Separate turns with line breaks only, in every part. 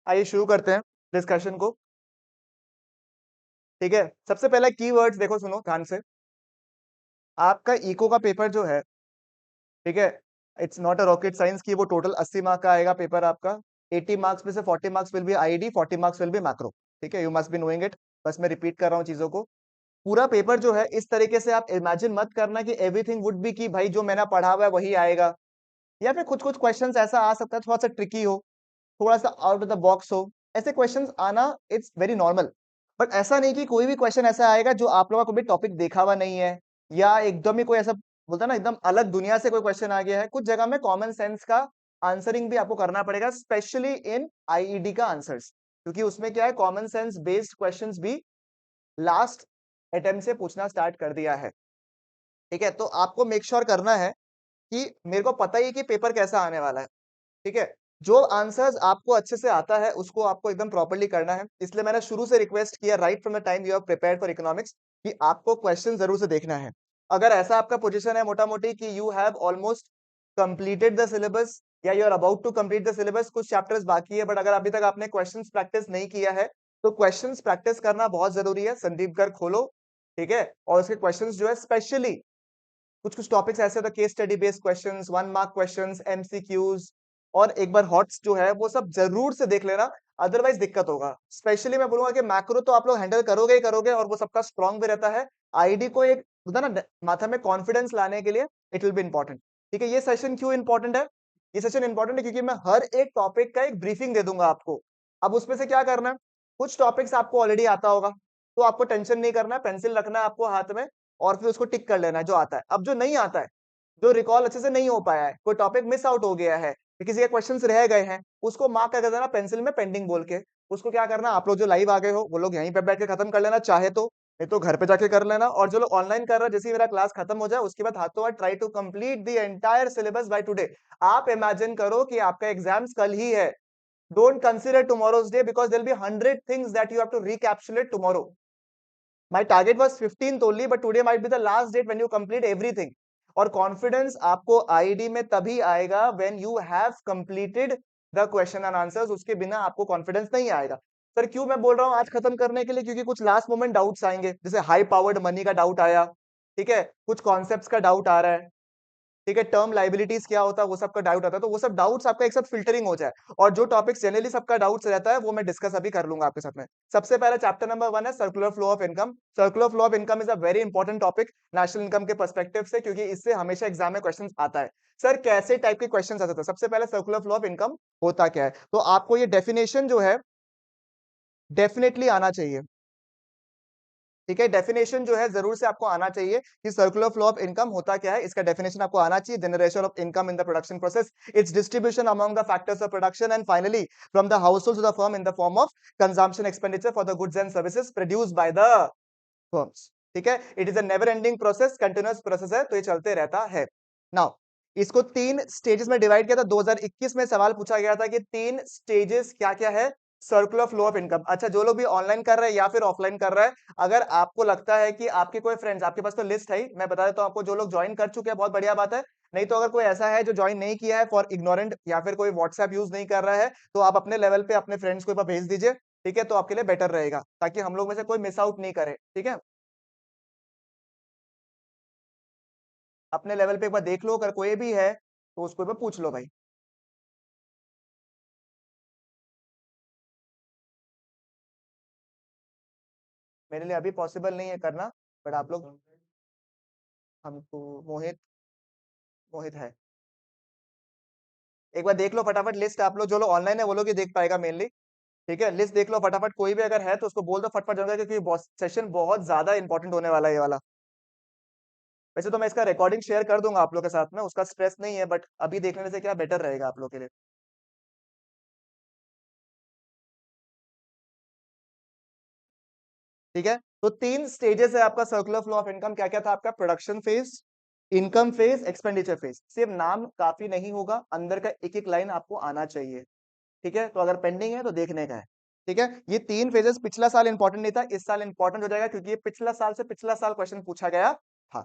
आइए शुरू करते हैं डिस्कशन को। ठीक है, सबसे पहला कीवर्ड्स देखो, सुनो ध्यान से। आपका इको का पेपर जो है, ठीक है, it's not a rocket science की वो टोटल 80 मार्क का आएगा पेपर आपका। 80 मार्क्स में से 40 marks will be ID, 40 marks will be macro. ठीक है, you must be knowing it. बस मैं रिपीट कर रहा हूँ चीजों को। पूरा पेपर जो है इस तरीके से आप इमेजिन मत करना कि एवरीथिंग वुड बी कि भाई जो मैंने पढ़ा हुआ है वही आएगा, या फिर कुछ कुछ क्वेश्चंस ऐसा आ सकता है थोड़ा सा ट्रिकी हो, थोड़ा सा आउट ऑफ द बॉक्स हो। ऐसे क्वेश्चंस आना इट्स वेरी नॉर्मल। बट ऐसा नहीं कि कोई भी क्वेश्चन ऐसा आएगा जो आप लोगों का कोई भी टॉपिक देखा हुआ नहीं है, या एकदम ही कोई ऐसा बोलता है ना एकदम अलग दुनिया से कोई क्वेश्चन आ गया है। कुछ जगह में कॉमन सेंस का आंसरिंग भी आपको करना पड़ेगा, स्पेशली इन आईईडी का आंसर्स, क्योंकि उसमें क्या है, कॉमन सेंस बेस्ड क्वेश्चंस भी लास्ट अटेम्प्ट से पूछना स्टार्ट कर दिया है। ठीक है, तो आपको मेक श्योर करना है कि मेरे को पता ही है कि पेपर कैसा आने वाला है। ठीक है, जो आंसर्स आपको अच्छे से आता है उसको आपको एकदम प्रॉपर्ली करना है। इसलिए मैंने शुरू से रिक्वेस्ट किया right from the time you have prepared for economics कि आपको क्वेश्चन जरूर से देखना है। अगर ऐसा आपका पोजीशन है मोटा मोटी कि you have almost completed the syllabus, या you are about to complete the syllabus, कुछ चैप्टर्स बाकी है, बट अगर अभी तक आपने क्वेश्चंस प्रैक्टिस नहीं किया है तो क्वेश्चंस प्रैक्टिस करना बहुत जरूरी है। संदीप घर खोलो, ठीक है, और उसके क्वेश्चंस जो है स्पेशली कुछ कुछ टॉपिक्स ऐसे होते हैं, case study based questions, 1 mark questions, MCQs, और एक बार हॉट्स जो है वो सब जरूर से देख लेना, अदरवाइज दिक्कत होगा। स्पेशली मैं बोलूंगा कि मैक्रो तो आप लोग हैंडल करोगे ही करोगे, और वो सबका स्ट्रांग भी रहता है। आईडी को एक होता है ना माथा में कॉन्फिडेंस लाने के लिए, इट विल बी इंपॉर्टेंट। ठीक है, ये सेशन क्यों इंपॉर्टेंट है? ये सेशन इंपॉर्टेंट है क्योंकि मैं हर एक टॉपिक का एक ब्रीफिंग दे दूंगा आपको। अब उसमें से क्या करना है, कुछ टॉपिक्स आपको ऑलरेडी आता होगा, तो आपको टेंशन नहीं करना है, पेंसिल रखना है आपको हाथ में, और फिर उसको टिक कर लेना है जो आता है। अब जो नहीं आता है, जो रिकॉल अच्छे से नहीं हो पाया है, कोई टॉपिक मिस आउट हो गया है, किसी के क्वेश्चंस रह गए हैं, उसको मार्क कर देना पेंसिल में पेंडिंग बोल के। उसको क्या करना, आप लोग जो लाइव आ गए हो वो लोग यहीं पे बैठ के खत्म कर लेना चाहे तो, नहीं तो घर पे जाके कर लेना। और जो लोग ऑनलाइन कर रहे हैं, जैसे ही मेरा क्लास खत्म हो जाए उसके बाद हाथों हाथ try to complete the entire syllabus by today. आप इमेजिन करो कि आपका एग्जाम्स कल ही है। Don't consider tomorrow's day because there will be 100 things that you have to recapsulate tomorrow. My target was 15th only, but today might be the last date when you complete everything. और confidence आपको ID में तभी आएगा when you have completed the question and answers। उसके बिना आपको confidence नहीं आएगा। सर क्यों मैं बोल रहा हूं आज खत्म करने के लिए, क्योंकि कुछ लास्ट मोमेंट डाउट्स आएंगे, जैसे हाई पावर्ड मनी का डाउट आया, ठीक है, कुछ कॉन्सेप्ट्स का डाउट आ रहा है, ठीक है, टर्म लाइबिलिटीज क्या होता है वो सबका डाउट आता है, तो वो सब डाउट्स आपका एक साथ फिल्टरिंग हो जाए। और जो टॉपिक्स जनरली सबका डाउट्स रहता है वो मैं डिस्कस अभी कर लूंगा आपके साथ में। सबसे पहला चैप्टर नंबर 1 है circular flow of income. Circular flow of income is a very important topic national income के पर्सपेक्टिव से, क्योंकि इससे हमेशा एग्जाम में क्वेश्चन आता है। सर कैसे टाइप के क्वेश्चन आते हैं? सबसे पहले सर्कुलर फ्लो ऑफ इनकम होता क्या है, तो आपको ये डेफिनेशन जो है डेफिनेटली आना चाहिए। ठीक है, डेफिनेशन जो है जरूर से आपको आना चाहिए कि सर्कुलर फ्लो ऑफ इनकम होता क्या है, इसका डेफिनेशन आपको आना चाहिए। Generation of income in the production process, its distribution among the factors of production, and finally from the households to the firm in the form of consumption expenditure for the goods and services produced by the firms. ठीक है, it is a never ending process, continuous process है, तो ये चलते रहता है। Now इसको 3 stages में डिवाइड किया था। 2021 में सवाल पूछा गया था कि 3 स्टेजेस क्या क्या है सर्कुलर फ्लो ऑफ इनकम। अच्छा, जो लोग भी ऑनलाइन कर रहे हैं या फिर ऑफलाइन कर रहे हैं, अगर आपको लगता है कि आपके कोई फ्रेंड्स, आपके पास तो लिस्ट है ही, मैं बता देता हूं आपको, जो लोग ज्वाइन कर चुके हैं बहुत बढ़िया बात है। नहीं तो अगर कोई ऐसा है जो ज्वाइन नहीं किया है फॉर इग्नोरेंट, या फिर कोई व्हाट्सएप यूज नहीं कर रहा है, तो आप अपने लेवल पे अपने फ्रेंड्स को एक बार भेज दीजिए। ठीक है, तो आपके लिए बेटर रहेगा, ताकि हम लोग में से कोई मिस आउट नहीं करे। ठीक है, अपने लेवल पे एक बार देख लो, अगर कोई भी है तो उसको एक बार पूछ लो भाई। मेरे लिए अभी पॉसिबल नहीं है करना, बट आप लोग, हमको मोहित, मोहित है, एक बार देख लो फटाफट लिस्ट। आप लोग जो लोग ऑनलाइन है वो लोग ही देख पाएगा मेनली। ठीक है, लिस्ट देख लो फटाफट, कोई भी अगर है तो उसको बोल दो फटफट जाऊंगा, क्योंकि सेशन बहुत ज्यादा इंपॉर्टेंट होने वाला है ये वाला। वैसे तो मैं इसका रिकॉर्डिंग शेयर कर दूंगा आप लोग के साथ में, उसका स्ट्रेस नहीं है, बट अभी देख लेने से क्या बेटर रहेगा आप लोग के लिए। ठीक है, तो 3 स्टेजेस है आपका सर्कुलर फ्लो ऑफ इनकम। क्या क्या था आपका? Production phase, income phase, expenditure phase. सिर्फ नाम काफी नहीं होगा, अंदर का एक एक लाइन आपको आना चाहिए। ठीक है, तो अगर पेंडिंग है तो देखने का है। ठीक है, ये 3 फेजेस पिछला साल इंपॉर्टेंट नहीं था, इस साल इंपॉर्टेंट हो जाएगा, क्योंकि ये पिछला साल से पिछला साल क्वेश्चन पूछा गया था।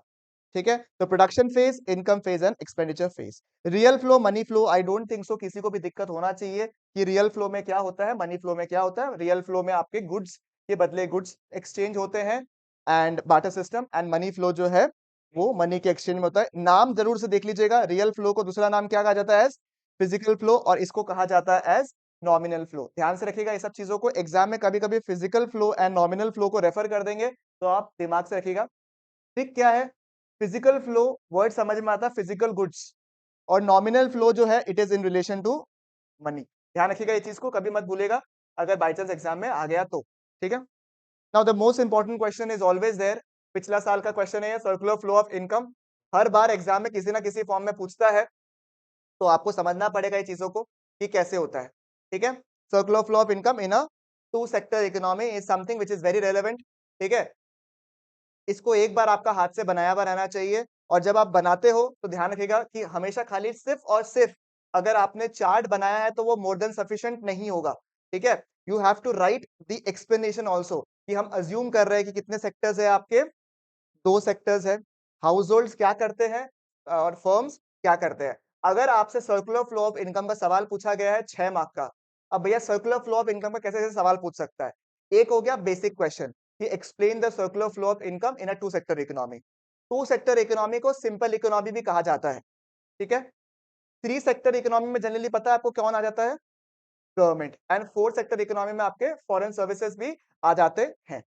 ठीक है। तो production phase, income phase and expenditure phase. Real flow, money flow, I don't think so किसी को भी दिक्कत होना चाहिए कि रियल फ्लो में क्या होता है, मनी फ्लो में क्या होता है। रियल फ्लो में आपके गुड्स के बदले गुड्स एक्सचेंज होते हैं and barter system, and money flow जो है वो मनी के एक्सचेंज में होता है। नाम जरूर से देख लीजिएगा, रियल फ्लो को दूसरा नाम क्या कहा जाता है? एज फिजिकल फ्लो, और इसको कहा जाता है एज नॉमिनल फ्लो। ध्यान से रखिएगा ये सब चीजों को, एग्जाम में कभी कभी physical flow and nominal flow को रेफर कर देंगे, तो आप दिमाग से रखिएगा। ठीक क्या है? फिजिकल फ्लो वर्ड समझ में आता है फिजिकल गुड्स, और नॉमिनल फ्लो जो है it is in relation to money. ध्यान रखिएगा ये चीज को, कभी मत भूलेगा अगर बाई चांस एग्जाम में आ गया तो। ठीक है। Now the most important question is always there. पिछला साल का क्वेश्चन है सर्कुलर फ्लो ऑफ इनकम, हर बार एग्जाम में किसी ना किसी फॉर्म में पूछता है, तो आपको समझना पड़ेगा ये चीजों को कि कैसे होता है। ठीक है। Circular flow of income in a two sector economy is something which is very relevant. ठीक है। इसको एक बार आपका हाथ से बनाया हुआ रहना चाहिए, और जब आप बनाते हो तो ध्यान रखिएगा कि हमेशा खाली सिर्फ और सिर्फ अगर आपने चार्ट बनाया है तो वो मोर देन सफिशिएंट नहीं होगा। ठीक है। You have to write the explanation also, कि हम अज्यूम कर रहे हैं कि कितने सेक्टर्स है आपके, दो सेक्टर्स है। हाउस होल्ड क्या करते हैं और फर्म्स क्या करते हैं। अगर आपसे सर्कुलर फ्लो ऑफ इनकम का सवाल पूछा गया है 6 मार्क का, अब भैया सर्कुलर फ्लो ऑफ इनकम का कैसे कैसे सवाल पूछ सकता है? एक हो गया बेसिक क्वेश्चन कि explain the circular flow of income in a two sector economy. Two sector economy को सिंपल इकोनॉमी भी कहा जाता है। ठीक है। थ्री सेक्टर इकोनॉमी में जनरली पता है आपको कौन आ जाता है? Government. And fourth sector economy में आपके फॉरेन सर्विसेज भी आ जाते हैं।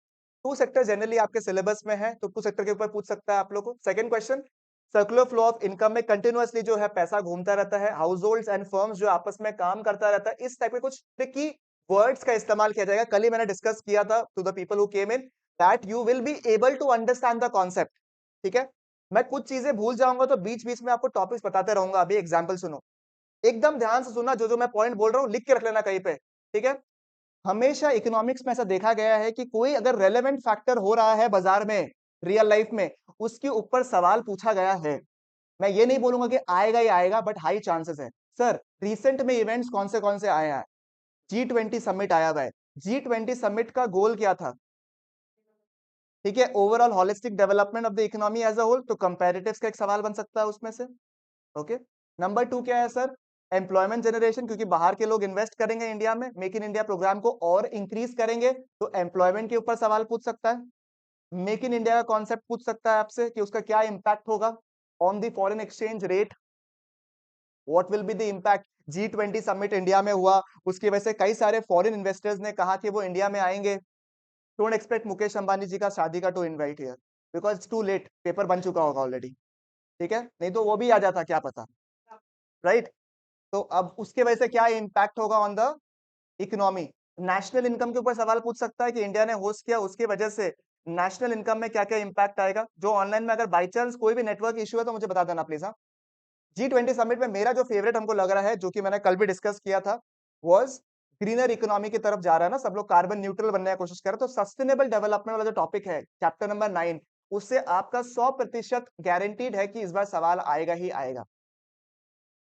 टू सेक्टर जनरली आपके सिलेबस में है, तो टू सेक्टर के ऊपर पूछ सकता है आप लोगों को। Second question, circular flow of income में कंटिन्यूअसली जो है पैसा घूमता रहता है, हाउस होल्ड्स एंड फर्म्स जो आपस में काम करता रहता है, इस टाइप के कुछ ट्रिकी वर्ड्स का इस्तेमाल किया जाएगा। कल ही मैंने डिस्कस किया था to the people who came in that you will be able to understand the concept. ठीक है। मैं कुछ चीजें भूल जाऊंगा तो बीच बीच में आपको टॉपिक्स बताते रहूंगा। अभी एग्जाम्पल सुनो, एकदम ध्यान से सुनना, जो जो मैं पॉइंट बोल रहा हूँ लिख के रख लेना कहीं पे। ठीक है। हमेशा इकोनॉमिक्स में ऐसा देखा गया है कि कोई अगर रेलेवेंट फैक्टर हो रहा है बाजार में, रियल लाइफ में, उसके ऊपर सवाल पूछा गया है। मैं ये नहीं बोलूंगा कि आएगा ही आएगा, बट हाई चांसेस है। सर रिसेंट में इवेंट्स कौन से आए हैं? G20 समिट आया हुआ है। G20 समिट का गोल क्या था? ठीक है, overall holistic development of the economy as a whole. तो कंपैरेटिव्स का एक सवाल बन सकता है उसमें से। ओके। नंबर 2 क्या है सर? एम्प्लॉयमेंट जनरेशन, क्योंकि बाहर के लोग इन्वेस्ट करेंगे इंडिया में, मेक इन इंडिया प्रोग्राम को और इंक्रीज करेंगे, तो एम्प्लॉयमेंट के ऊपर सवाल पूछ सकता है। मेक इन इंडिया का कॉन्सेप्ट पूछ सकता है आपसे कि उसका क्या इंपैक्ट होगा on the foreign exchange rate, what will be the impact. G20 summit India में हुआ, उसकी वजह से कई सारे फॉरेन इन्वेस्टर्स ने कहा कि वो इंडिया में आएंगे। डोंट एक्सपेक्ट मुकेश अंबानी जी का शादी का to invite here, because too late, paper बन चुका होगा ऑलरेडी। ठीक है, नहीं तो वो भी आ जाता, क्या पता। राइट। तो अब उसके वजह से क्या इंपैक्ट होगा on the economy. National income के ऊपर सवाल पूछ सकता है कि इंडिया ने होस्ट किया, उसकी वजह से नेशनल इनकम में क्या क्या इंपैक्ट आएगा। जो ऑनलाइन में अगर बाई चांस कोई भी नेटवर्क इशू है तो मुझे बता देना प्लीज। हाँ। G20 समिट में मेरा जो फेवरेट हमको लग रहा है, जो कि मैंने कल भी डिस्कस किया था, वाज ग्रीनर इकोनॉमी की तरफ जा रहा है ना, सब लोग कार्बन न्यूट्रल बनने की कोशिश कर रहे हैं, तो सस्टेनेबल डेवलपमेंट वाला जो टॉपिक है चैप्टर नंबर 9, उससे आपका 100% गारंटीड है कि इस बार सवाल आएगा ही आएगा।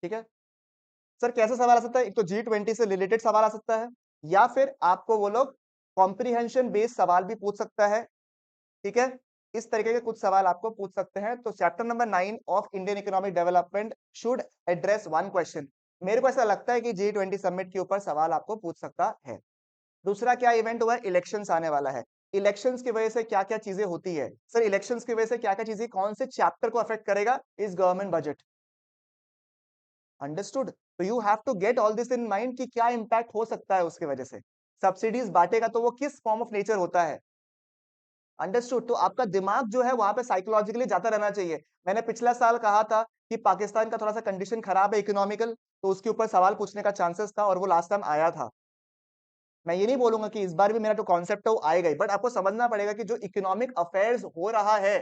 ठीक है। सर कैसे सवाल आ सकता है? एक तो G20 से रिलेटेड सवाल आ सकता है, या फिर आपको वो लोग कॉम्प्रिहेंशन बेस्ड सवाल भी पूछ सकता है। ठीक है। इस तरीके के कुछ सवाल आपको पूछ सकते हैं। तो chapter number 9 of Indian economic development should address one question. मेरे को ऐसा लगता है कि G20 समिट के ऊपर सवाल आपको पूछ सकता है। दूसरा क्या इवेंट हुआ है? इलेक्शंस आने वाला है। इलेक्शंस की वजह से क्या क्या चीजें होती है सर? इलेक्शंस की वजह से क्या क्या चीजें, कौन से चैप्टर को अफेक्ट करेगा? इस गवर्नमेंट बजट। अंडरस्टूड। तो you have to get all this in mind कि क्या इंपैक्ट हो सकता है उसकी वजह से। सब्सिडीज बांटेगा तो वो किस फॉर्म ऑफ नेचर होता है। अंडरस्टूड। तो आपका दिमाग जो है वहां पे साइकोलॉजिकली जाता रहना चाहिए। मैंने पिछला साल कहा था कि पाकिस्तान का थोड़ा सा कंडीशन खराब है इकोनॉमिकल, तो उसके ऊपर सवाल पूछने का चांसेस था, और वो लास्ट टाइम आया था। मैं ये नहीं बोलूंगा कि इस बार भी मेरा जो कॉन्सेप्ट है वो आएगा ही, बट आपको समझना पड़ेगा कि जो इकोनॉमिक अफेयर्स हो रहा है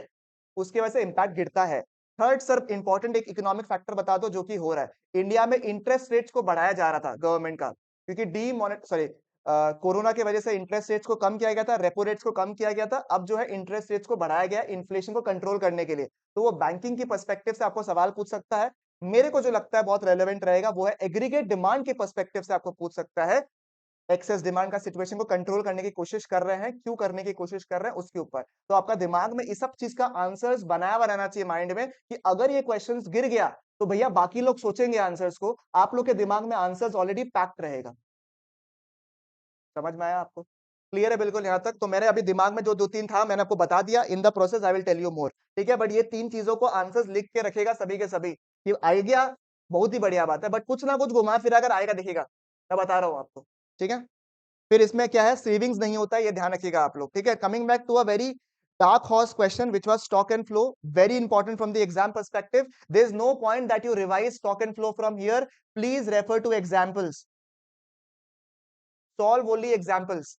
उसकी वजह से इंपैक्ट गिरता है। थर्ड सर इंपॉर्टेंट एक इकोनॉमिक फैक्टर बता दो जो कि हो रहा है। इंडिया में इंटरेस्ट रेट्स को बढ़ाया जा रहा था गवर्नमेंट का, क्योंकि कोरोना की वजह से इंटरेस्ट रेट्स को कम किया गया था, रेपो रेट्स को कम किया गया था। अब जो है इंटरेस्ट रेट्स को बढ़ाया गया इन्फ्लेशन को कंट्रोल करने के लिए। तो वो बैंकिंग की पर्सपेक्टिव से आपको सवाल पूछ सकता है। मेरे को जो लगता है बहुत रेलेवेंट रहेगा वो है एग्रीगेट डिमांड के पर्सपेक्टिव से आपको पूछ सकता है एक्सेस डिमांड का सिचुएशन को कंट्रोल करने की कोशिश कर रहे हैं, क्यों करने की कोशिश कर रहे हैं उसके ऊपर। तो आपका दिमाग में इस सब चीज का आंसर्स बनाया हुआ रहना चाहिए माइंड में, कि अगर ये क्वेश्चंस गिर गया तो भैया बाकी लोग सोचेंगे आंसर्स को, आप लोग के दिमाग में आंसर्स ऑलरेडी पैक्ड रहेगा। समझ में आया आपको? क्लियर है बिल्कुल यहाँ तक? तो मेरे अभी दिमाग में जो दो तीन था मैंने आपको बता दिया, in the process I will tell you more, ठीक है। बट ये तीन चीजों को आंसर्स लिख के रखेगा सभी के सभी, कि आइडिया बहुत ही बढ़िया बात है, बट कुछ ना कुछ घुमा फिरा कर आएगा, दिखेगा, मैं बता रहा हूँ आपको, ठीक है। फिर इसमें क्या है, सेविंग्स नहीं होता है, ये ध्यान रखिएगा आप लोग, ठीक है। Coming back to a very dark horse question which was stock and flow, very important from the exam perspective. There is no point that you revise stock and flow from here, please refer to examples, solve only examples,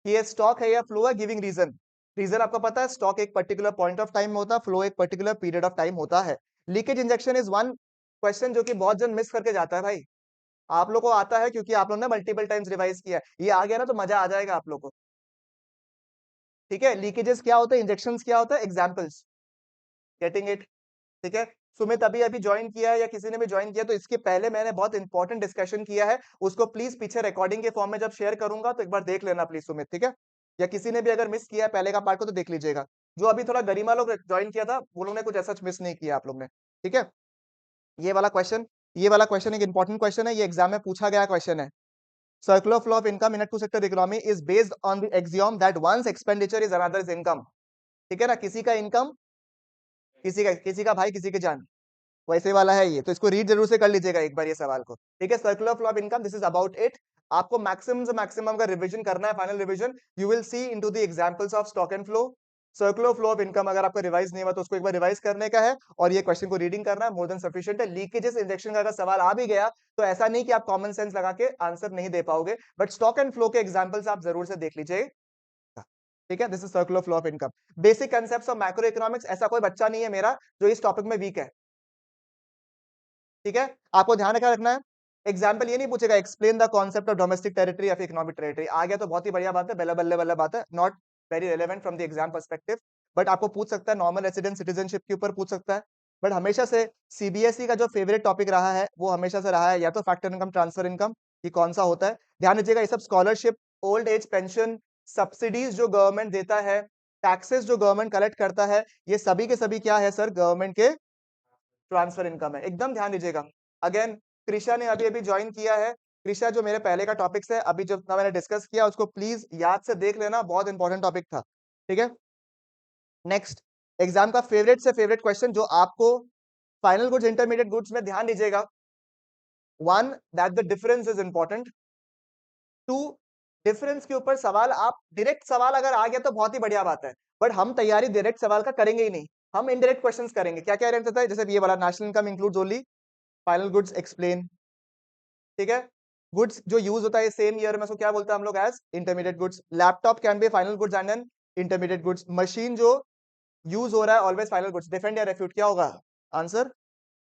कि ये stock है या flow है, giving reason. Reason आपको पता है, stock एक particular point of time में होता है, फ्लो एक पर्टिकुलर पीरियड ऑफ टाइम होता है। Leakage injection is one question जो कि बहुत जन मिस करके जाता है भाई। आप लोग को आता है क्योंकि आप लोग ने मल्टीपल टाइम्स रिवाइज किया है, ये आ गया ना तो मजा आ जाएगा आप लोग को, ठीक है। लीकेजेस क्या होता है, इंजेक्शंस क्या होता है, एग्जांपल्स, गेटिंग इट, ठीक है। सुमित अभी अभी ज्वाइन किया है या किसी ने भी ज्वाइन किया तो इसके पहले मैंने बहुत इंपॉर्टेंट डिस्कशन किया है, उसको प्लीज पीछे रिकॉर्डिंग के फॉर्म में जब शेयर करूंगा तो एक बार देख लेना प्लीज सुमित, ठीक है। या किसी ने भी अगर मिस किया है पहले का पार्ट को तो देख लीजिएगा। जो अभी थोड़ा गरिमा लोग ज्वाइन किया था वो लोग ने कुछ ऐसा मिस नहीं किया आप लोग ने, ठीक है। ये वाला क्वेश्चन, ये वाला क्वेश्चन एक इंपॉर्टेंट क्वेश्चन है, ये एग्जाम में पूछा गया क्वेश्चन है। Circular flow of income in a two sector economy is based on the axiom that one's expenditure is another is income, ठीक है ना। किसी का इनकम, किसी का भाई किसी की जान, वैसे वाला है ये, तो इसको रीड जरूर से कर लीजिएगा एक बार ये सवाल को, ठीक है। Circular flow of income, this is about it. आपको मैक्सिमम से मैक्सिमम का रिवीजन करना है, final revision you will see into the examples of stock and flow. Circular flow of income अगर आपका रिवाइज नहीं हुआ तो उसको एक बार रिवाइज करने का है, और ये क्वेश्चन को रीडिंग करना है, मोर देन सफिशिएंट है। लीकेजेस इंजेक्शन का अगर सवाल आ भी गया तो ऐसा नहीं कि आप कॉमन सेंस लगा के आंसर नहीं दे पाओगे, बट स्टॉक एंड फ्लो के एग्जांपल्स आप जरूर से देख लीजिए, ठीक है। This is circular flow of income, basic concepts of macro economics. ऐसा कोई बच्चा नहीं है मेरा जो इस टॉपिक में वीक है, ठीक है। आपको ध्यान क्या रखना है, एग्जाम्पल ये नहीं पूछेगा explain the concept of domestic territory या फिर इकोनॉमिक टेरिटरी, आ गया तो बहुत ही बढ़िया बात है, बल्ले बल्ले बल्ले बात है, not very relevant from the exam perspective. But आपको पूछ सकता है नॉर्मल रेसिडेंट सिटीजनशिप के ऊपर पूछ सकता है। बट हमेशा से सीबीएसई का जो फेवरेट टॉपिक रहा है वो हमेशा से रहा है या तो फैक्टर इनकम, ट्रांसफर इनकम, ये कौन सा होता है। ध्यान रखिएगा ये सब scholarship, old age pension, subsidies जो गवर्नमेंट देता है, टैक्सेस जो गवर्नमेंट कलेक्ट करता है, ये सभी के सभी क्या है सर, गवर्नमेंट के ट्रांसफर इनकम है, एकदम ध्यान दीजिएगा। अगेन कृषा ने अभी अभी ज्वाइन किया है, कृषा जो मेरे पहले का टॉपिक्स है अभी जो मैंने डिस्कस किया उसको प्लीज याद से देख लेना, बहुत इंपॉर्टेंट टॉपिक था, ठीक है। नेक्स्ट, एग्जाम का फेवरेट से फेवरेट क्वेश्चन जो आपको फाइनल गुड्स इंटरमीडिएट गुड्स में ध्यान दीजिएगा, one that the difference is important, two difference के ऊपर सवाल, आप डायरेक्ट सवाल अगर आ गया तो बहुत ही बढ़िया बात है, बट हम तैयारी डायरेक्ट सवाल का करेंगे ही नहीं, हम इनडायरेक्ट क्वेश्चंस करेंगे। क्या क्या रहता है, जैसे ये वाला national income includes only final goods explain, ठीक है। गुड्स जो यूज होता है सेम ईयर में उसको क्या बोलते हैं हम लोग, as intermediate goods. Laptop can be final goods and an intermediate goods. Machine जो यूज हो रहा है ऑलवेज फाइनल गुड्स। डिफेंड या रेफ्यूट, क्या होगा आंसर,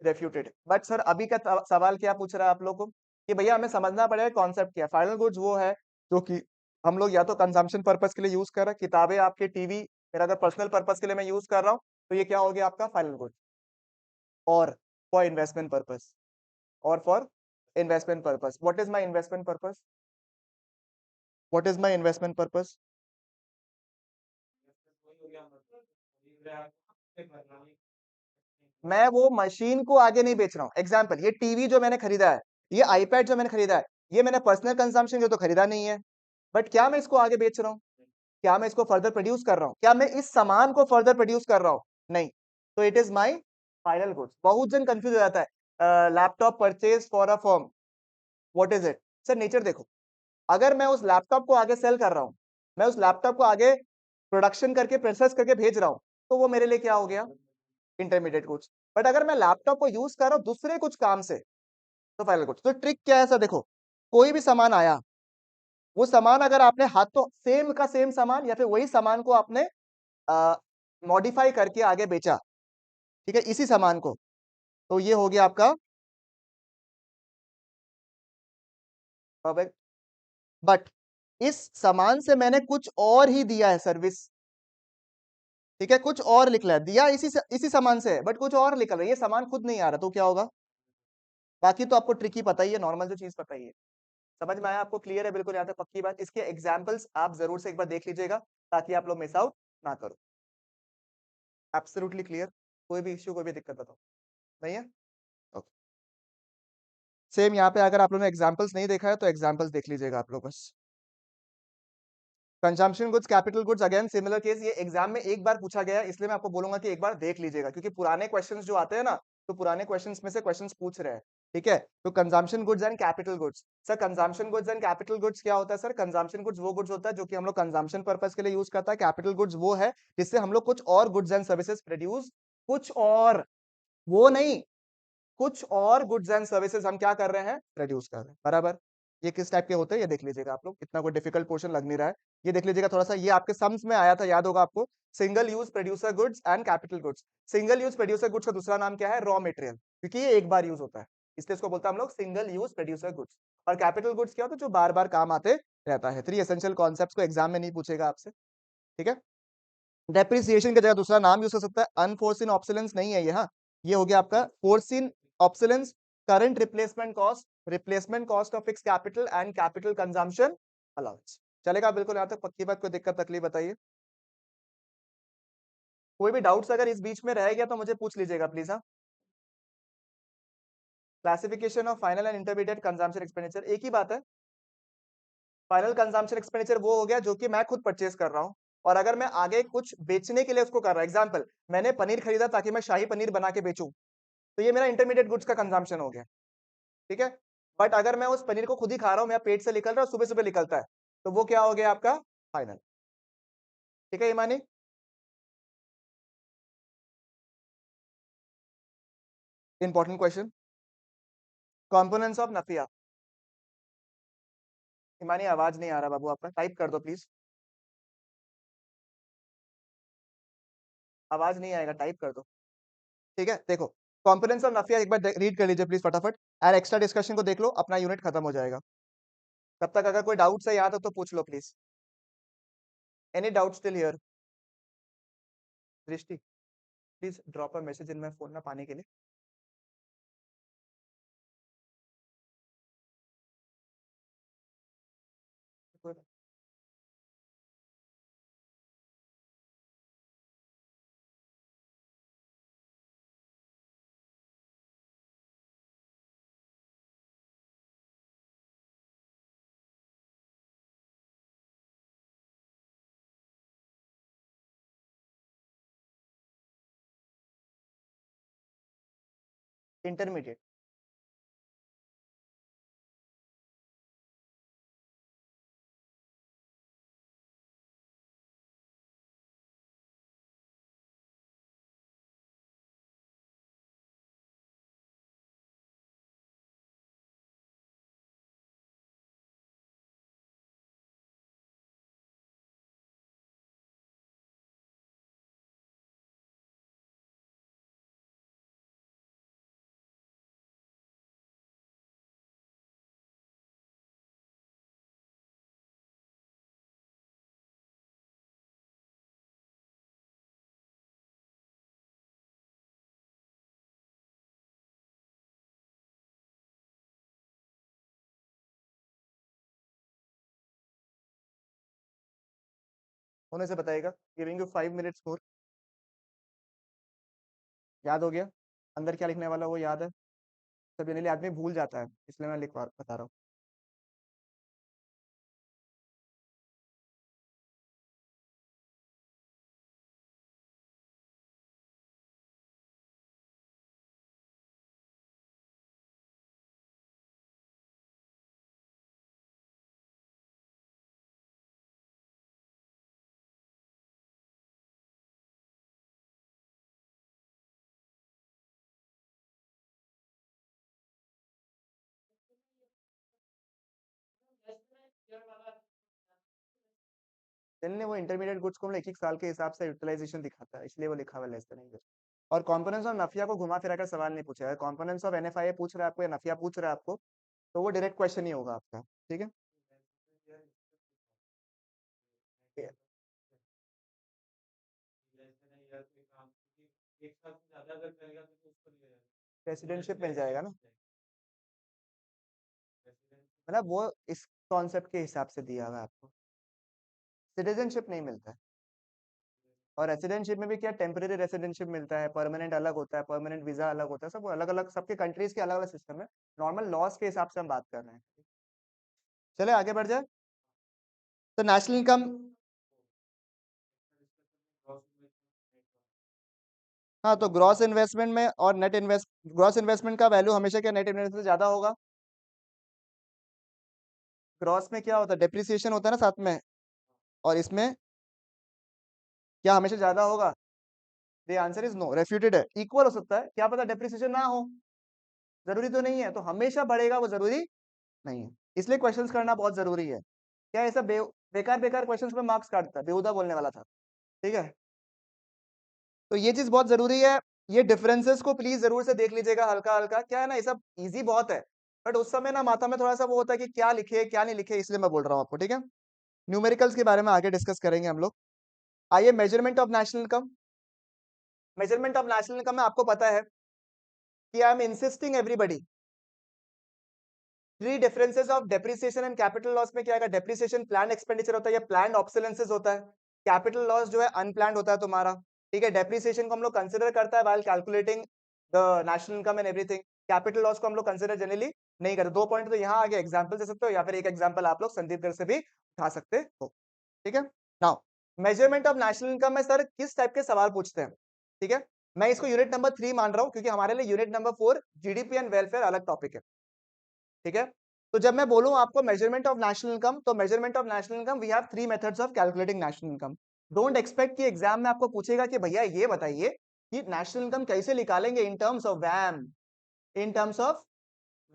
रेफ्यूटेड। बट सर अभी का सवाल क्या पूछ रहा है आप लोग को, कि भैया हमें समझना पड़ेगा कॉन्सेप्ट क्या है। फाइनल गुड्स वो है जो कि हम लोग या तो कंजम्पशन पर्पस के लिए यूज कर रहे हैं, किताबें, आपके टीवी, मेरा अगर पर्सनल पर्पस के लिए मैं यूज कर रहा हूँ तो ये क्या हो गया आपका फाइनल गुड्स, और फॉर इन्वेस्टमेंट पर्पस, और for investment purpose. What is my investment purpose, what is my investment purpose, मैं वो मशीन को आगे नहीं बेच रहा हूँ। एग्जाम्पल, ये टीवी जो मैंने खरीदा है, ये आईपैड जो मैंने खरीदा है, ये मैंने पर्सनल कंजम्पशन जो तो खरीदा नहीं है, बट क्या मैं इसको आगे बेच रहा हूँ, क्या मैं इसको फर्दर प्रोड्यूस कर रहा हूँ, क्या मैं इस सामान को फर्दर प्रोड्यूस कर रहा हूँ, नहीं। तो it is my final goods. बहुत जन कंफ्यूज हो जाता है, laptop purchase for a firm, what is it sir, nature देखो, अगर मैं उस लैपटॉप को आगे सेल कर रहा हूँ, मैं उस लैपटॉप को आगे प्रोडक्शन करके प्रोसेस करके भेज रहा हूँ, तो वो मेरे लिए क्या हो गया, इंटरमीडिएट गुड्स। बट अगर मैं लैपटॉप को यूज कर रहा हूँ दूसरे कुछ काम से, तो फाइनल गुड्स। तो ट्रिक क्या है सर, देखो कोई भी सामान आया, वो सामान अगर आपने हाथों सेम का सेम सामान या फिर वही सामान को आपने मॉडिफाई करके आगे बेचा, ठीक है, इसी सामान को, तो ये हो गया आपका, बट इस सामान से मैंने कुछ और ही दिया है सर्विस, ठीक है, कुछ और निकला है, दिया इसी सामान से है, बट कुछ और निकल रहा है, ये सामान खुद नहीं आ रहा, तो क्या होगा। बाकी तो आपको ट्रिक ही पता ही है, नॉर्मल जो चीज पता ही है। समझ में आया आपको? क्लियर है बिल्कुल यहाँ तक? पक्की बात। इसके एग्जाम्पल्स आप जरूर से एक बार देख लीजिएगा ताकि आप लोग मिस आउट ना करो। Absolutely clear. कोई भी इश्यू, कोई भी दिक्कत बताओ, नहीं है? ओके। सेम यहाँ पे अगर आप लोगों ने एग्जाम्पल्स नहीं देखा है तो एग्जाम्पल्स देख लीजिएगा आप लोग बस। Consumption goods, capital goods, again similar case. ये एग्जाम में एक बार पूछा गया, इसलिए मैं आपको बोलूंगा कि एक बार देख लीजिएगा, क्योंकि पुराने क्वेश्चंस जो आते हैं ना, तो पुराने क्वेश्चंस में से क्वेश्चंस पूछ रहे हैं। ठीक है, तो consumption goods and capital goods. Sir consumption goods and capital goods क्या होता है? सर कंजम्पशन गुड्स वो गुड्स होता है जो कि हम लोग कंजम्पशन पर्पस के लिए यूज करता है। कैपिटल गुड्स वो है जिससे हम लोग कुछ और गुड्स एंड सर्विसेज प्रोड्यूस, कुछ और, वो नहीं, कुछ और गुड्स एंड सर्विसेज हम क्या कर रहे हैं? प्रोड्यूस कर रहे हैं। बराबर? ये किस टाइप के होते हैं ये देख लीजिएगा आप लोग, इतना कोई डिफिकल्ट पोर्शन लग नहीं रहा है। ये देख लीजिएगा थोड़ा सा, ये आपके सम्स में आया था, याद होगा आपको। Single use producer goods and capital goods. Single use producer goods का दूसरा नाम क्या है? रॉ मटेरियल, क्योंकि ये एक बार यूज होता है, इसलिए इसको बोलते हैं हम लोग सिंगल यूज प्रोड्यूसर गुड्स। और कैपिटल गुड्स क्या होता है? जो बार बार काम आते रहता है। 3 एसेंशियल कॉन्सेप्ट्स को एग्जाम में नहीं पूछेगा आपसे। ठीक है, डेप्रिसिएशन की जगह दूसरा नाम यूज कर सकता है, अनफोर्सिन ऑब्सोलेंस नहीं है ये। हाँ, ये हो गया आपका foreseen obsolescence, current replacement cost of fix capital and capital consumption allowance. चलेगा बिल्कुल यहाँ तक? पक्की बात? कोई दिक्कत तकलीफ बताइए? कोई भी डाउट्स अगर इस बीच में रह गया तो मुझे पूछ लीजिएगा प्लीज। हाँ, classification of final and intermediate consumption expenditure एक ही बात है। फाइनल कंजम्पशन एक्सपेंडिचर वो हो गया जो कि मैं खुद परचेज कर रहा हूँ, और अगर मैं आगे कुछ बेचने के लिए उसको कर रहा हूँ। एग्जाम्पल, मैंने पनीर खरीदा ताकि मैं शाही पनीर बना के बेचूं, तो ये मेरा इंटरमीडिएट गुड्स का कंजम्पशन हो गया। ठीक है, बट अगर मैं उस पनीर को खुद ही खा रहा हूं, मेरा पेट से निकल रहा है, सुबह सुबह निकलता है, तो वो क्या हो गया आपका? फाइनल। ठीक है Imani? Important question, components of नफिया। ईमानी आवाज नहीं आ रहा बाबू आपका, टाइप कर दो प्लीज। आवाज नहीं आएगा, टाइप कर दो। ठीक है, देखो, कंपोनेंट्स ऑफ नफिया एक बार रीड कर लीजिए प्लीज फटाफट, और एक्स्ट्रा डिस्कशन को देख लो, अपना यूनिट खत्म हो जाएगा। तब तक अगर कोई डाउट है यहाँ तक तो पूछ लो please. Any doubt still here? Drishti, please drop a message in my phone ना पानी के लिए। इंटरमीडिएट। होने से बताइएगा, गिविंग यू 5 मिनट्स मोर। याद हो गया? अंदर क्या लिखने वाला वो याद है? सब जनरली आदमी भूल जाता है, इसलिए मैं लिखवा बता रहा हूँ। ने वो इंटरमीडिएट गुड्स को हम एक एक साल के हिसाब से यूटिलाइजेशन दिखाता है, इसलिए वो लिखा हुआ लेस देन। और कंपोनेंट्स ऑफ नफिया को घुमा फिरा कर सवाल नहीं पूछा है। कंपोनेंट्स ऑफ एनएफआई पूछ रहा है आपको या नफिया पूछ रहा है आपको, तो वो डायरेक्ट क्वेश्चन ही होगा आपका। ठीक है, रेसिडेंटशिप मिल जाएगा ना। मतलब वो इस कॉन्सेप्ट के हिसाब से दिया हुआ है आपको, सिटीजनशिप नहीं मिलता है। और रेसिडेंटशिप में भी क्या, टेम्परेरी रेसिडेंटशिप मिलता है, परमानेंट अलग होता है, परमानेंट वीजा अलग होता है, सब अलग अलग, सबके कंट्रीज के अलग अलग सिस्टम है। नॉर्मल लॉस के हिसाब से हम बात कर रहे हैं। चले आगे बढ़ जाए। तो नेशनल इनकम, हाँ तो ग्रॉस इन्वेस्टमेंट में और नेट इन्वेस्ट, ग्रॉस इन्वेस्टमेंट का वैल्यू हमेशा क्या नेट इन्वेस्टमेंट से ज्यादा होगा। ग्रॉस में क्या होता है, डेप्रिसिएशन होता है ना साथ में, और इसमें क्या हमेशा ज्यादा होगा। The answer is no, refuted है। इक्वल हो सकता है, क्या पता डेप्रिसिएशन ना हो, जरूरी तो नहीं है। तो हमेशा बढ़ेगा वो जरूरी नहीं है, इसलिए क्वेश्चंस करना बहुत जरूरी है। क्या ऐसा बेकार बेकार क्वेश्चंस में मार्क्स काटता है, बेहुदा बोलने वाला था, ठीक है। तो ये चीज बहुत जरूरी है। ये डिफरेंसेस को प्लीज जरूर से देख लीजिएगा हल्का हल्का, क्या है ना, ये सब इजी बहुत है, बट उस समय ना माथा में थोड़ा सा वो होता है कि क्या लिखे क्या नहीं लिखे, इसलिए मैं बोल रहा हूँ आपको, ठीक है। न्यूमेरिकल्स के बारे में आगे डिस्कस करेंगे हम लोग। आइए, measurement of national income. Measurement of national income में आपको पता है कि I am insisting everybody, three differences of depreciation and capital loss में क्या है, डेप्रिसिएशन प्लान एक्सपेंडिचर होता है या प्लान ऑब्सोलेंसेस होता है, कैपिटल लॉस जो है अनप्लान्ड होता है तुम्हारा, ठीक है। डेप्रिसिएशन को हम लोग कंसिडर करता है while calculating the national income and everything, capital loss को हम लोग कंसिडर जनरली नहीं करते। दो पॉइंट तो यहाँ आगे एग्जांपल दे सकते हो, या फिर एक एग्जांपल आप लोग संदीप घर से भी उठा सकते हो, ठीक है। Now measurement of national income में सर किस टाइप के सवाल पूछते हैं, ठीक है। मैं इसको यूनिट नंबर 3 मान रहा हूं, क्योंकि हमारे लिए unit number 4 GDP and welfare अलग टॉपिक है, ठीक है। तो जब मैं बोलूं आपको मेजरमेंट ऑफ नेशनल इनकम, तो measurement of national income we have three methods of calculating national income. Don't expect कि एग्जाम में आपको पूछेगा कि भैया ये बताइए कि नेशनल इनकम कैसे निकालेंगे in terms of VAM, in terms of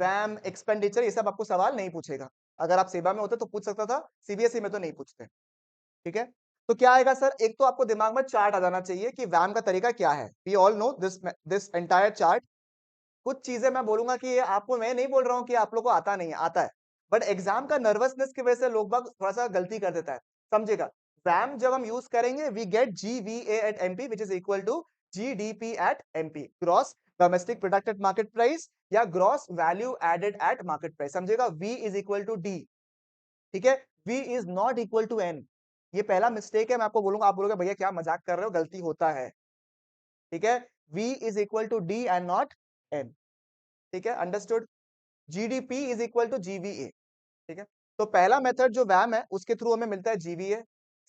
VAM expenditure, ये सब आपको सवाल नहीं पूछेगा। अगर आप सेवा में होते तो पूछ सकता था, सीबीएसई में तो नहीं पूछते, ठीक है। तो क्या आएगा सर, एक तो आपको दिमाग में चार्ट आ जाना चाहिए कि वैम का तरीका क्या है। We all know this entire chart. कुछ चीजें मैं बोलूंगा कि ये आपको, मैं नहीं बोल रहा हूँ कि आप लोग को आता नहीं है, आता है, बट एग्जाम का नर्वसनेस की वजह से लोग बाग थोड़ा सा गलती कर देता है, समझेगा। वैम जब हम यूज करेंगे, we get GVA at MP which is equal to GDP at MP, gross domestic product at market price, या gross value added at market price, समझेगा। V is equal to D, ठीक है। V is not equal to N, ये पहला mistake है, मैं आपको बोलूंगा, आप बोलोगे भैया क्या मजाक कर रहे हो, गलती होता है, ठीक है। V is equal to D and not N, ठीक है, understood. GDP is equal to GVA, ठीक है। तो पहला मेथड जो वैम है उसके थ्रू हमें मिलता है जीवीए।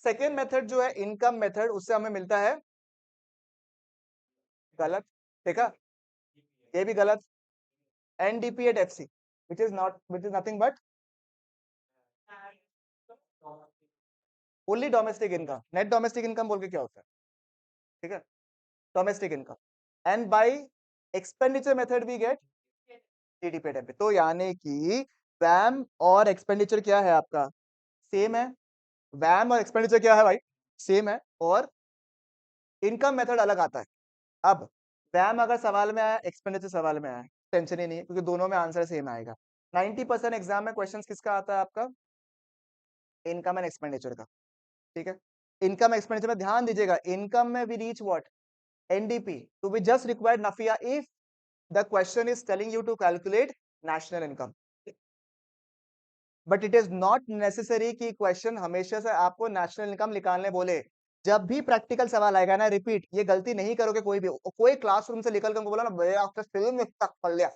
सेकेंड मेथड जो है इनकम मेथड, उससे हमें मिलता है, गलत, देखा, ये भी गलत, NDP at FC which is not, which is nothing but only domestic income. Net domestic income बोल के क्या होता है, ठीक है, domestic income. And by expenditure method we get GDP at FC. तो यानी कि वैम और एक्सपेंडिचर क्या है आपका, सेम है। वैम और एक्सपेंडिचर क्या है भाई, सेम है, और इनकम मेथड अलग आता है। अब वैम अगर सवाल में आया, एक्सपेंडिचर सवाल में आया, टेंशन ही नहीं है, क्योंकि दोनों में आंसर सेम आएगा। 90% एग्जाम में क्वेश्चन किसका आता है आपका, इनकम एंड एक्सपेंडिचर का, ठीक है। इनकम एक्सपेंडिचर में ध्यान दीजिएगा, इनकम में we reach what, NDP, to be just required NFIA if the question is telling you to calculate national income. But it is not necessary कि क्वेश्चन हमेशा से आपको नेशनल इनकम निकालने बोले। जब भी प्रैक्टिकल सवाल आएगा ना, रिपीट, ये गलती नहीं करोगे कोई भी, कोई क्लासरूम से निकल कर बोला ना भैया आपका फिल्म तक पढ़ लिया,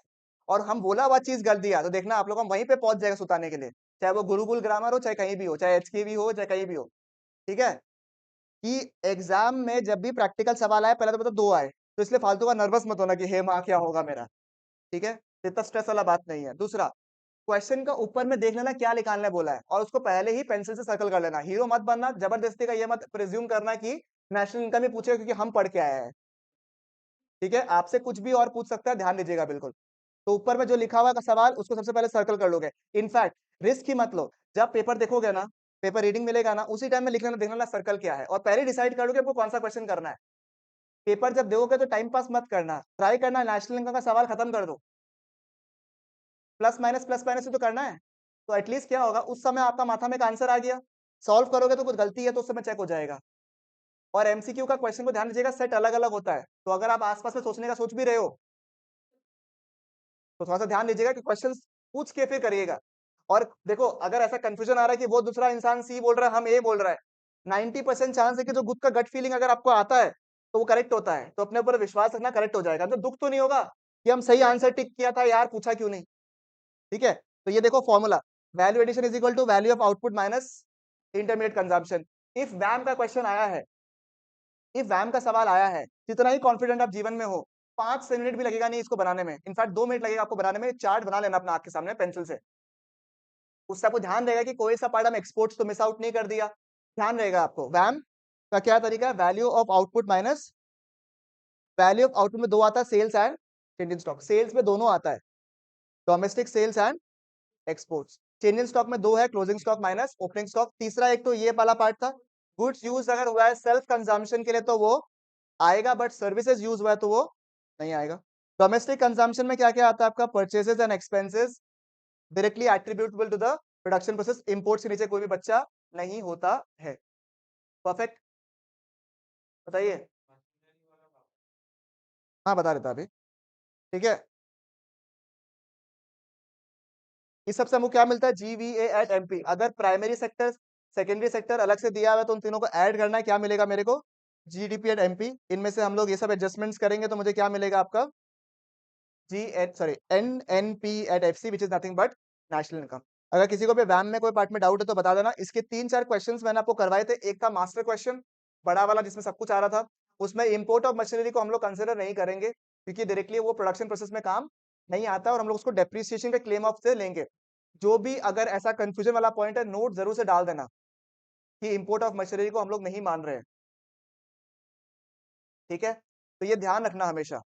और हम बोला हुआ चीज गलत दिया, तो देखना आप लोग हम वहीं पे पहुंच जाएगा सुताने के लिए, चाहे वो गुरुकुल ग्रामर हो, चाहे कहीं भी हो, चाहे एचके भी हो, चाहे कहीं भी हो, ठीक है। कि एग्जाम में जब भी प्रैक्टिकल सवाल आए, पहले तो मतलब दो आए, तो इसलिए फालतू का नर्वस मत होना कि हे माँ क्या होगा मेरा, ठीक है। इतना स्ट्रेस वाला बात नहीं है। दूसरा, क्वेश्चन का ऊपर में देख लेना क्या निकालने बोला है, और उसको पहले ही पेंसिल से सर्कल कर लेना। हीरो मत बनना, जबरदस्ती का ये मत प्रिज्यूम करना कि नेशनल इनकम ही पूछेगा क्योंकि हम पढ़ के आए हैं, ठीक है। आपसे कुछ भी और पूछ सकता है, ध्यान दीजिएगा बिल्कुल। तो ऊपर में जो लिखा हुआ का सवाल, उसको सबसे पहले सर्कल कर लोगे। इनफैक्ट रिस्क ही मत लो, जब पेपर देखोगे ना, पेपर रीडिंग मिलेगा ना, उसी टाइम में लिख लेना, देख लेना सर्कल क्या है, और पहले डिसाइड कर लोगे आपको कौन सा क्वेश्चन करना है। पेपर जब दोगे तो टाइम पास मत करना, ट्राई करना नेशनल इनकम का सवाल खत्म कर दो, प्लस माइनस ही तो करना है। तो एटलीस्ट क्या होगा, उस समय आपका माथा में एक आंसर आ गया, सॉल्व करोगे तो कुछ गलती है तो उस समय चेक हो जाएगा। और एमसीक्यू का क्वेश्चन को ध्यान दीजिएगा, सेट अलग अलग होता है, तो अगर आप आसपास में सोचने का सोच भी रहे हो, तो थोड़ा सा ध्यान दीजिएगा कि क्वेश्चंस पूछ के फिर करिएगा। और देखो अगर ऐसा कंफ्यूजन आ रहा है कि वो दूसरा इंसान सी बोल रहा है हम ए बोल रहा है, 90% चांस है कि जो खुद का गट फीलिंग अगर आपको आता है तो वो करेक्ट होता है, तो अपने ऊपर विश्वास रखना, करेक्ट हो जाएगा। तो दुख तो नहीं होगा कि हम सही आंसर टिक किया था यार, पूछा क्यों नहीं। ठीक है, तो ये देखो formula, value addition is equal to value of output minus intermediate consumption. If VAM का क्वेश्चन आया है, इफ वैम का सवाल आया है, जितना ही कॉन्फिडेंट आप जीवन में हो, 5 मिनट भी लगेगा नहीं इसको बनाने में, इनफैक्ट 2 मिनट लगेगा आपको बनाने में। चार्ट बना लेना अपना आंख के सामने पेंसिल से, उससे आपको ध्यान रहेगा कि कोई सा पार्ट हम एक्सपोर्ट्स तो मिस आउट नहीं कर दिया। ध्यान रहेगा आपको। वैम का क्या तरीका है, value of output minus value of output में दो आता है, sales and change in stock. Sales में दोनों आता है, domestic sales and exports. Change in stock में दो है, closing stock minus opening stock. तीसरा एक तो ये वाला पार्ट था, गुड्स यूज अगर हुआ है सेल्फ कंजम्पशन के लिए तो वो आएगा, बट सर्विसेज यूज हुआ है तो वो नहीं आएगा। डोमेस्टिक कंजम्पशन में क्या क्या आता है आपका, purchases and expenses directly attributable to the production process. Import से नीचे कोई भी बच्चा नहीं होता है। परफेक्ट, बताइए। हाँ बता देता अभी। ठीक है, इस सबसे हमको क्या मिलता है, जीवीए एट एमपी। अगर प्राइमरी सेक्टर सेकेंडरी सेक्टर अलग से दिया हुआ है तो उन तीनों को ऐड करना है, क्या मिलेगा मेरे को, जीडीपी एट एमपी। इनमें से हम लोग ये सब एडजस्टमेंट्स करेंगे तो मुझे क्या मिलेगा आपका, G H sorry N N P at F C which is nothing but national income. अगर किसी को भी वैम में कोई पार्ट में डाउट है तो बता देना। इसके 3-4 क्वेश्चंस मैंने आपको करवाए थे। एक था मास्टर क्वेश्चन बड़ा वाला जिसमें सब कुछ आ रहा था, उसमें इंपोर्ट ऑफ मशीनरी को हम लोग कंसिडर नहीं करेंगे क्योंकि डायरेक्टली वो प्रोडक्शन प्रोसेस में काम नहीं आता और हम लोग उसको डेप्रिसिएशन के क्लेम ऑफ से लेंगे। जो भी अगर ऐसा कंफ्यूजन वाला पॉइंट है, नोट जरूर से डाल देना कि इंपोर्ट ऑफ मशीनरी को हम लोग नहीं मान रहे हैं। ठीक है, तो ये ध्यान रखना हमेशा।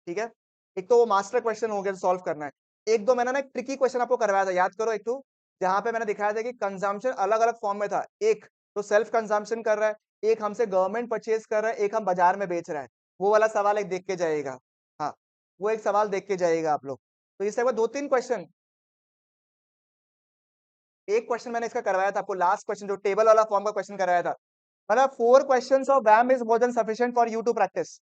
ठीक है, एक तो वो मास्टर क्वेश्चन हो गया सॉल्व करना है। एक दो मैंने ना एक ट्रिकी क्वेश्चन आपको करवाया था, याद करो। एक तो जहां पे मैंने दिखाया था कि कंजम्पशन अलग अलग फॉर्म में था, एक तो सेल्फ कंजम्पशन कर रहा है, एक हमसे गवर्नमेंट परचेज कर रहा है, एक हम बाजार में बेच रहा है। वो वाला सवाल एक देख के जाएगा। हाँ, वो एक सवाल देख के जाएगा आप लोग। तो इससे बाद 2-3 क्वेश्चन, एक क्वेश्चन मैंने इसका करवाया था आपको, लास्ट क्वेश्चन जो टेबल वाला फॉर्म का क्वेश्चन कराया था। मतलब 4 questions of VAM is more than sufficient for you to practice.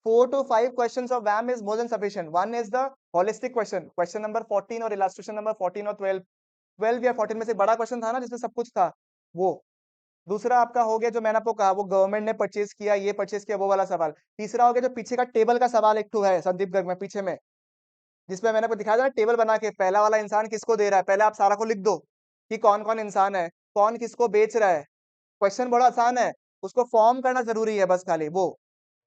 4 to 5 questions of WAM is more than sufficient. One is the holistic question, question number 14 और illustration number 14 और 12, 12 या 14 में से बड़ा क्वेश्चन था ना जिसमें सब कुछ था वो। दूसरा आपका हो गया जो मैंने आपको कहा, वो गवर्नमेंट ने परचेज किया, ये परचेज किया, वो वाला सवाल। तीसरा हो गया जो पीछे का टेबल का सवाल एक तो है संदीप गर्ग में पीछे में, जिसमें मैंने आपको दिखाया था ना टेबल बना के, पहला वाला इंसान किसको दे रहा है, पहले आप सारा को लिख दो कि कौन कौन इंसान है, कौन किसको बेच रहा है। क्वेश्चन बड़ा आसान है, उसको फॉर्म करना जरूरी है बस खाली वो।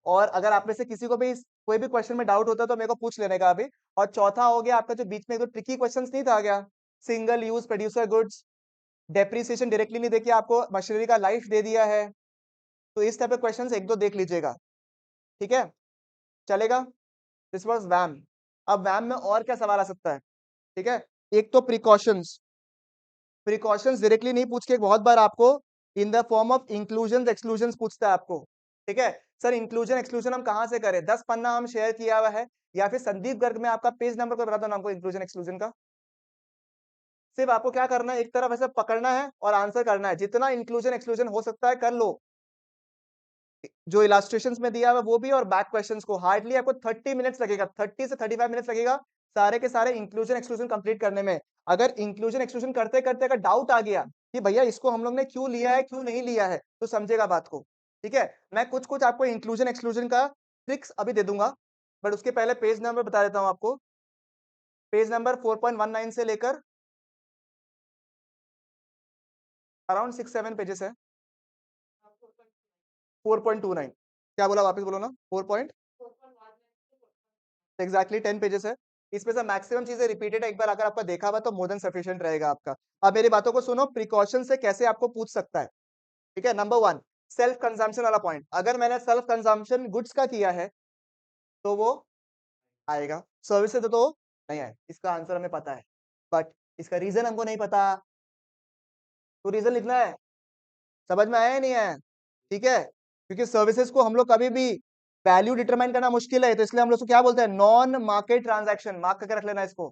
और अगर आप में से किसी को भी कोई भी क्वेश्चन में डाउट होता है तो मेरे को पूछ लेने का अभी। और चौथा हो गया आपका जो बीच में एक दो ट्रिकी क्वेश्चंस नहीं था गया, single use producer goods, depreciation directly नहीं देखिए आपको मशीनरी का लाइफ दे दिया है। तो इस टाइप के क्वेश्चंस एक दो देख लीजिएगा। ठीक है, चलेगा। This was VAM. अब वैम में और क्या सवाल आ सकता है, ठीक है। एक तो प्रिकॉशंस, प्रिकॉशंस डायरेक्टली नहीं पूछ के बहुत बार आपको इन the form of inclusion exclusion पूछता है आपको। ठीक है, सर इंक्लूजन एक्सक्लूजन हम कहां से करें, 10 पन्ना हम शेयर किया हुआ है, या फिर संदीप गर्ग में आपका पेज नंबर को बता दो ना हमको इंक्लूजन एक्सक्लूजन का। सिर्फ आपको क्या करना है, एक तरफ ऐसे पकड़ना है और आंसर करना है, जितना इंक्लूजन एक्सक्लूजन हो सकता है कर लो। जो इलास्ट्रेशंस में दिया हुआ है वो भी, और बैक क्वेश्चंस को। हार्डली आपको 30 मिनट्स लगेगा, 30 से 35 मिनट्स लगेगा सारे के सारे इंक्लूजन एक्सक्लूजन कंप्लीट करने में। अगर इंक्लूजन एक्सक्लूजन करते करते अगर डाउट आ गया कि भैया इसको हम लोग ने क्यों लिया है क्यों नहीं लिया है, तो समझेगा बात को। ठीक है, मैं कुछ कुछ आपको इंक्लूजन एक्सक्लूजन का ट्रिक्स अभी दे दूंगा, बट उसके पहले पेज नंबर बता देता हूं आपको। पेज नंबर 4.19 से लेकर अराउंड 6-7 पेजेस है। 4.29, क्या बोला वापस बोलो ना, 4 एग्जैक्टली 10 पेजेस है। इसमें से मैक्सिमम चीजें रिपीटेड है, एक बार अगर आपका देखा हुआ तो मोर देन सफिशिएंट रहेगा आपका। अब मेरी बातों को सुनो, प्रिकॉशन से कैसे आपको पूछ सकता है। ठीक है, नंबर 1 सेल्फ कंजम्पशन वाला पॉइंट। अगर मैंने सेल्फ कंजम्पशन गुड्स का किया है तो वो आएगा, सर्विस से तो नहीं आए। इसका आंसर हमें पता है, बट इसका रीजन हमको नहीं पता, तो रीजन लिखना है। समझ में आया या नहीं आया, ठीक है। क्योंकि सर्विसेज को हम लोग कभी भी वैल्यू डिटरमाइन करना मुश्किल है, तो इसलिए हम लोग क्या बोलते हैं, नॉन मार्केट ट्रांजैक्शन। मार्क करके रख लेना इसको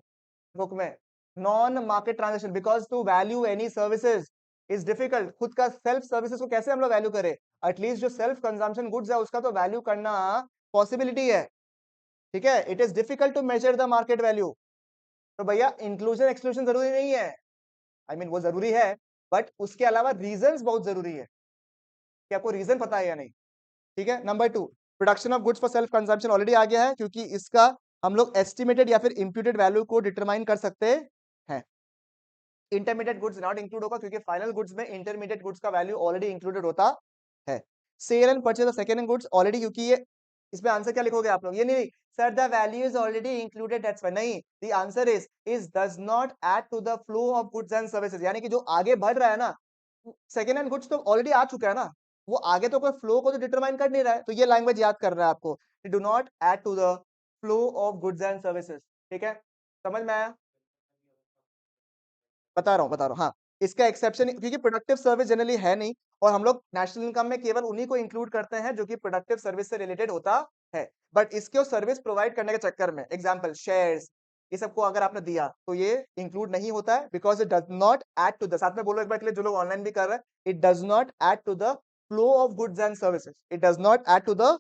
बुक में, non market transaction, because to value any services is difficult. खुद का सेल्फ सर्विसेज को कैसे हम लोग वैल्यू करें, एटलीस्ट जो सेल्फ कंजम्पशन गुड्स है उसका तो वैल्यू करना पॉसिबिलिटी है। ठीक है, it is difficult to measure the market value. तो भैया इंक्लूजन एक्सक्लूजन जरूरी नहीं है, आई मीन वो जरूरी है, बट उसके अलावा रीजंस बहुत जरूरी है कि आपको रीजन पता है या नहीं। ठीक है। Number 2, production of goods for self consumption already आ गया है, क्योंकि इसका हम लोग एस्टिमेटेड या फिर इंप्यूटेड वैल्यू को डिटरमाइन कर सकते हैं। इंटरमीडिएट गुड्स नॉट इंक्लूड होगा, क्योंकि फाइनल गुड्स में इंटरमीडिएट गुड्स का वैल्यू ऑलरेडी इंक्लूडेड होता है। Sale and purchase of second hand goods already, क्योंकि ये इसमें आंसर क्या लिखोगे आप लोग, ये नहीं sir the value is already included, that's why, नहीं, the answer is does not add to the flow of goods and services, यानी कि जो आगे बढ़ रहा है ना, सेकंड हैंड गुड्स तो ऑलरेडी आ चुका है ना, वो आगे तो कोई फ्लो को तो डिटरमाइन कर नहीं रहा है, तो ये लैंग्वेज याद करना है आपको, do not add to the flow of goods and services. ठीक है, समझ में आया? बता रहा हूँ, हाँ। इसका एक्सेप्शन, क्योंकि प्रोडक्टिव सर्विस जनरली है नहीं, और हम लोग नेशनल इनकम में केवल उन्हीं को इंक्लूड करते हैं जो कि प्रोडक्टिव सर्विस से रिलेटेड होता है, बट इसके सर्विस प्रोवाइड करने के चक्कर में, एग्जांपल शेयर्स, ये सबको अगर आपने दिया तो ये इंक्लूड नहीं होता है, because it does not add to the, साथ में बोलो एक बार के लिए जो लोग ऑनलाइन भी कर रहे हैं, it does not add to the flow of goods and services, it does not add to the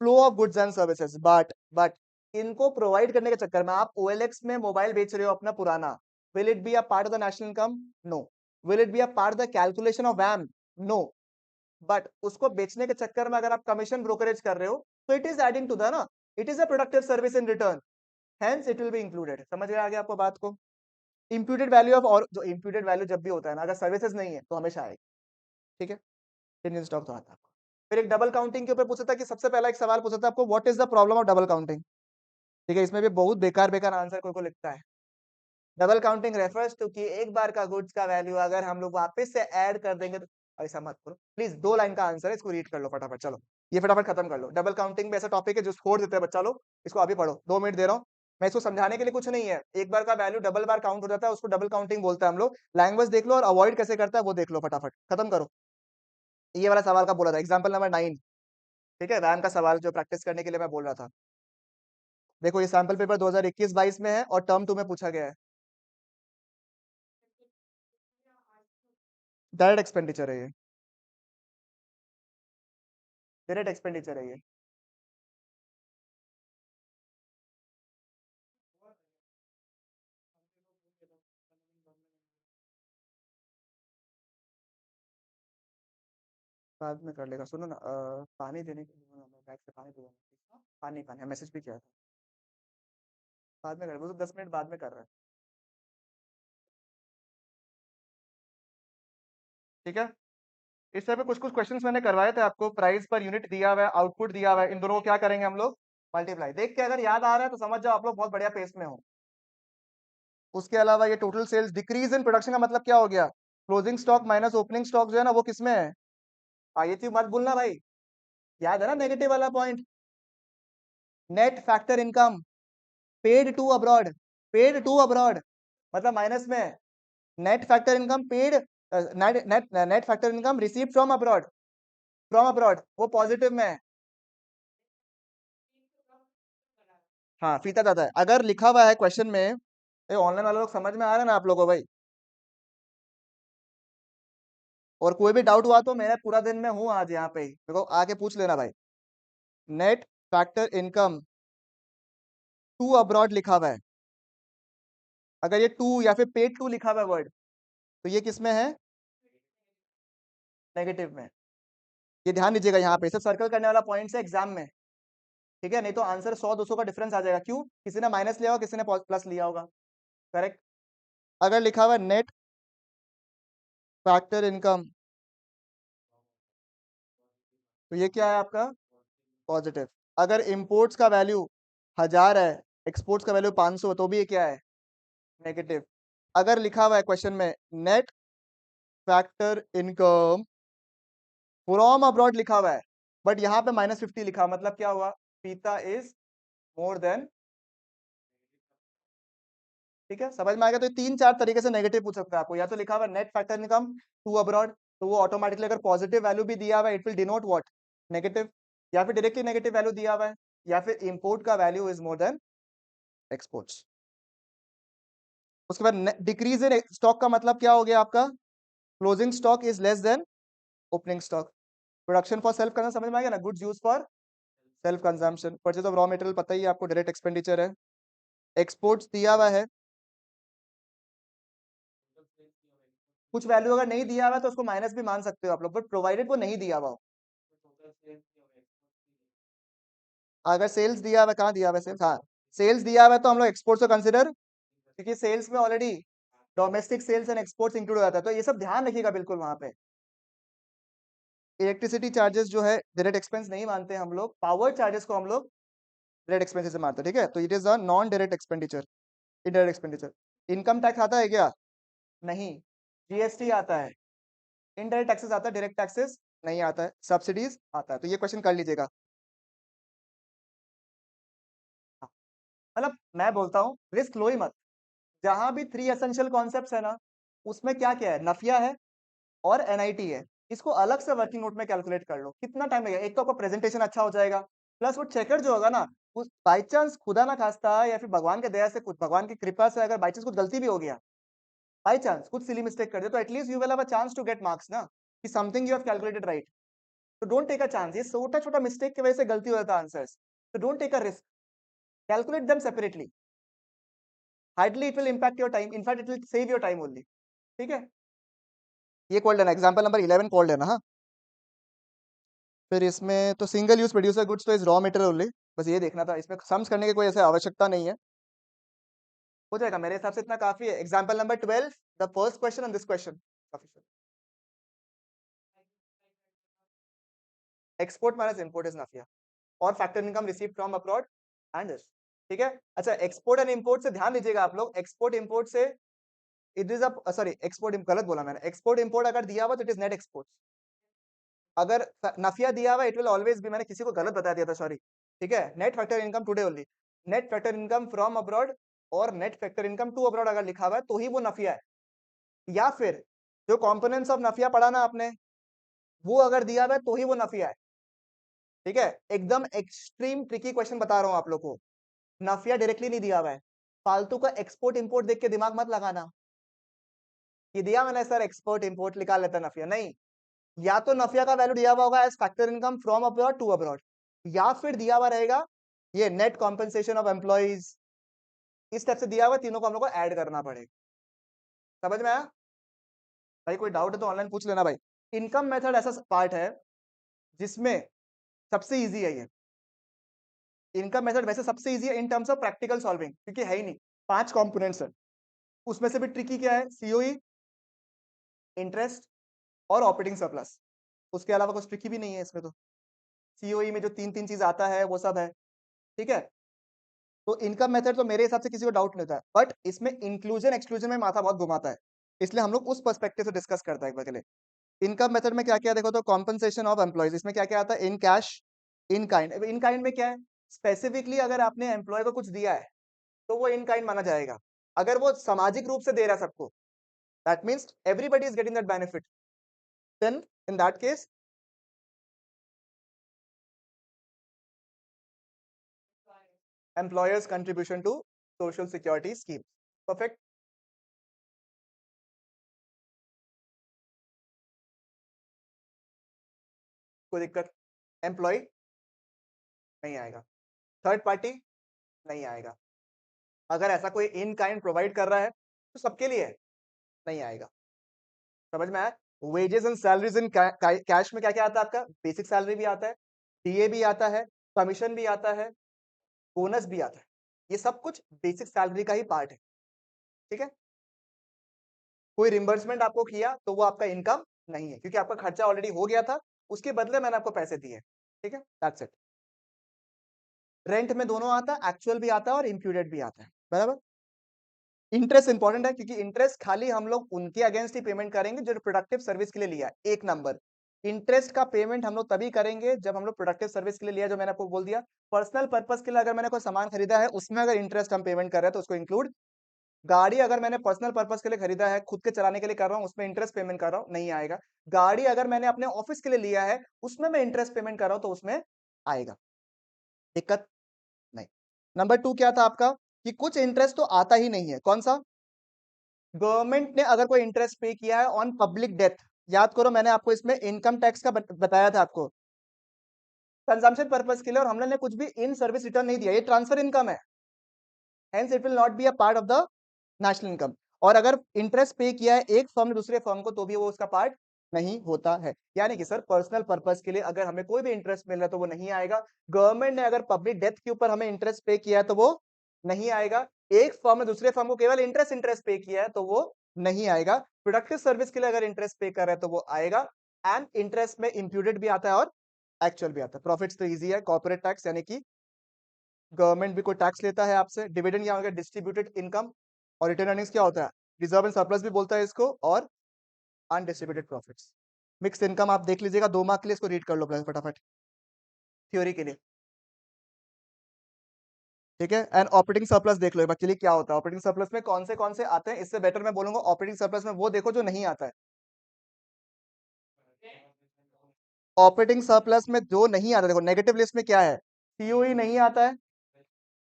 flow of goods and services, but इनको प्रोवाइड करने के चक्कर में आप OLX में मोबाइल बेच रहे हो अपना पुराना, will it be a part of the national income? No. Will it be a part of the calculation of WAM? No. But उसको बेचने के चक्कर में अगर आप कमीशन ब्रोकरेज कर रहे हो, तो it is adding to the ना, it is a productive service in return, hence it will be included. समझ में आ गया आपको बात को? इंप्यूटेड वैल्यू ऑफ, और जो इंप्यूटेड वैल्यू जब भी होता है ना, अगर सर्विसेज नहीं है तो हमेशा आएगी। ठीक है, इंडियन स्टॉक तो आता है आपको। फिर एक डबल काउंटिंग के ऊपर पूछा था कि सबसे पहला एक सवाल पूछा था आपको, what is the problem of double counting. ठीक है, इसमें भी बहुत बेकार बेकार आंसर कोई को लिखता है। डबल काउंटिंग रेफर्स टू कि एक बार का गुड्स का वैल्यू अगर हम लोग वापस से ऐड कर देंगे तो, ऐसा मत करो प्लीज, 2 लाइन का आंसर है, इसको रीड कर लो फटाफट, चलो ये फटाफट खत्म कर लो। डबल काउंटिंग में ऐसा टॉपिक है जो छोड़ देते हैं बच्चा लोग, इसको अभी पढ़ो, 2 मिनट दे रहा हूँ मैं, इसको समझाने के लिए कुछ नहीं है, एक बार का वैल्यू डबल बार काउंट हो जाता है, उसको डबल काउंटिंग बोलते हैं हम लोग, लैंग्वेज देख लो और अवॉइड कैसे करता है वो देख लो, फटाफट खत्म करो। ये वाला सवाल का बोला था, एग्जाम्पल नंबर 9। ठीक है, रैम का सवाल जो प्रैक्टिस करने के लिए मैं बोल रहा था। देखो ये सैंपल पेपर 2021-22 में है और टर्म 2 में पूछा गया है। डायरेक्ट एक्सपेंडिचर है ये, डायरेक्ट एक्सपेंडिचर है ये। बाद में कर लेगा, सुनो ना, पानी देने के लिए बैग से पानी दूंगा, पानी पानी मैसेज भी किया था, बाद में कर, वो तो 10 मिनट बाद में कर रहा है। ठीक है, इस तरह पे कुछ कुछ क्वेश्चंस मैंने करवाए थे आपको, प्राइस पर यूनिट दिया हुआ है, आउटपुट दिया हुआ है, इन दोनों को क्या करेंगे हम लोग, मल्टीप्लाई। देख के अगर याद आ रहा है तो समझ जाओ आप लोग बहुत बढ़िया पेस में हो। उसके अलावा ये total sales decrease in production का मतलब क्या हो गया, closing stock minus opening stock जो है ना वो किसमें है, ये थी मत भूलना भाई, याद है ना नेगेटिव वाला point, net factor income paid to abroad, paid to abroad मतलब माइनस में है, net factor income paid, net net net factor income receive from abroad, from abroad वो पॉजिटिव में है। हाँ फीता जाता है, अगर लिखा हुआ है क्वेश्चन में, ये ऑनलाइन वाले लोग समझ में आ रहा है ना आप लोगों को भाई, और कोई भी डाउट हुआ तो मैं पूरा दिन में हूँ आज यहाँ पे ही, मेरे को आके पूछ लेना भाई। Net factor income to abroad लिखा हुआ है, अगर ये टू या फिर पेड टू लिखा हुआ है वर्ड, तो ये किस में है, नेगेटिव में। ये ध्यान दीजिएगा, यहाँ पे सिर्फ सर्कल करने वाला पॉइंट है एग्जाम में। ठीक है, नहीं तो आंसर 100-200 का डिफरेंस आ जाएगा, क्यों, किसी ने माइनस लिया होगा, किसी ने प्लस लिया होगा। करेक्ट, अगर लिखा हुआ नेट फैक्टर इनकम, तो ये क्या है आपका, पॉजिटिव। अगर इंपोर्ट्स का वैल्यू 1000 है, एक्सपोर्ट्स का वैल्यू 500, तो भी ये क्या है, नेगेटिव। अगर लिखा हुआ है क्वेश्चन में net factor income from abroad लिखा हुआ है, बट यहाँ पे -50 लिखा, मतलब क्या हुआ, पीता इज मोर देन। ठीक है, समझ में आ गया? तो 3-4 तरीके से नेगेटिव पूछ सकता है आपको, या तो लिखा हुआ net factor income to abroad, तो वो ऑटोमेटिकली अगर पॉजिटिव वैल्यू भी दिया हुआ है it will denote what, negative, या फिर डायरेक्टली नेगेटिव वैल्यू दिया हुआ है, या फिर इंपोर्ट का value is more than exports. उसके बाद डिक्रीज इन स्टॉक का मतलब क्या हो गया आपका, closing stock is less then opening stock. Production for self consumption समझ में आ गया ना, goods use for self consumption. Purchase of raw material पता ही है आपको, डायरेक्ट एक्सपेंडिचर है। एक्सपोर्ट्स दिया हुआ है, कुछ वैल्यू अगर नहीं दिया हुआ है तो उसको माइनस भी मान सकते हो आप लोग, बट प्रोवाइडेड वो नहीं दिया हुआ हो। अगर सेल्स दिया हुआ है, कहाँ दिया हुआ है सेल्स, हाँ सेल्स दिया हुआ है तो हम लोग एक्सपोर्ट्स को कंसिडर, क्योंकि सेल्स में already domestic sales and exports include हो जाता है, तो ये सब ध्यान रखिएगा बिल्कुल वहां पे। इलेक्ट्रिसिटी चार्जेस जो है डायरेक्ट एक्सपेंस नहीं मानते हम लोग, पावर चार्जेस को हम लोग डायरेक्ट एक्सपेंसेस से मानते हैं, ठीक है। तो it is a non direct expenditure, indirect expenditure. Income tax आता है क्या? नहीं। जीएसटी आता है, इनडायरेक्ट टैक्सेस आता है, डायरेक्ट टैक्सेस नहीं आता है, सब्सिडीज आता है, तो ये क्वेश्चन कर लीजिएगा। हाँ, मतलब मैं बोलता हूँ रिस्क लो ही मत। जहां भी थ्री एसेंशियल कॉन्सेप्ट्स है ना, उसमें क्या क्या है, नफिया है और एनआईटी है। इसको अलग से वर्किंग नोट में कैलकुलेट कर लो, कितना टाइम लगेगा, एक तो आपका प्रेजेंटेशन अच्छा हो जाएगा, प्लस वो चेकर जो होगा ना, उस बाई चांस खुदा ना खास्ता या फिर भगवान के दया से, कुछ भगवान की कृपा से अगर बाई चांस कुछ गलती भी हो गया, बाई चांस कुछ सिली मिस्टेक कर दे, तो at least you will have a chance to get marks ना, कि something you have calculated right. तो डोंट टेक अ चांस, ये छोटा छोटा मिस्टेक की वजह से गलती हो जाता है आंसर्स, तो don't take a risk, calculate them separately, hardly it will impact your time, in fact it will save your time only, ठीक है। ये कोल्ड है ना, एग्जाम्पल नंबर 11 कोल्ड है ना, हाँ। फिर इसमें तो सिंगल यूज प्रोड्यूसर गुड्स तो इज रॉ मटेरियल ओनली, बस ये देखना था, इसमें सम्स करने की कोई ऐसे आवश्यकता नहीं है, हो जाएगा मेरे हिसाब से, इतना काफी है। Example number 12, the first question on this question, export minus import is NFIA, और factor income received from abroad and this, ठीक है। अच्छा, एक्सपोर्ट एंड इंपोर्ट से ध्यान दीजिएगा आप लोग, एक्सपोर्ट इंपोर्ट से it is a, sorry export गलत बोला मैंने, एक्सपोर्ट इंपोर्ट अगर दिया हुआ तो इट इज नेट एक्सपोर्ट, अगर नफिया दिया हुआ इट विल ऑलवेज भी, मैंने किसी को गलत बता दिया था सॉरी, ठीक है। Net factor income today only, net factor income from abroad और net factor income to abroad अगर लिखा हुआ है तो ही वो नफिया है, या फिर जो कंपोनेंट्स ऑफ नफिया पढ़ा ना आपने, वो अगर दिया हुआ है तो ही वो नफिया है, ठीक है। एकदम एक्सट्रीम ट्रिकी क्वेश्चन बता रहा हूं आप लोग को, नफिया डायरेक्टली नहीं दिया हुआ है, फालतू का एक्सपोर्ट इंपोर्ट देख के दिमाग मत लगाना, ये दिया मैंने सर एक्सपोर्ट इंपोर्ट निकाल लेता नफिया, नहीं। या तो नफिया का वैल्यू दिया हुआ होगा as factor income from abroad to abroad, या फिर दिया हुआ रहेगा ये नेट कॉम्पेंसेशन ऑफ एम्प्लॉइज, इस टाइप से दिया हुआ, तीनों को हम लोग को ऐड करना पड़ेगा। समझ में आया भाई? कोई डाउट है तो ऑनलाइन पूछ लेना भाई। इनकम मेथड ऐसा पार्ट है जिसमें सबसे इजी है ये, इनकम मेथड वैसे सबसे इजी है इन टर्म्स ऑफ प्रैक्टिकल सॉल्विंग, क्योंकि है ही नहीं, 5 कंपोनेंट्स है, उसमें से भी ट्रिकी क्या है, सीओई, इंटरेस्ट और ऑपरेटिंग सरप्लस, उसके अलावा कुछ ट्रिकी भी नहीं है इसमें। तो सीओई में जो तीन तीन चीज आता है वो सब है, ठीक है। तो इनकम मेथड तो मेरे हिसाब से किसी को डाउट नहीं होता है, बट इसमें इंक्लूजन एक्सक्लूजन में माथा बहुत घुमाता है, इसलिए हम लोग उस पर्सपेक्टिव से डिस्कस करते हैं एक बार के लिए। इनकम मेथड में क्या क्या देखो, तो कॉम्पनसेशन ऑफ एम्प्लॉइज, इसमें क्या क्या आता है, in cash, in kind. In kind में क्या है, स्पेसिफिकली अगर आपने एम्प्लॉय को कुछ दिया है तो वो इन काइंड माना जाएगा, अगर वो सामाजिक रूप से दे रहा है सबको, that means everybody is getting that benefit, then in that case employers contribution to social security scheme, perfect. कोई दिक्कत? एम्प्लॉय नहीं आएगा, थर्ड पार्टी नहीं आएगा, अगर ऐसा कोई इन काइंड प्रोवाइड कर रहा है तो सबके लिए है, नहीं आएगा। समझ में आया? Wages and salaries in cash में क्या क्या आता है आपका, बेसिक सैलरी भी आता है, डीए भी आता है, कमीशन भी आता है, बोनस भी आता है, ये सब कुछ बेसिक सैलरी का ही पार्ट है, ठीक है। कोई रिम्बर्समेंट आपको किया तो वो आपका इनकम नहीं है, क्योंकि आपका खर्चा ऑलरेडी हो गया था, उसके बदले मैंने आपको पैसे दिए, ठीक है, दैट्स इट। रेंट में दोनों आता है, एक्चुअल भी आता है और इम्प्यूटेड भी आता है, बराबर। इंटरेस्ट इंपॉर्टेंट है, क्योंकि इंटरेस्ट खाली हम लोग उनके अगेंस्ट ही पेमेंट करेंगे जो प्रोडक्टिव सर्विस के लिए लिया है, एक नंबर। इंटरेस्ट का पेमेंट हम लोग तभी करेंगे जब हम लोग प्रोडक्टिव सर्विस के लिए लिया, जो मैंने आपको बोल दिया। पर्सनल पर्पस के लिए अगर मैंने कोई सामान खरीदा है, उसमें अगर इंटरेस्ट हम पेमेंट कर रहे हैं तो उसको इंक्लूड। गाड़ी अगर मैंने पर्सनल पर्पस के लिए खरीदा है, खुद के चलाने के लिए कर रहा हूँ, उसमें इंटरेस्ट पेमेंट कर रहा हूँ, नहीं आएगा। गाड़ी अगर मैंने अपने ऑफिस के लिए लिया है, उसमें मैं इंटरेस्ट पेमेंट कर रहा हूँ, तो उसमें आएगा, दिक्कत नहीं। नंबर 2 क्या था आपका, कि कुछ इंटरेस्ट तो आता ही नहीं है, कौन सा? गवर्नमेंट ने अगर कोई इंटरेस्ट पे किया है ऑन पब्लिक डेथ, याद करो मैंने आपको इसमें इनकम टैक्स का बताया था आपको, कंजम्पशन पर्पस के लिए, और हमने ने कुछ भी इन सर्विस रिटर्न नहीं दिया, ये ट्रांसफर इनकम है, hence it will not be a part of the national income. और अगर इंटरेस्ट पे किया है एक फर्म ने दूसरे फर्म को तो भी वो उसका पार्ट नहीं होता है। यानी कि सर पर्सनल पर्पस के लिए अगर हमें कोई भी इंटरेस्ट मिल रहा है तो वो नहीं आएगा। गवर्नमेंट ने अगर पब्लिक डेथ के ऊपर हमें इंटरेस्ट पे किया है तो वो नहीं आएगा। एक फर्म ने दूसरे फर्म को केवल इंटरेस्ट पे किया है तो वो नहीं आएगा। प्रोडक्टिव सर्विस के लिए अगर इंटरेस्ट पे कर रहा है तो वो आएगा। एंड इंटरेस्ट में इम्प्यूटेड भी आता है और एक्चुअल भी आता है। प्रॉफिट्स तो इजी है, कॉर्पोरेट टैक्स यानी कि गवर्नमेंट भी कोई टैक्स लेता है आपसे। डिविडेंड क्या होगा, डिस्ट्रीब्यूटेड इनकम। और रिटर्न अर्निंग्स क्या होता है, रिजर्व एंड सरप्लस भी बोलता है इसको, और अनडिस्ट्रीब्यूटेड प्रॉफिट्स। मिक्स इनकम आप देख लीजिएगा 2 मार्क के लिए, इसको रीड कर लो फटाफट थ्योरी के लिए, ठीक है। एंड ऑपरेटिंग सरप्लस देख लो एक बार चलिए क्या होता है। ऑपरेटिंग सरप्लस में कौन से आते हैं, इससे बेटर मैं बोलूंगा ऑपरेटिंग सरप्लस में वो देखो जो नहीं आता है। ऑपरेटिंग सरप्लस में जो नहीं आता, देखो नेगेटिव लिस्ट में क्या है, सीओई नहीं आता है,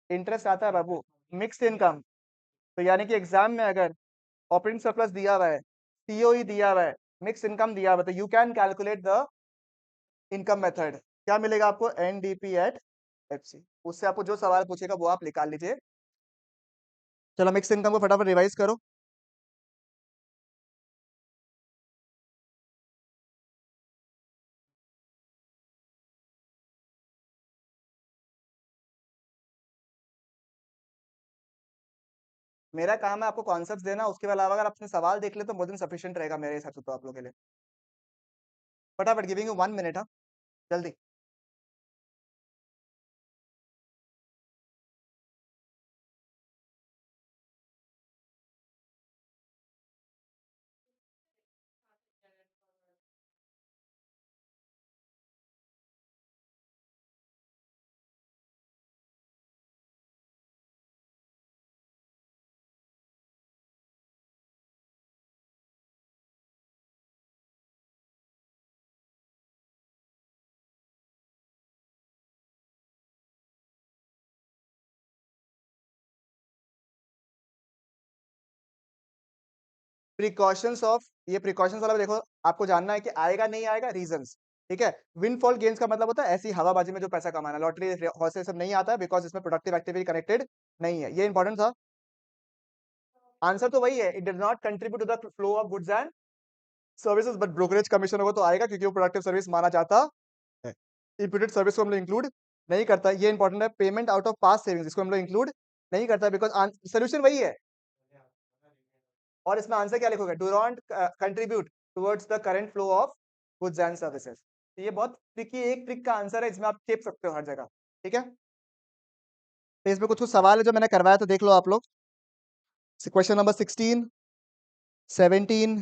इंटरेस्ट आता है बाबू, मिक्स्ड इनकम। तो यानी कि एग्जाम में अगर ऑपरेटिंग सरप्लस दिया हुआ है, सीओई दिया हुआ है, मिक्स इनकम दिया हुआ है, तो you can calculate the income method. क्या मिलेगा आपको, एनडीपी एट एफसी। उससे आपको जो सवाल पूछेगा वो आप निकाल लीजिए। चलो मिक्स इनकम को फटाफट रिवाइज करो। मेरा काम है आपको कॉन्सेप्ट देना, उसके अलावा अगर आपने सवाल देख ले तो मोर देन सफिशिएंट रहेगा मेरे हिसाब से तो आप लोगों के लिए। फटाफट गिविंग यू 1 मिनट, हाँ जल्दी। प्रिकॉशंस ऑफ, ये प्रिकॉशंस वाला देखो, आपको जानना है कि आएगा नहीं आएगा, रीजंस, ठीक है। विंडफॉल गेन्स का मतलब होता है ऐसी हवाबाजी में जो पैसा कमाना, लॉटरी हॉर्स सब नहीं आता है, बिकॉज इसमें प्रोडक्टिव एक्टिविटी कनेक्टेड नहीं है। ये इंपॉर्टेंट था। आंसर तो वही है, it does not contribute to the flow of goods and services, but brokerage commission होगा तो आएगा क्योंकि वो प्रोडक्टिव सर्विस माना जाता है। इंप्यूटेड सर्विस को हम लोग इंक्लूड नहीं करता, ये इंपॉर्टेंट है। Payment out of past savings, इसको हम लोग इंक्लूड नहीं करता, बिकॉज सोल्यूशन वही है। और इसमें आंसर क्या लिखोगे, do not contribute towards the current flow of goods and services. ये बहुत ट्रिकी, एक ट्रिक का आंसर है, इसमें आप चेप सकते हो हर जगह, ठीक है। तो इसमें कुछ कुछ सवाल है जो मैंने करवाया, तो देख लो आप लोग। क्वेश्चन नंबर 16, 17,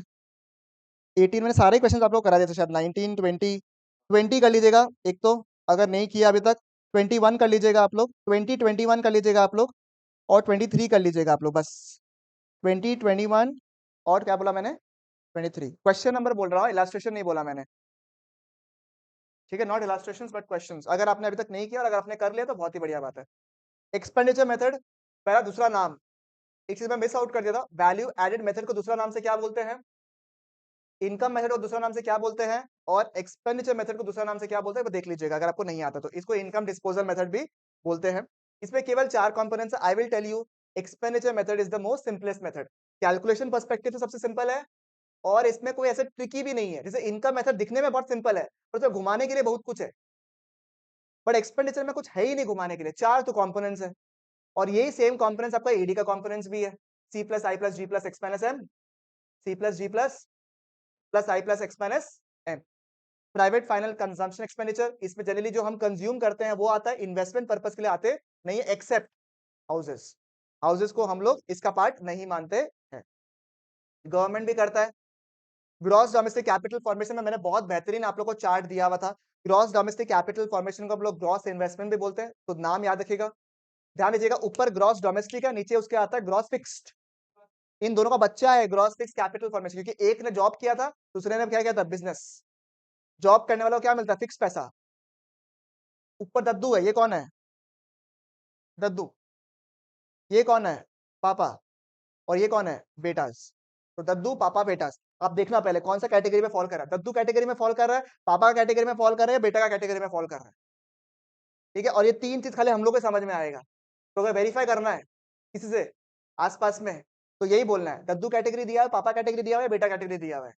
18 मैंने सारे क्वेश्चन आप लोग करा दिए थे शायद। 19, 20, 20 कर लीजिएगा एक तो, अगर नहीं किया अभी तक। 21 कर लीजिएगा आप लोग, 20, 21 कर लीजिएगा आप लोग, और 23 कर लीजिएगा आप लोग बस। 20, 21 और क्या बोला मैंने, 23। क्वेश्चन नंबर बोल रहा हूँ, इलास्ट्रेशन नहीं बोला मैंने, ठीक है। Not illustrations but questions. अगर आपने अभी तक नहीं किया और अगर आपने कर लिया तो बहुत ही बढ़िया बात है। एक्सपेंडिचर मेथड, पहला दूसरा नाम, एक चीज में मिस आउट कर दिया था, वैल्यू एडेड मेथड को दूसरा नाम से क्या बोलते हैं, इनकम मेथड को दूसरा नाम से क्या बोलते हैं, और एक्सपेंडिचर मेथड को दूसरा नाम से क्या बोलते हैं वो देख लीजिएगा अगर आपको नहीं आता तो। इसको इनकम डिस्पोजल मेथड भी बोलते हैं। इसमें केवल 4 components, I will tell you. Expenditure method is the most simplest method, calculation perspective से सबसे सिंपल है, और इसमें कोई ऐसे ट्रिकी भी नहीं है। जैसे इनकम मेथड दिखने में बहुत सिंपल है पर उसमें घुमाने के लिए बहुत कुछ है, बट एक्सपेंडिचर में कुछ है ही नहीं घुमाने के लिए, 4 तो कंपोनेंट्स है। और यही सेम कंपोनेंट्स आपका ईडी का कंपोनेंट्स भी है, C plus I plus G plus X minus M, C plus G plus I plus X minus M. Private final consumption expenditure, इसमें जनरली जो हम कंज्यूम करते हैं वो आता है, इन्वेस्टमेंट पर्पस के लिए आते नहीं है, एक्सेप्ट हाउसेस। हाउसेस को हम लोग इसका पार्ट नहीं मानते हैं, गवर्नमेंट भी करता है। ग्रॉस डोमेस्टिक कैपिटल फॉर्मेशन में मैंने बहुत बेहतरीन आप लोग को चार्ट दिया हुआ था। ग्रॉस डोमेस्टिक कैपिटल फॉर्मेशन को हम लोग ग्रॉस इन्वेस्टमेंट भी बोलते हैं, तो नाम याद रखिएगा। ध्यान दीजिएगा, ऊपर ग्रॉस डोमेस्टिक है, नीचे उसके आता है ग्रॉस फिक्स्ड। इन दोनों का बच्चा है ग्रॉस फिक्स कैपिटल फॉर्मेशन, क्योंकि एक ने जॉब किया था, दूसरे ने क्या किया था, बिजनेस। जॉब करने वालों को क्या मिलता है, फिक्स पैसा। ऊपर दद्दू है, ये कौन है, दद्दू। ये कौन है, पापा। और ये कौन है, बेटास। तो दद्दू पापा बेटास। आप देखना पहले कौन सा कैटेगरी में फॉल कर रहा है, दद्दू कैटेगरी में फॉल कर रहा है, पापा का कैटेगरी में फॉल कर रहा है, बेटा का कैटेगरी में फॉल कर रहा है, ठीक है। और ये 3 चीज खाली हम लोग को समझ में आएगा। तो अगर वेरीफाई करना है किसी से आसपास में, तो यही बोलना है, दद्दू कैटेगरी दिया है, पापा कैटेगरी दिया हुआ है, बेटा कैटेगरी दिया हुआ है।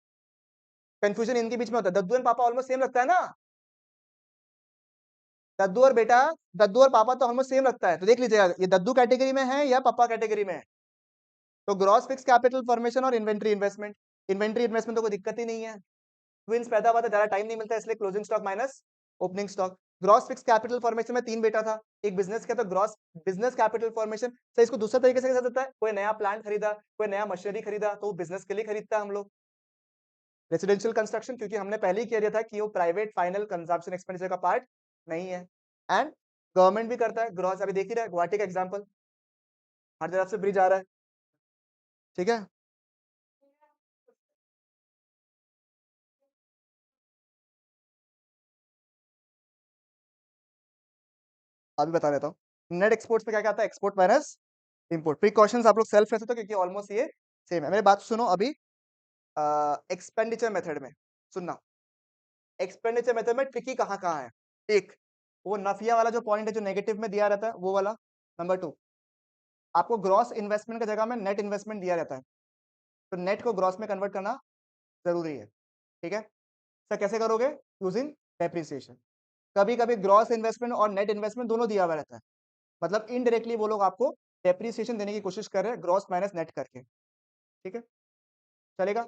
कंफ्यूजन इनके बीच में होता है, दद्दू एंड पापा ऑलमोस्ट सेम लगता है ना, दद्दू और बेटा, दद्दू और पापा तो ऑलमोस्ट सेम लगता है, तो देख लीजिएगा ये दद्दू कैटेगरी में है या पापा कैटेगरी में है। तो ग्रॉस फिक्स कैपिटल फॉर्मेशन और इन्वेंट्री इन्वेस्टमेंट, इन्वेंट्री इन्वेस्टमेंट तो कोई दिक्कत ही नहीं है, ट्विंस पैदा हुआ था, ज्यादा टाइम नहीं मिलता, इसलिए closing stock minus opening stock. Gross fix capital formation में 3 बेटा था, एक बिजनेस का, तो ग्रॉस बिजनेस कैपिटल फॉर्मेशन से इसको दूसरे तरीके से कैसे होता है, कोई नया प्लांट खरीदा, कोई नया मशीनरी खरीदा, तो वो बिजनेस के लिए खरीदता है हम लोग। रेसिडेंशियल कंस्ट्रक्शन, क्योंकि हमने पहले ही कह दिया था कि वो प्राइवेट फाइनल कंजम्पशन एक्सपेंडिचर का पार्ट नहीं है, एंड गवर्नमेंट भी करता है ग्रॉस, अभी देख ही रहा है गुवाहाटी का एग्जाम्पल, हर तरफ से ब्रिज आ रहा है, ठीक है। अभी बता देता हूँ नेट एक्सपोर्ट्स में क्या क्या आता है, एक्सपोर्ट माइनस इंपोर्ट, प्रिकॉशंस आप लोग सेल्फ ले सकते हो क्योंकि ऑलमोस्ट ये सेम है। मेरी बात सुनो अभी, एक्सपेंडिचर मेथड में सुनना, एक्सपेंडिचर मेथड में ट्रिकी कहाँ कहाँ है, एक वो नफिया वाला जो पॉइंट है जो नेगेटिव में दिया रहता है वो वाला, नंबर 2 आपको ग्रॉस इन्वेस्टमेंट की जगह में नेट इन्वेस्टमेंट दिया रहता है, तो नेट को ग्रॉस में कन्वर्ट करना जरूरी है, ठीक है। सर कैसे करोगे, यूजिंग डेप्रिसिएशन, कभी कभी ग्रॉस इन्वेस्टमेंट और नेट इन्वेस्टमेंट दोनों दिया हुआ रहता है, मतलब इनडायरेक्टली वो लोग आपको डेप्रिसिएशन देने की कोशिश कर रहे हैं ग्रॉस माइनस नेट करके, ठीक है, चलेगा।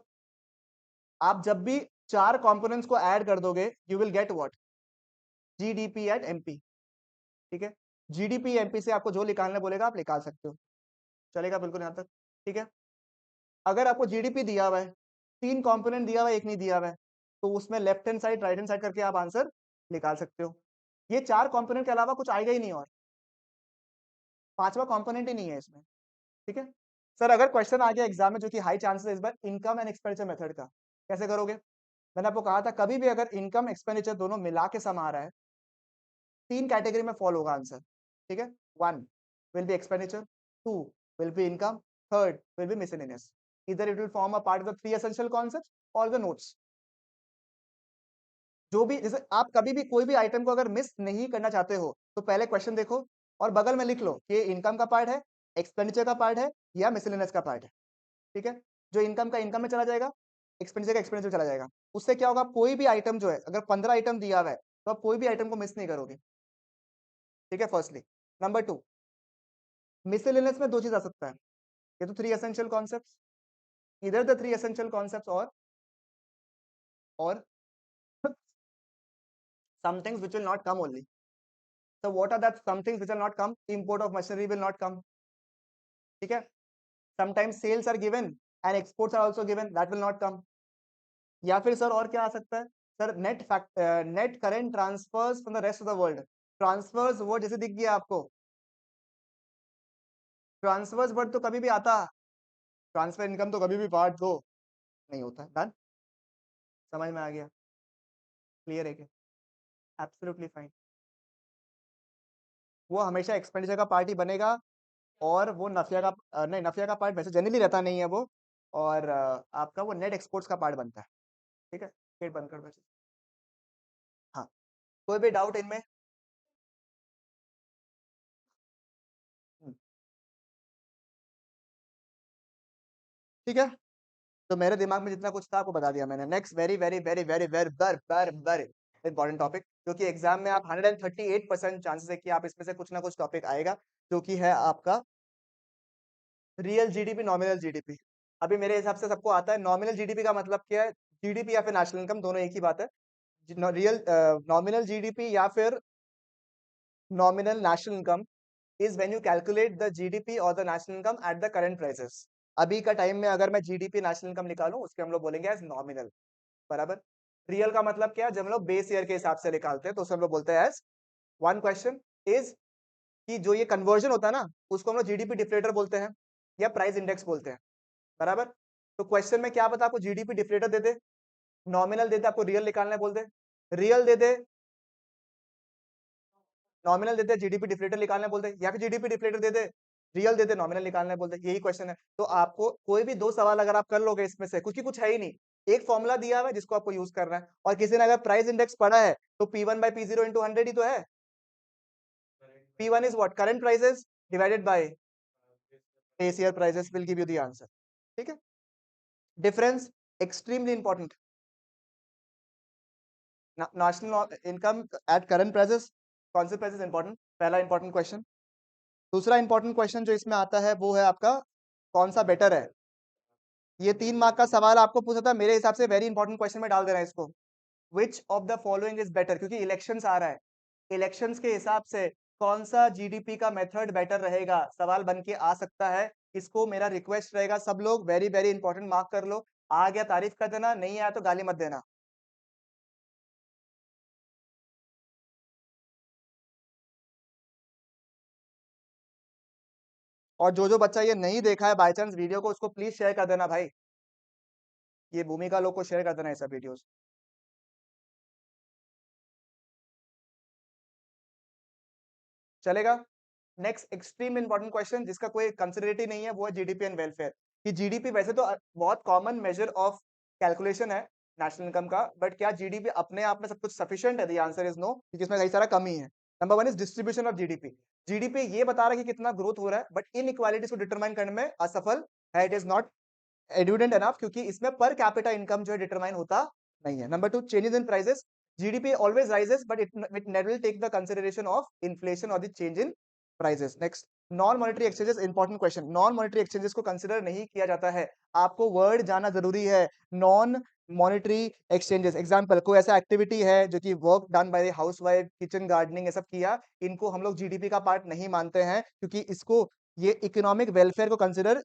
आप जब भी 4 कंपोनेंट्स को ऐड कर दोगे you will get what, GDP and MP, ठीक है। जीडीपी एमपी से आपको जो निकालने बोलेगा आप निकाल सकते हो, चलेगा बिल्कुल यहाँ तक, ठीक है। अगर आपको जीडीपी दिया हुआ है, 3 कंपोनेंट दिया हुआ है, एक नहीं दिया हुआ है, तो उसमें left hand side right hand side करके आप आंसर निकाल सकते हो। ये 4 कंपोनेंट के अलावा कुछ आएगा ही नहीं, और 5वां कंपोनेंट ही नहीं है इसमें, ठीक है। सर अगर क्वेश्चन आ गया एग्जाम में, जो कि हाई चांसेस इस बार, इनकम एंड एक्सपेंडिचर मेथड का, कैसे करोगे। मैंने आपको कहा था कभी भी अगर इनकम एक्सपेंडिचर दोनों मिला के सम आ रहा है, 3 कैटेगरी में फॉल होगा आंसर, ठीक है। 1 will be expenditure, 2 will be income, 3rd will be miscellaneous, इधर it will form a part of the 3 essential concepts और द नोट्स। जो भी, जैसे आप कभी भी कोई भी आइटम को अगर मिस नहीं करना चाहते हो तो पहले क्वेश्चन देखो और बगल में लिख लो कि ये इनकम का पार्ट है, एक्सपेंडिचर का पार्ट है या मिसलेनियस का पार्ट है, ठीक है। जो इनकम का इनकम में चला जाएगा, एक्सपेंडिचर का एक्सपेंडिचर चला जाएगा, उससे क्या होगा, कोई भी आइटम जो है, अगर 15 आइटम दिया हुआ है तो आप कोई भी आइटम को मिस नहीं करोगे, ठीक है, फर्स्टली। नंबर 2, मिसलेनियस में 2 चीज आ सकता है, ये तो 3 एसेंशियल कॉन्सेप्ट्स, इधर द 3 एसेंशियल कॉन्सेप्ट्स, और some things which will not come only. So what are that some things which will not come, import of machinery will not come, ठीक है। sometimes sales are given and exports are also given, that will not come। या फिर sir और क्या आ सकता है, sir net current transfers from the rest of the world, transfers word जैसे दिख गया आपको, ट्रांसफर्स वर्ड तो कभी भी आता, ट्रांसफर इनकम तो कभी भी पार्ट दो नहीं होता, डन, समझ में आ गया, क्लियर है क्या, एब्सोल्युटली फाइन। वो हमेशा एक्सपेंडिचर का पार्ट ही बनेगा, और वो नफिया का नहीं, नफिया का पार्ट वैसे जनरली रहता नहीं है वो, और आपका वो नेट एक्सपोर्ट्स का पार्ट बनता है, ठीक है। फिर बंद कर वैसे, हाँ, कोई भी डाउट इनमें। हम्म, ठीक है, तो मेरे दिमाग में जितना कुछ था आपको बता दिया मैंने। Next very very very very very very very very important topic, क्योंकि एग्जाम में आप 138% चांसेस है कि आप इसमें से कुछ ना कुछ टॉपिक आएगा, जो कि है आपका रियल जीडीपी, नॉमिनल जीडीपी। अभी मेरे हिसाब से सबको आता है नॉमिनल जीडीपी का मतलब क्या है, जीडीपी या फिर नेशनल इनकम, दोनों एक ही बात है। रियल नॉमिनल जीडीपी या फिर nominal national income is when you calculate the GDP और the national income at the current prices. अभी का टाइम में अगर मैं जीडीपी नेशनल इनकम निकालूं, उसके हम लोग बोलेंगे एज नॉमिनल, बराबर। रियल का मतलब क्या है, जब हम लोग बेस ईयर के हिसाब से निकालते हैं तो उसे हम लोग बोलते हैं एज, वन क्वेश्चन इज कि जो ये कन्वर्जन होता है ना, उसको हम लोग जीडीपी डिफ्लेटर बोलते हैं या प्राइस इंडेक्स बोलते हैं, बराबर। तो क्वेश्चन में क्या पता आपको जीडीपी डिफ्लेटर दे दे, नॉमिनल दे दे, आपको रियल निकालना बोल दे, रियल दे दे, नॉमिनल दे दे, जीडीपी डिफ्लेटर निकालना बोल दे, या फिर जीडीपी डिफ्लेटर दे दे, रियल दे दे, नॉमिनल निकालना बोल दे, यही क्वेश्चन है। तो आपको कोई भी 2 सवाल अगर आप कर लोगे इसमें से, क्योंकि कुछ है ही नहीं, एक फॉर्मूला दिया हुआ है जिसको आपको यूज करना है, और किसी ने अगर प्राइस इंडेक्स पढ़ा है तो P1/P0 × 100 ही तो है। P1 is what, current prices divided by base year prices will give you the answer. ठीक है, difference extremely important. National income at current prices, कौन से prices important? पहला important question. दूसरा important question जो इसमें आता है वो है आपका कौन सा बेटर है। ये 3 मार्क का सवाल आपको पूछा था, मेरे हिसाब से वेरी इंपॉर्टेंट क्वेश्चन में डाल देना है इसको। Which of the following is better, क्योंकि इलेक्शंस आ रहा है, इलेक्शंस के हिसाब से कौन सा जीडीपी का मेथड बेटर रहेगा, सवाल बन के आ सकता है। इसको मेरा रिक्वेस्ट रहेगा, सब लोग वेरी वेरी इंपॉर्टेंट मार्क कर लो। आ गया तारीफ कर देना, नहीं आया तो गाली मत देना। और जो जो बच्चा ये नहीं देखा है बाय चांस वीडियो को, उसको प्लीज शेयर कर देना भाई, ये भूमिका लोग को शेयर कर देना ऐसा वीडियोस। चलेगा। नेक्स्ट एक्सट्रीम इंपॉर्टेंट क्वेश्चन जिसका कोई कंसिडरेटी नहीं है वो है जीडीपी एंड वेलफेयर। कि जीडीपी वैसे तो बहुत कॉमन मेजर ऑफ कैलकुलेशन है नेशनल इनकम का, बट क्या जीडीपी अपने आप में सब कुछ सफिशिएंट है? द आंसर इज नो, क्योंकि इसमें कई सारा कमी है। Number one is distribution of GDP. GDP ये बता रहा है कि कितना ग्रोथ हो रहा है, बट इन इक्वालिटीज को डिटरमाइन करने में असफल है। It is not evident enough, क्योंकि इसमें पर कैपिटा इनकम जो है डिटरमाइन होता नहीं है। Number two, changes in prices. GDP always rises but it never will take the consideration of inflation और the change in prices. Next, non monetary exchanges, important question. Non monetary exchanges को consider नहीं किया जाता है, आपको word जाना जरूरी है। नॉन मॉनेटरी एक्सचेंजेस एग्जांपल, कोई ऐसा एक्टिविटी है जो कि work done by house wife, kitchen gardening, ये सब किया, इनको हम लोग जीडीपी का पार्ट नहीं मानते हैं, क्योंकि इसको ये इकोनॉमिक वेलफेयर को कंसिडर,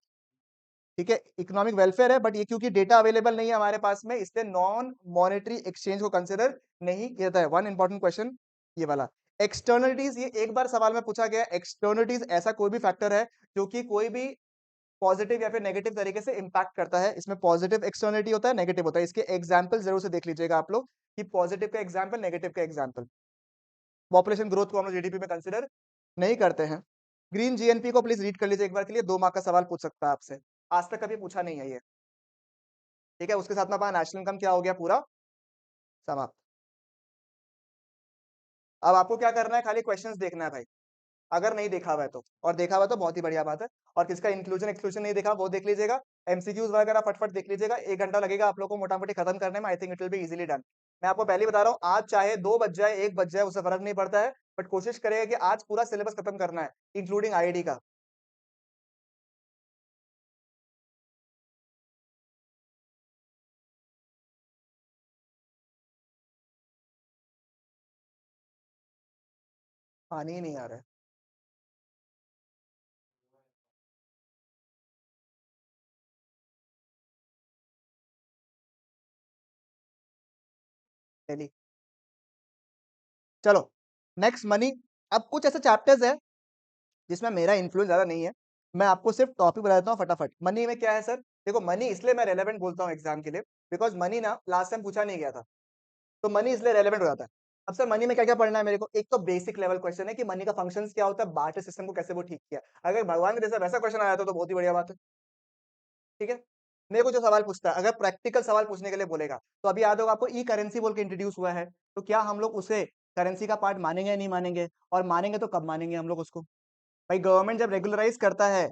ठीक है, इकोनॉमिक वेलफेयर है, बट ये क्योंकि डेटा अवेलेबल नहीं है हमारे पास में, इसलिए नॉन मॉनेटरी एक्सचेंज को कंसिडर नहीं किया जाता है। वन इंपॉर्टेंट क्वेश्चन ये वाला। एक्सटर्नलिटीज, ये एक बार सवाल में पूछा गया। एक्सटर्नलिटीज ऐसा कोई भी फैक्टर है जो कि कोई भी पॉजिटिव या फिर नेगेटिव तरीके से इंपैक्ट करता है। इसमें पॉजिटिव एक्सटर्नलिटी होता है, नेगेटिव होता है। इसके एग्जाम्पल जरूर से देख लीजिएगा आप लोग कि पॉजिटिव का एग्जाम्पल, नेगेटिव का एग्जाम्पल। पॉपुलेशन ग्रोथ को हम लोग जीडीपी में कंसिडर नहीं करते हैं। ग्रीन जीएनपी को प्लीज रीड कर लीजिए एक बार के लिए, 2 मार्क का सवाल पूछ सकता है आपसे, आज तक कभी पूछा नहीं है ये। ठीक है, उसके साथ में अपना नेशनल इनकम क्या हो गया, पूरा समाप्त। अब आपको क्या करना है, खाली क्वेश्चंस देखना है भाई, अगर नहीं देखा हुआ है तो, और देखा हुआ है तो बहुत ही बढ़िया बात है। और किसका इंक्लूजन एक्सक्लूजन नहीं देखा वो देख लीजिएगा, एमसीक्यूज वगैरह फटफट देख लीजिएगा। 1 घंटा लगेगा आप लोग को मोटा मोटी खत्म करने में, I think it will be easily done. मैं आपको पहले ही बता रहा हूँ, आज चाहे 2 बज जाए 1 बज जाए उससे फर्क नहीं पड़ता है, बट कोशिश करेगा कि आज पूरा सिलेबस खत्म करना है, इंक्लूडिंग आईआईडी का। पानी ही नहीं आ रहा है। चलिए, चलो नेक्स्ट मनी। अब कुछ ऐसे चैप्टर्स है जिसमें मेरा इन्फ्लुएंस ज्यादा नहीं है, मैं आपको सिर्फ टॉपिक बता देता हूँ फटाफट। मनी में क्या है सर, देखो मनी इसलिए मैं रेलेवेंट बोलता हूँ एग्जाम के लिए, बिकॉज मनी ना लास्ट टाइम पूछा नहीं गया था, तो मनी इसलिए रेलेवेंट हो जाता है। अब सर मनी में क्या क्या पढ़ना है मेरे को, एक तो बेसिक लेवल क्वेश्चन है कि मनी का फंक्शंस क्या होता है, बार्टर सिस्टम को कैसे वो ठीक किया। अगर भगवान के जैसा वैसा क्वेश्चन आया तो बहुत ही बढ़िया बात है। ठीक है, मेरे को जो सवाल पूछता है, अगर प्रैक्टिकल सवाल पूछने के लिए बोलेगा, तो अभी याद होगा आपको ई करेंसी बोल के इंट्रोड्यूस हुआ है, तो क्या हम लोग उसे करेंसी का पार्ट मानेंगे या नहीं मानेंगे, और मानेंगे तो कब मानेंगे हम लोग उसको। भाई गवर्नमेंट जब रेगुलराइज करता है,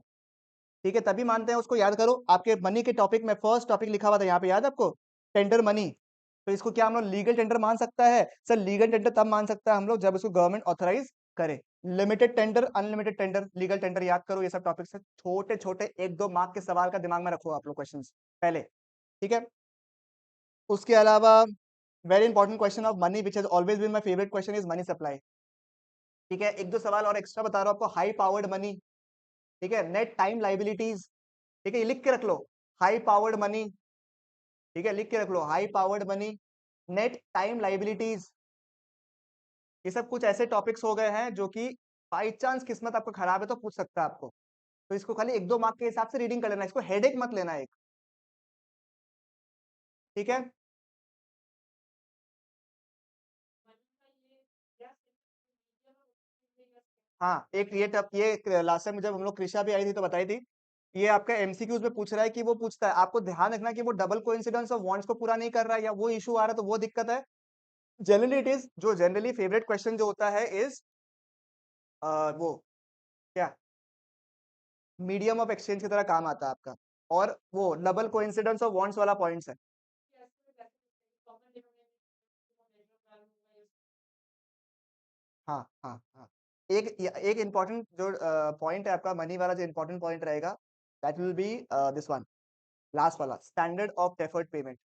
ठीक है, तभी मानते हैं उसको। याद करो आपके मनी के टॉपिक में फर्स्ट टॉपिक लिखा हुआ था यहाँ पे, याद है आपको, टेंडर मनी। तो इसको क्या हम लोग लीगल टेंडर मान सकता है? सर लीगल टेंडर तब मान सकता है हम लोग जब इसको गवर्नमेंट ऑथराइज करे। Limited tender, unlimited tender, legal tender, याद करो ये सब टॉपिक से छोटे छोटे 1-2 मार्क के सवाल का दिमाग में रखो आप लोग क्वेश्चन पहले। ठीक है, उसके अलावा very important question of money which has always been my favourite question is money supply. ठीक है, 1-2 सवाल और एक्स्ट्रा बता रहा हूं आपको, हाई पावर्ड मनी, ठीक है, नेट टाइम लाइबिलिटीज, ठीक है, ये लिख के रख लो, हाई पावर्ड मनी, ठीक है, लिख के रख लो, high powered money, net time liabilities. ये सब कुछ ऐसे टॉपिक्स हो गए हैं जो कि बाई चांस किस्मत आपको खराब है तो पूछ सकता है आपको, तो इसको खाली 1-2 मार्क के हिसाब से रीडिंग कर लेना, इसको हेडेक मत लेना एक। ठीक है, हाँ एक ये लास्ट टाइम जब हम लोग कृषा भी आई थी तो बताई थी, ये आपका एमसीक्यूज में पूछ रहा है कि वो पूछता है, आपको ध्यान रखना कि वो डबल कोइंसिडेंस ऑफ वांट्स को पूरा नहीं कर रहा है या वो इशू आ रहा है तो वो दिक्कत है। जनरली इट इज, जो जनरली फेवरेट क्वेश्चन जो होता है इज वो क्या, मीडियम ऑफ एक्सचेंज की तरह काम आता है आपका, और वो डबल कोइंसिडेंस ऑफ वांट्स वाला पॉइंट्स है। हाँ हाँ हाँ, एक इंपॉर्टेंट जो पॉइंट है आपका मनी वाला, जो इंपॉर्टेंट पॉइंट रहेगा, that will be this one, last वाला, स्टैंडर्ड ऑफ डेफर्ड पेमेंट।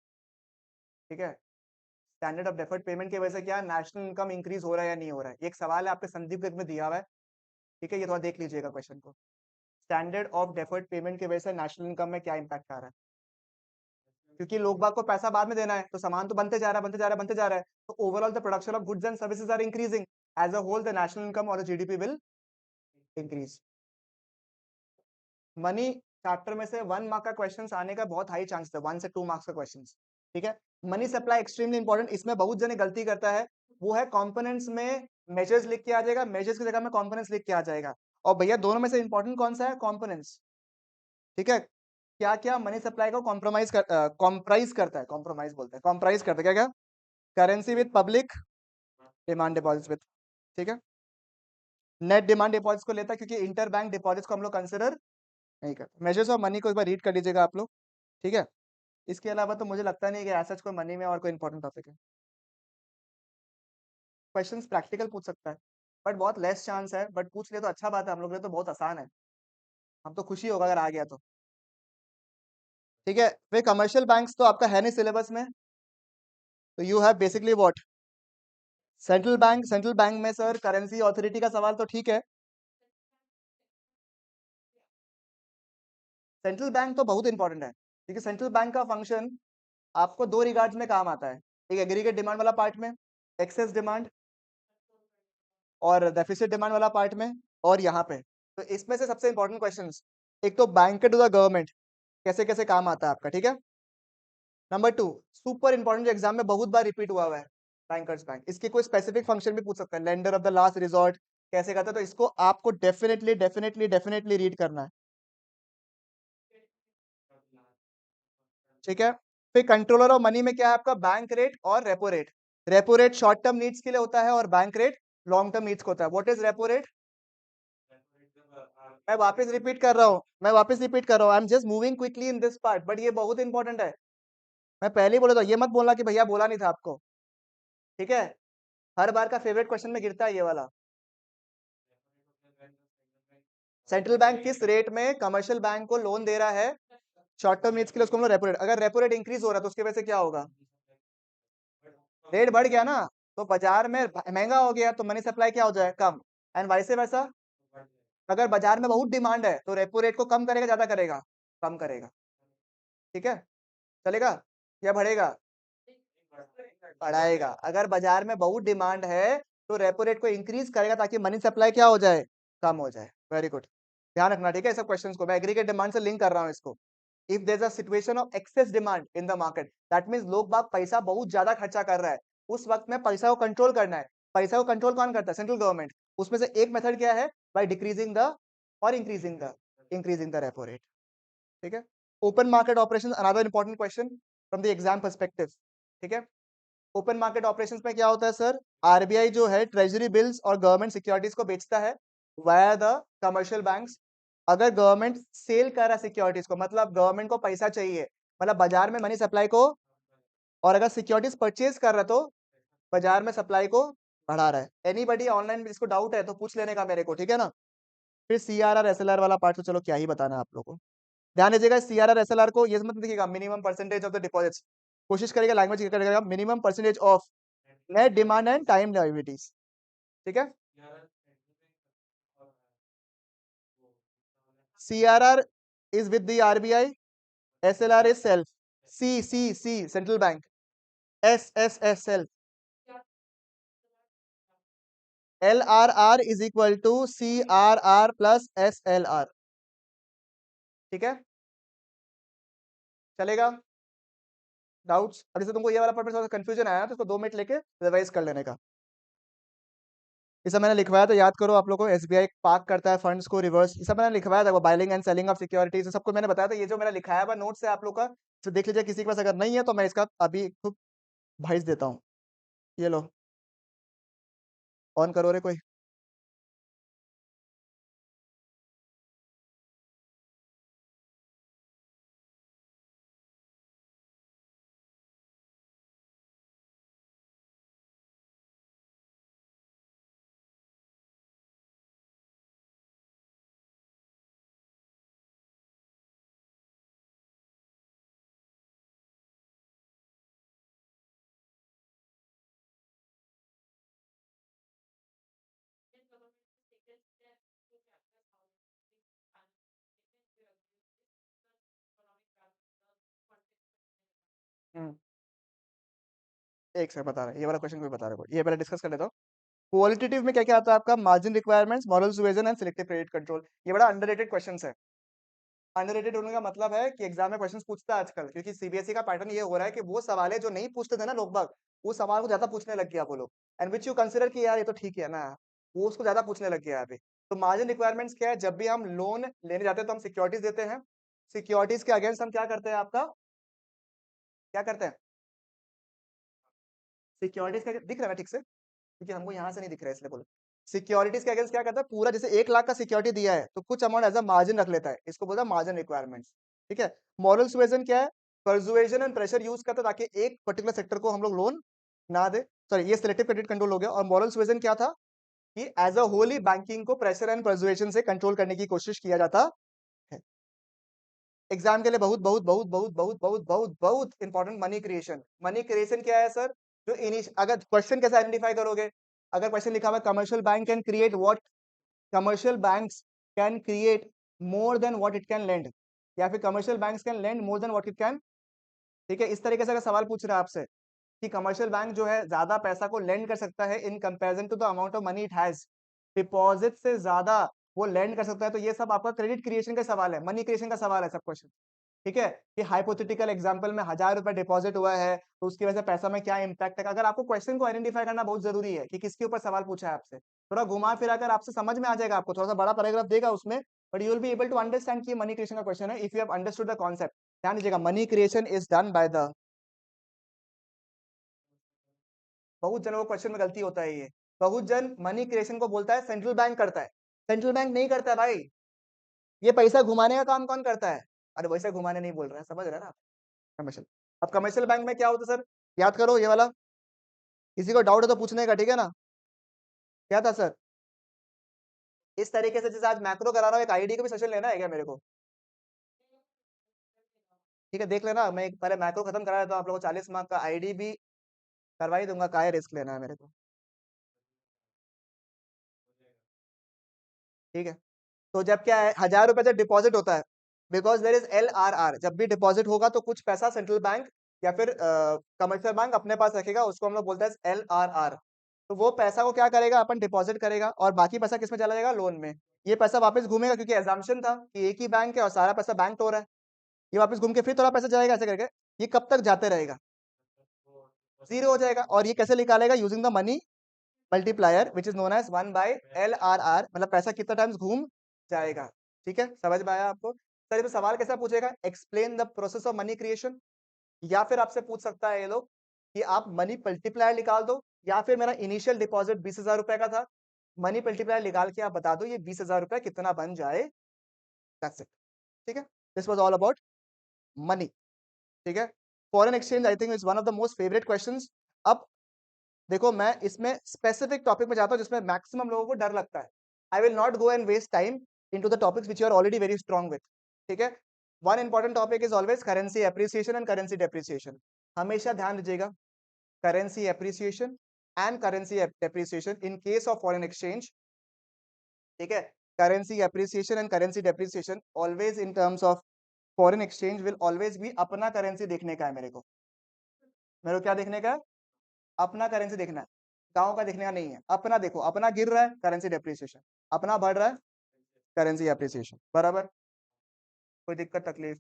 ठीक है, स्टैंडर्ड ऑफ डेफर्ड पेमेंट की वजह से क्या नेशनल इनकम इंक्रीज हो रहा है या नहीं हो रहा है, ये एक सवाल है आपके संदीप गद्य में दिया हुआ है। ठीक है, ये थोड़ा देख लीजिएगा क्वेश्चन को। स्टैंडर्ड ऑफ डेफर्ड पेमेंट की वजह से नेशनल इनकम में क्या इंपैक्ट आ रहा है, क्योंकि लोग बाग को पैसा बाद में देना है, तो सामान तो बनते जा रहा है, बनते जा रहा है, बनते जा रहा है, तो overall the production of goods and services are increasing, as a whole the national income और GDP will increase. Money chapter में से 1 मार्क का क्वेश्चन आने का बहुत हाई चांस है, 1 से 2 मार्क्स का क्वेश्चन। ठीक है, मनी सप्लाई एक्सट्रीमली इंपॉर्टेंट। इसमें बहुत जने गलती करता है, वो है कंपोनेंट्स में मेजर्स लिख के आ जाएगा, मेजर्स की जगह में कंपोनेंट्स लिख के आ जाएगा, और भैया दोनों में से इंपॉर्टेंट कौन सा है, कंपोनेंट्स। ठीक है, क्या क्या मनी सप्लाई को कॉम्प्राइज करता है, कॉम्प्रोमाइज बोलते हैं, कॉम्प्राइज करता है क्या क्या, currency with public demand deposit with. ठीक है, नेट डिमांड डिपॉजिट को लेता है, क्योंकि इंटर बैंक डिपॉजिट को हम लोग कंसिडर नहीं करते। मेजर्स ऑफ मनी को एक बार रीड कर लीजिएगा आप लोग। ठीक है, इसके अलावा तो मुझे लगता नहीं कि ऐसा कोई मनी में और कोई इंपॉर्टेंट टॉपिक है। क्वेश्चंस प्रैक्टिकल पूछ सकता है, बट बहुत लेस चांस है, बट पूछ ले तो अच्छा बात है, हम लोग के लिए तो बहुत आसान है, हम तो खुशी होगा अगर आ गया तो। ठीक है, फिर कमर्शियल बैंक्स तो आपका है नहीं सिलेबस में, तो you have basically what, central bank. Central bank में सर करेंसी ऑथोरिटी का सवाल तो ठीक है, सेंट्रल बैंक तो बहुत इंपॉर्टेंट है, क्योंकि सेंट्रल बैंक का फंक्शन आपको दो रिगार्ड्स में काम आता है, एक एग्रीगेट डिमांड वाला पार्ट में, एक्सेस डिमांड, और डेफिसिट डिमांड वाला पार्ट में, और यहाँ पे। तो इसमें से सबसे इंपॉर्टेंट क्वेश्चंस, एक तो बैंक टू द गवर्नमेंट कैसे कैसे काम आता है आपका। ठीक है, नंबर 2 सुपर इंपॉर्टेंट, जो एग्जाम में बहुत बार रिपीट हुआ है, बैंकर्स बैंक, इसके कोई स्पेसिफिक फंक्शन भी पूछ सकता है, lender of the last resort कैसे करता है, तो इसको आपको डेफिनेटली डेफिनेटली डेफिनेटली रीड करना है। ठीक है, फिर कंट्रोलर ऑफ मनी में क्या है आपका, बैंक रेट और repo rate. Repo rate short term needs के लिए होता है, और bank rate long term needs को होता है। व्हाट इज रेपो रेट, मैं वापस रिपीट कर रहा हूँ, मैं वापस रिपीट कर रहा हूँ, I am just moving quickly in this part, but ये बहुत इंपॉर्टेंट है। मैं पहले ही बोला था, ये मत बोलना कि भैया बोला नहीं था आपको। ठीक है, हर बार का फेवरेट क्वेश्चन में गिरता है ये वाला। सेंट्रल बैंक किस रेट में कमर्शियल बैंक को लोन दे रहा है शॉर्ट टर्म नीड्स के लिए, उसको हम लोग रेपो रेट। अगर रेपो रेट इंक्रीज हो रहा है तो उसकी वजह से क्या होगा, रेट बढ़ गया ना, तो बाजार में महंगा हो गया, तो मनी सप्लाई क्या हो जाए, कम। एंड वाइसे वैसा, अगर बाजार में बहुत डिमांड है तो रेपो रेट को कम करेगा, ज्यादा करेगा, कम करेगा। ठीक है, चलेगा या बढ़ेगा, बढ़ाएगा। अगर बाजार में बहुत डिमांड है तो रेपो रेट को इंक्रीज करेगा, ताकि मनी सप्लाई क्या हो जाए, कम हो जाए। वेरी गुड, ध्यान रखना। ठीक है, सब क्वेश्चंस को मैं एग्रीगेट डिमांड से लिंक कर रहा हूँ इसको। If there is a situation of excess demand in the market, that means लोग बाग पैसा बहुत ज्यादा खर्चा कर रहा है, उस वक्त में पैसा को कंट्रोल करना है। पैसा को कंट्रोल कौन करता है, सेंट्रल गवर्नमेंट। उसमें से एक मेथड क्या है, बाय डिक्रीजिंग द और इंक्रीजिंग द रेपो रेट। ठीक है, open market operation another important question from the exam perspective. ठीक है, ओपन मार्केट ऑपरेशंस में क्या होता है सर, आरबीआई जो है ट्रेजरी बिल्स और गवर्नमेंट सिक्योरिटीज को बेचता है वाया द कमर्शियल बैंक्स। अगर गवर्नमेंट सेल कर रहा है सिक्योरिटीज को, मतलब गवर्नमेंट को पैसा चाहिए, मतलब बाजार में मनी सप्लाई को, और अगर सिक्योरिटीज परचेज कर रहा है तो बाजार में सप्लाई को बढ़ा रहा है। एनीबडी ऑनलाइन जिसको डाउट है तो पूछ लेने का मेरे को, ठीक है ना। फिर सीआरआर एसएलआर वाला पार्ट तो चलो क्या ही बताना है आप लोगों को। ध्यान दीजिएगा, सीआरआर एसएलआर को ये मत देखिएगा minimum percentage of the deposits, कोशिश करेगा लैंग्वेज करेगा minimum percentage of net demand and time liabilities. ठीक है, CRR is with the RBI, SLR is self, C central bank, S self, L R R is equal to C R R plus S L R. ठीक है, चलेगा। Doubts, अभी से तुमको ये वाला पार्ट में थोड़ा कंफ्यूजन आया तो इसको 2 मिनट लेके रिवाइज कर लेने का। ये सब मैंने लिखवाया तो याद करो आप लोगों को, एसबीआई पार्क करता है फंड्स को रिवर्स, ये सब मैंने लिखवाया था, वो buying and selling of securities सबको मैंने बताया था। ये जो मेरा लिखाया हुआ नोट्स है आप लोग का, तो देख लीजिए, किसी के पास अगर नहीं है तो मैं इसका अभी खुद भेज देता हूँ। ये लो, ऑन करो रे कोई। हम्म, एक से बता रहा है, ये वाला क्वेश्चन कोई बता रहा है, ये पहले डिस्कस कर लेता हूँ। क्वालिटेटिव में क्या क्या आता है आपका? Margin requirements, moral suasion and selective credit control. ये बड़ा अंडररेटेड क्वेश्चन है। अंडररेटेड होने का मतलब है कि एग्जाम में क्वेश्चंस पूछता है आजकल, क्योंकि सीबीएसई का पैटर्न ये हो रहा है कि वो सवाल है जो नहीं पूछते थे ना लोग बाग, वो सवाल को ज्यादा पूछने लग गया वो लोग, एंड विच यू कंसिडर कि यार ये तो ठीक है ना, वो उसको ज्यादा पूछने लग गया है अभी। तो मार्जिन रिक्वायरमेंट्स क्या है? जब भी हम लोन लेने जाते हैं तो हम सिक्योरिटीज देते हैं, सिक्योरिटीज के अगेंस्ट हम क्या करते हैं आपका, क्या करते हैं? सिक्योरिटीज का दिख रहा है ना ठीक से, क्योंकि हमको यहाँ से नहीं दिख रहा है इसलिए बोलो। सिक्योरिटीज के अगेंस्ट क्या करता है? पूरा जैसे 1 लाख का सिक्योरिटी दिया है तो कुछ अमाउंट एज अ मार्जिन रख लेता है, इसको बोलता है मार्जिन रिक्वायरमेंट्स। ठीक है। मॉरल सुएजन क्या है? परसुएजन एंड प्रेशर यूज करता है ताकि एक पर्टिकुलर सेक्टर को हम लोग लोन ना दे। सॉरी, ये सिलेक्टिव क्रेडिट कंट्रोल हो गया। और मॉरल सुएजन क्या था? कि एज अ होली बैंकिंग को प्रेशर एंड परसुएजन से कंट्रोल करने की कोशिश किया जाता है। एग्जाम के लिए बहुत बहुत बहुत बहुत बहुत बहुत बहुत बहुत important money creation. Money creation क्या है सर? जो इनिश अगर क्वेश्चन कैसे आइडेंटिफाई करोगे? अगर क्वेश्चन लिखा हुआ है commercial bank can create what, commercial banks can create more than what it can lend, या फिर commercial banks can lend more than what it can. ठीक है, इस तरीके से अगर सवाल पूछ रहा है आपसे कि कमर्शियल बैंक जो है ज्यादा पैसा को लेंड कर सकता है in comparison to the amount of money it has, deposit से ज्यादा वो लेंड कर सकता है, तो ये सब आपका क्रेडिट क्रिएशन का सवाल है, मनी क्रिएशन का सवाल है सब क्वेश्चन। ठीक है, कि हाइपोथेटिकल एग्जांपल में 1,000 रुपए डिपॉजिट हुआ है तो उसकी वजह से पैसा में क्या इंपैक्ट है। अगर आपको क्वेश्चन को आइडेंटिफाई करना बहुत जरूरी है कि किसके ऊपर सवाल पूछा है आपसे, थोड़ा घुमा फिरा कर आपसे समझ में आ जाएगा, आपको थोड़ा सा बड़ा पैराग्राफ देगा उसमें, but you will be able to understand कि मनी क्रिएशन का क्वेश्चन है if you have understood the concept. ध्यान दीजिएगा, money creation is done by the, बहुत जनों को क्वेश्चन में गलती होता है ये, बहुत जन मनी क्रिएशन को बोलता है सेंट्रल बैंक करता है, सेंट्रल बैंक नहीं करता है भाई, ये पैसा घुमाने का काम कौन करता है? अरे वैसे घुमाने नहीं बोल रहा है, समझ रहे हैं ना? कमर्शियल, अब कमर्शियल बैंक में क्या होता है सर? याद करो ये वाला, किसी को डाउट है तो पूछने का, ठीक है ना? क्या था सर? इस तरीके से जैसे आज मैक्रो करा रहा हूँ, एक आईडी का भी सेशन लेना है क्या मेरे को? ठीक है, देख लेना, मैं पहले मैक्रो खत्म करा देता हूँ, आप लोगों को 40 मार्क का आईडी भी करवा ही दूंगा, काय रिस्क लेना है मेरे को। ठीक है, तो जब क्या है, 1,000 रुपए जब डिपॉजिट होता है, बिकॉज देर इज LRR, जब भी डिपॉजिट होगा तो कुछ पैसा सेंट्रल बैंक या फिर कमर्शियल बैंक अपने पास रखेगा, उसको हम लोग बोलते हैं LRR। तो वो पैसा को क्या करेगा, अपन डिपॉजिट करेगा और बाकी पैसा किसमें चला जाएगा? लोन में। ये पैसा वापस घूमेगा, क्योंकि एग्जाम्पशन था कि एक ही बैंक है और सारा पैसा बैंक हो रहा है, ये वापस घूम के फिर थोड़ा पैसा जाएगा ऐसे करके, ये कब तक जाते रहेगा? जीरो हो जाएगा। और ये कैसे निकालेगा? Using the money multiplier which is known as 1/LRR, मतलब पैसा कितना टाइम्स घूम जाएगा। ठीक है, समझ में आया आपको? सर ये सवाल कैसा पूछेगा? Explain the process of money creation, या फिर आपसे पूछ सकता है ये लोग कि आप मनी मल्टीप्लायर निकाल दो, या फिर मेरा इनिशियल डिपॉजिट 20,000 रुपए का था, मनी मल्टीप्लायर निकाल के आप बता दो ये 20,000 रुपए कितना बन जाए। That's it. ठीक है, this was all about money. ठीक है, foreign exchange I think is one of the most favourite questions. अब देखो, मैं इसमें स्पेसिफिक टॉपिक में जाता हूं जिसमें मैक्सिमम लोगों को डर लगता है। I will not go and waste time into the topics which you are already very strong with. ठीक है, one important topic is always currency appreciation and currency depreciation. हमेशा ध्यान दीजिएगा, currency appreciation and currency depreciation in case of foreign exchange. ठीक है, currency appreciation and currency depreciation always in terms of foreign exchange will always भी अपना currency देखने का है मेरे को। मेरे को क्या देखने का है? अपना करेंसी देखना है, गांव का देखने का नहीं है। अपना देखो, अपना गिर रहा है, करेंसी डेप्रिसिएशन, अपना बढ़ रहा है, करेंसी एप्रिसिएशन। बराबर? कोई दिक्कत तकलीफ,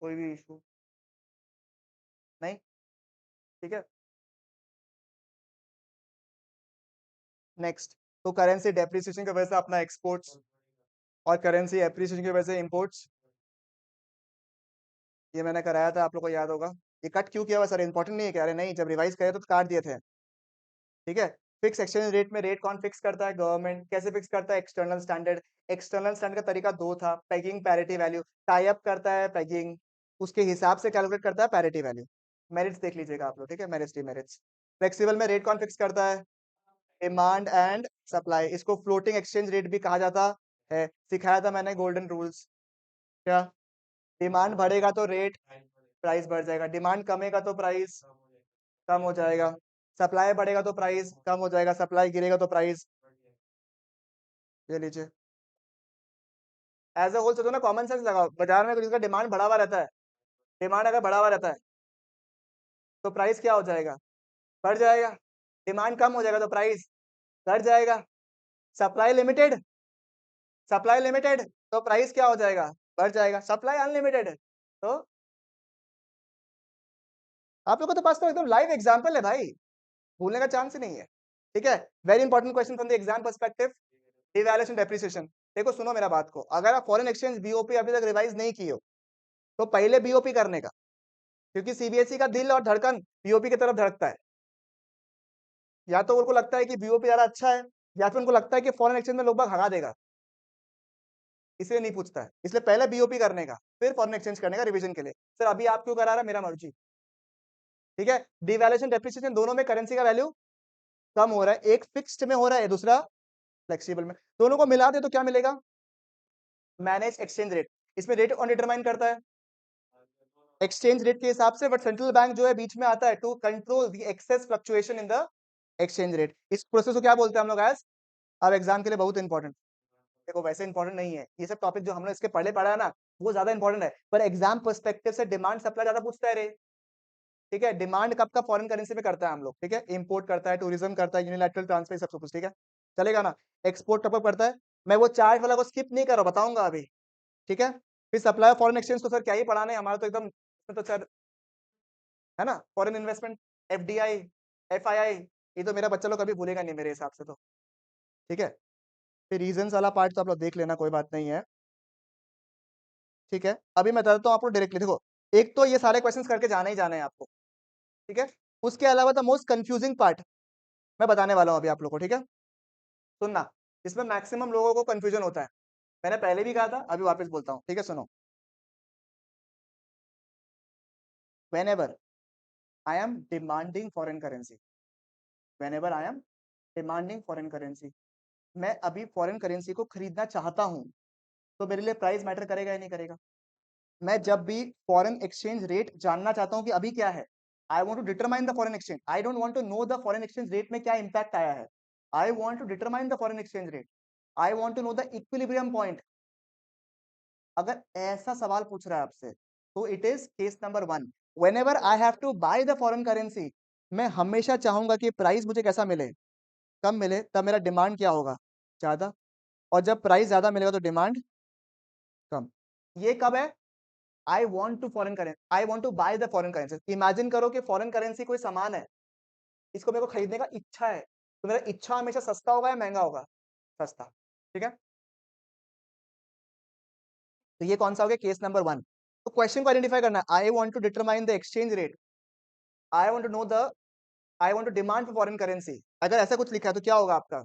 कोई भी इशू नहीं? ठीक है, नेक्स्ट। तो करेंसी डेप्रिसिएशन की वजह से अपना एक्सपोर्ट्स, और करेंसी एप्रिसिएशन की वजह से इंपोर्ट्स। ये मैंने कराया था, आप लोग को याद होगा। ये कट क्यों किया हुआ सर? इंपॉर्टेंट नहीं है क्या? अरे नहीं, जब रिवाइज करे तो काट दिए थे। ठीक है, फिक्स एक्सचेंज रेट में रेट कौन फिक्स करता है? गवर्नमेंट। कैसे फिक्स करता है? External standard. एक्सटर्नल स्टैंडर्ड का तरीका दो था, paging, parity value. Tie up करता है पैगिंग, उसके हिसाब से कैलकुलेट करता है पैरिटी वैल्यू। मेरिट्स देख लीजिएगा आप लोग, ठीक है, मेरिट्स डिमेरिट्स। फ्लेक्सिबल में रेट कौन फिक्स करता है? Demand and supply. इसको फ्लोटिंग एक्सचेंज रेट भी कहा जाता है, सिखाया था मैंने गोल्डन रूल्स। क्या? डिमांड बढ़ेगा तो रेट, प्राइस बढ़ जाएगा, डिमांड कमेगा तो प्राइस कम हो जाएगा, सप्लाई बढ़ेगा तो प्राइस कम हो जाएगा, सप्लाई गिरेगा तो प्राइस। ये लीजिए, एज अ होल सोचो ना, कॉमन सेंस लगाओ। बाजार में किसी का डिमांड बढ़ा हुआ रहता है, डिमांड अगर बढ़ा हुआ रहता है, तो प्राइस क्या हो जाएगा, बढ़ जाएगा। डिमांड कम हो जाएगा तो प्राइस घट जाएगा। सप्लाई लिमिटेड, सप्लाई लिमिटेड तो प्राइस क्या हो जाएगा, बढ़ जाएगा। सप्लाई अनलिमिटेड तो आप लोगों के पास तो एकदम लाइव एग्जांपल है भाई, भूलने का चांस ही नहीं है। ठीक है, very important question from the exam perspective, devaluation depreciation. देखो सुनो मेरा बात को, अगर आप फॉरेन एक्सचेंज बीओपी अभी तक रिवाइज नहीं किए हो तो पहले बीओपी करने का, क्योंकि सीबीएसई का दिल और धड़कन बीओपी की तरफ धड़कता है। या तो उनको लगता है कि बीओपी ज्यादा अच्छा है, या फिर उनको लगता है कि फॉरेन एक्सचेंज में लोग बाग भगा देगा, इसलिए नहीं पूछता है। इसलिए पहले बीओपी करने का, फिर फॉरेन एक्सचेंज करने का रिवीजन के लिए। सर अभी आप क्यों करा रहा है, मेरा मर्जी। ठीक है, डिवैल्यूएशन डेप्रिसिएशन दोनों में करेंसी का वैल्यू कम हो रहा है, एक फिक्स्ड में हो रहा है, दूसरा फ्लेक्सिबल में। दोनों को मिला दे तो क्या मिलेगा, मैनेज एक्सचेंज रेट। इसमें रेट कौन डिटरमाइन करता है, एक्सचेंज रेट के हिसाब से, बट सेंट्रल बैंक जो है बीच में आता है to control the excess fluctuation in the exchange rate. इस प्रोसेस को क्या बोलते हैं हम लोग एज, अब एग्जाम के लिए बहुत इंपॉर्टेंट। देखो वैसे इंपॉर्टेंट नहीं है ये सब टॉपिक जो हमने इसके पहले पढ़ा है ना, वो ज्यादा इंपॉर्टेंट है, पर एग्जाम पर्सपेक्टिव से डिमांड सप्लाई ज्यादा पूछता है रे। ठीक है, डिमांड कब का फॉरेन करेंसी में करता है हम लोग, ठीक है, इंपोर्ट करता है, टूरिज्म करता है, यूनिलैटरल ट्रांसफर, सब कुछ ठीक है, चलेगा ना। एक्सपोर्ट कब करता है, मैं वो चार्ट वाला को स्किप नहीं कर रहा, बताऊंगा अभी। ठीक है, फिर सप्लाई फॉरेन एक्सचेंज तो सर क्या ही पढ़ाने, हमारा तो एकदम तो सर है ना, फॉरेन इन्वेस्टमेंट, एफडीआई, एफआईआई, ये तो मेरा बच्चा लोग कभी भूलेगा नहीं मेरे हिसाब से तो। ठीक है, फिर रीजंस वाला पार्ट तो आप लोग देख लेना, कोई बात नहीं है। ठीक है, अभी मैं बताता हूँ आपको डायरेक्टली। देखो एक तो ये सारे क्वेश्चंस करके जाना ही जाना है आपको, ठीक है। उसके अलावा द मोस्ट कंफ्यूजिंग पार्ट मैं बताने वाला हूँ अभी आप लोग को, ठीक है। सुनना, इसमें मैक्सिमम लोगों को कंफ्यूजन होता है, मैंने पहले भी कहा था, अभी वापस बोलता हूँ, ठीक है। सुनो, whenever I am demanding foreign currency, whenever I am demanding foreign currency, मैं अभी फॉरेन करेंसी को खरीदना चाहता हूं, तो मेरे लिए प्राइस मैटर करेगा या नहीं करेगा। मैं जब भी फॉरेन एक्सचेंज रेट जानना चाहता हूं कि अभी क्या है, I want to determine the foreign exchange, I don't want to know the foreign exchange rate में क्या इंपैक्ट आया है, I want to determine the foreign exchange rate, I want to know the equilibrium point. अगर ऐसा सवाल पूछ रहा है आपसे, तो it is case number 1। Whenever I have to buy the foreign currency, मैं हमेशा चाहूंगा कि प्राइस मुझे कैसा मिले, कम मिले, तब मेरा डिमांड क्या होगा, ज्यादा। और जब प्राइस ज्यादा मिलेगा तो डिमांड कम। ये कब है, I want to foreign currency, I want to buy the foreign currency. Imagine करो कि फॉरेन करेंसी कोई सामान है, इसको मेरे को खरीदने का इच्छा है, तो मेरा इच्छा हमेशा सस्ता होगा या महंगा होगा, सस्ता। ठीक है, तो ये कौन सा हो गया, केस नंबर 1। तो क्वेश्चन को आइडेंटिफाई करना, I want to determine the exchange rate, I want to know the, I want to demand for foreign currency. अगर ऐसा कुछ लिखा है तो क्या होगा आपका,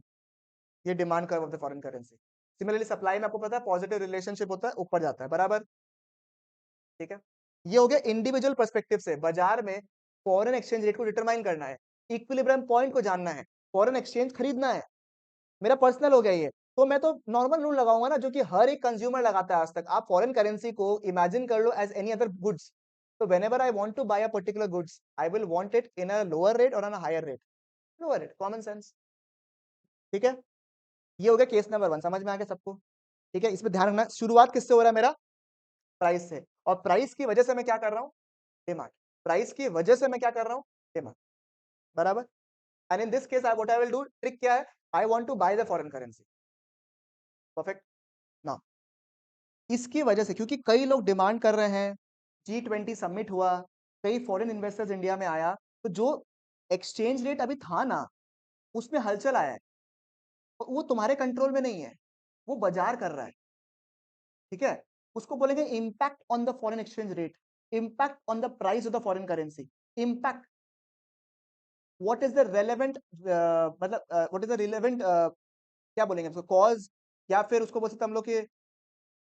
ये demand curve of the foreign currency. Similarly supply में आपको पता है पॉजिटिव रिलेशनशिप होता है, ऊपर जाता है, बराबर। ठीक है, ये हो गया इंडिविजुअल पर्सपेक्टिव से, बाजार में फॉरेन एक्सचेंज रेट को डिटरमाइन करना है, इक्विलिब्रियम पॉइंट को जानना है, फॉरेन एक्सचेंज खरीदना है, मेरा पर्सनल हो गया ये। तो मैं तो नॉर्मल रूल लगाऊंगा ना, जो कि हर एक कंज्यूमर लगाता है आज तक। आप फॉरेन करेंसी को इमेजिन कर लो एज एनी अदर गुड्स, तो whenever I want to buy a particular goods, I will want it in a lower rate और on a higher rate, lower rate, common sense. ठीक है, ये हो गया केस नंबर 1, समझ में आ गया सबको। ठीक है, इसमें ध्यान रखना, शुरुआत किससे हो रहा है मेरा, प्राइस से, और प्राइस की वजह से मैं क्या कर रहा हूँ, डिमांड, प्राइस की वजह से मैं क्या कर रहा हूँ, डिमांड, बराबर। And in this case what I will do, trick क्या है, I want to buy the foreign currency, perfect ना। इसकी वजह से, क्योंकि कई लोग डिमांड कर रहे हैं, G20 समिट हुआ, कई फॉरेन इन्वेस्टर्स इंडिया में आया, तो जो एक्सचेंज रेट अभी था ना, उसमें हलचल आया है, वो तुम्हारे कंट्रोल में नहीं है, वो बाजार कर रहा है। ठीक है, उसको बोलेंगे impact on the foreign exchange rate, impact on the price of the foreign currency, impact, what is the relevant, मतलब व्हाट इज द रिलेवेंट, क्या बोलेंगे उसको, कॉज, या फिर उसको बोल सकते हम लोग कि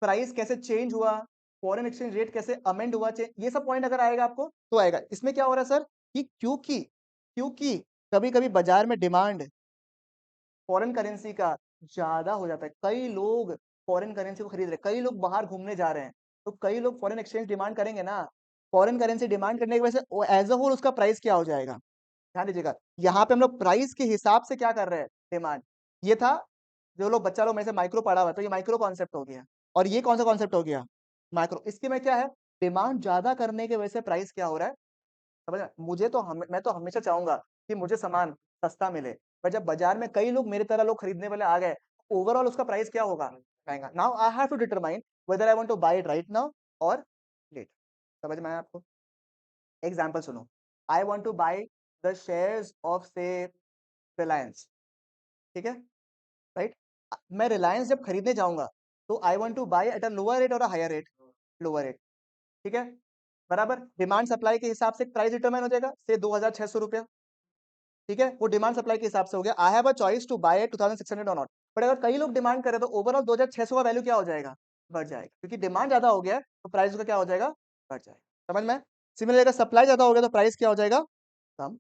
प्राइस कैसे चेंज हुआ, फॉरेन एक्सचेंज रेट कैसे अमेंड हुआ, ये सब पॉइंट अगर आएगा आपको तो आएगा। इसमें क्या हो रहा है सर, कि क्योंकि क्योंकि कभी कभी बाजार में डिमांड फॉरेन करेंसी का ज्यादा हो जाता है, कई लोग फॉरेन करेंसी को खरीद रहे हैं, कई लोग बाहर घूमने जा रहे हैं, तो कई लोग फॉरेन एक्सचेंज डिमांड करेंगे ना, फॉरेन करेंसी डिमांड करने की वजह से एज अ होल उसका प्राइस क्या हो जाएगा। ध्यान दीजिएगा, यहाँ पे हम लोग प्राइस के हिसाब से क्या कर रहे हैं, डिमांड। ये था जो लोग बच्चा लोग में से माइक्रो पढ़ा हुआ, तो ये माइक्रो कॉन्सेप्ट हो गया, और ये कौन सा कॉन्सेप्ट हो गया, माइक्रो। इसके में क्या है, डिमांड ज्यादा करने की वजह से प्राइस क्या हो रहा है, समझ रहे? मैं तो हमेशा चाहूंगा कि मुझे सामान सस्ता मिले, पर जब बाजार में कई लोग मेरी तरह लोग खरीदने वाले आ गए, ओवरऑल उसका प्राइस क्या होगा? महंगा। Now I have to determine whether I want to buy it right now और लेट। समझ में आया आपको? एग्जाम्पल सुनो। I want to buy the shares of say Reliance, ठीक है, राइट? मैं रिलायंस जब खरीदने जाऊंगा तो I want to buy at a lower rate और a higher rate, lower rate, ठीक है, बराबर। डिमांड सप्लाई के हिसाब से प्राइस डिटरमाइन हो जाएगा, से 2600 रुपया, ठीक है, वो डिमांड सप्लाई के हिसाब से हो गया। I have a choice to buy 2600 और नॉट, बट अगर कई लोग डिमांड करें तो ओवरऑल 2600 का वैल्यू क्या हो जाएगा? बढ़ जाएगा, क्योंकि डिमांड ज्यादा हो गया तो प्राइस का क्या हो जाएगा? बढ़ जाएगा। समझ में? सिमिलर अगर सप्लाई ज्यादा हो गया तो प्राइस क्या हो जाएगा? कम।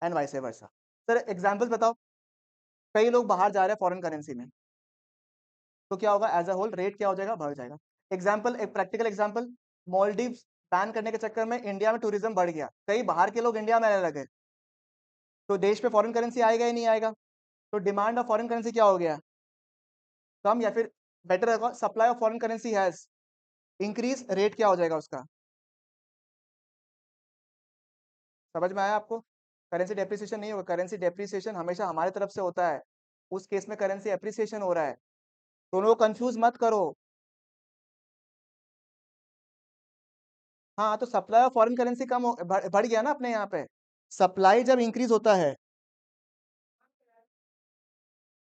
And vice versa. Sir examples बताओ। कई लोग बाहर जा रहे हैं फॉरेन करेंसी में, तो क्या होगा? एज अ होल रेट क्या हो जाएगा? बढ़ जाएगा। एग्जाम्पल, एक प्रैक्टिकल एग्जाम्पल, मॉलडीव्स बैन करने के चक्कर में इंडिया में टूरिज्म बढ़ गया, कई बाहर के लोग इंडिया में आने लगे, तो देश पे फॉरेन करेंसी आएगा ही नहीं आएगा, तो डिमांड ऑफ फॉरेन करेंसी क्या हो गया? कम, या फिर बेटर होगा, supply of foreign currency has increase, rate क्या हो जाएगा उसका? समझ में आया आपको? करेंसी डेप्रिसिएशन नहीं होगा, करेंसी डेप्रिसिएशन हमेशा हमारी तरफ से होता है, उस केस में करेंसी एप्रिसिएशन हो रहा है, दोनों को कंफ्यूज मत करो। हाँ, तो सप्लाई ऑफ फॉरेन करेंसी बढ़ गया ना अपने यहाँ पे, सप्लाई जब इंक्रीज होता है।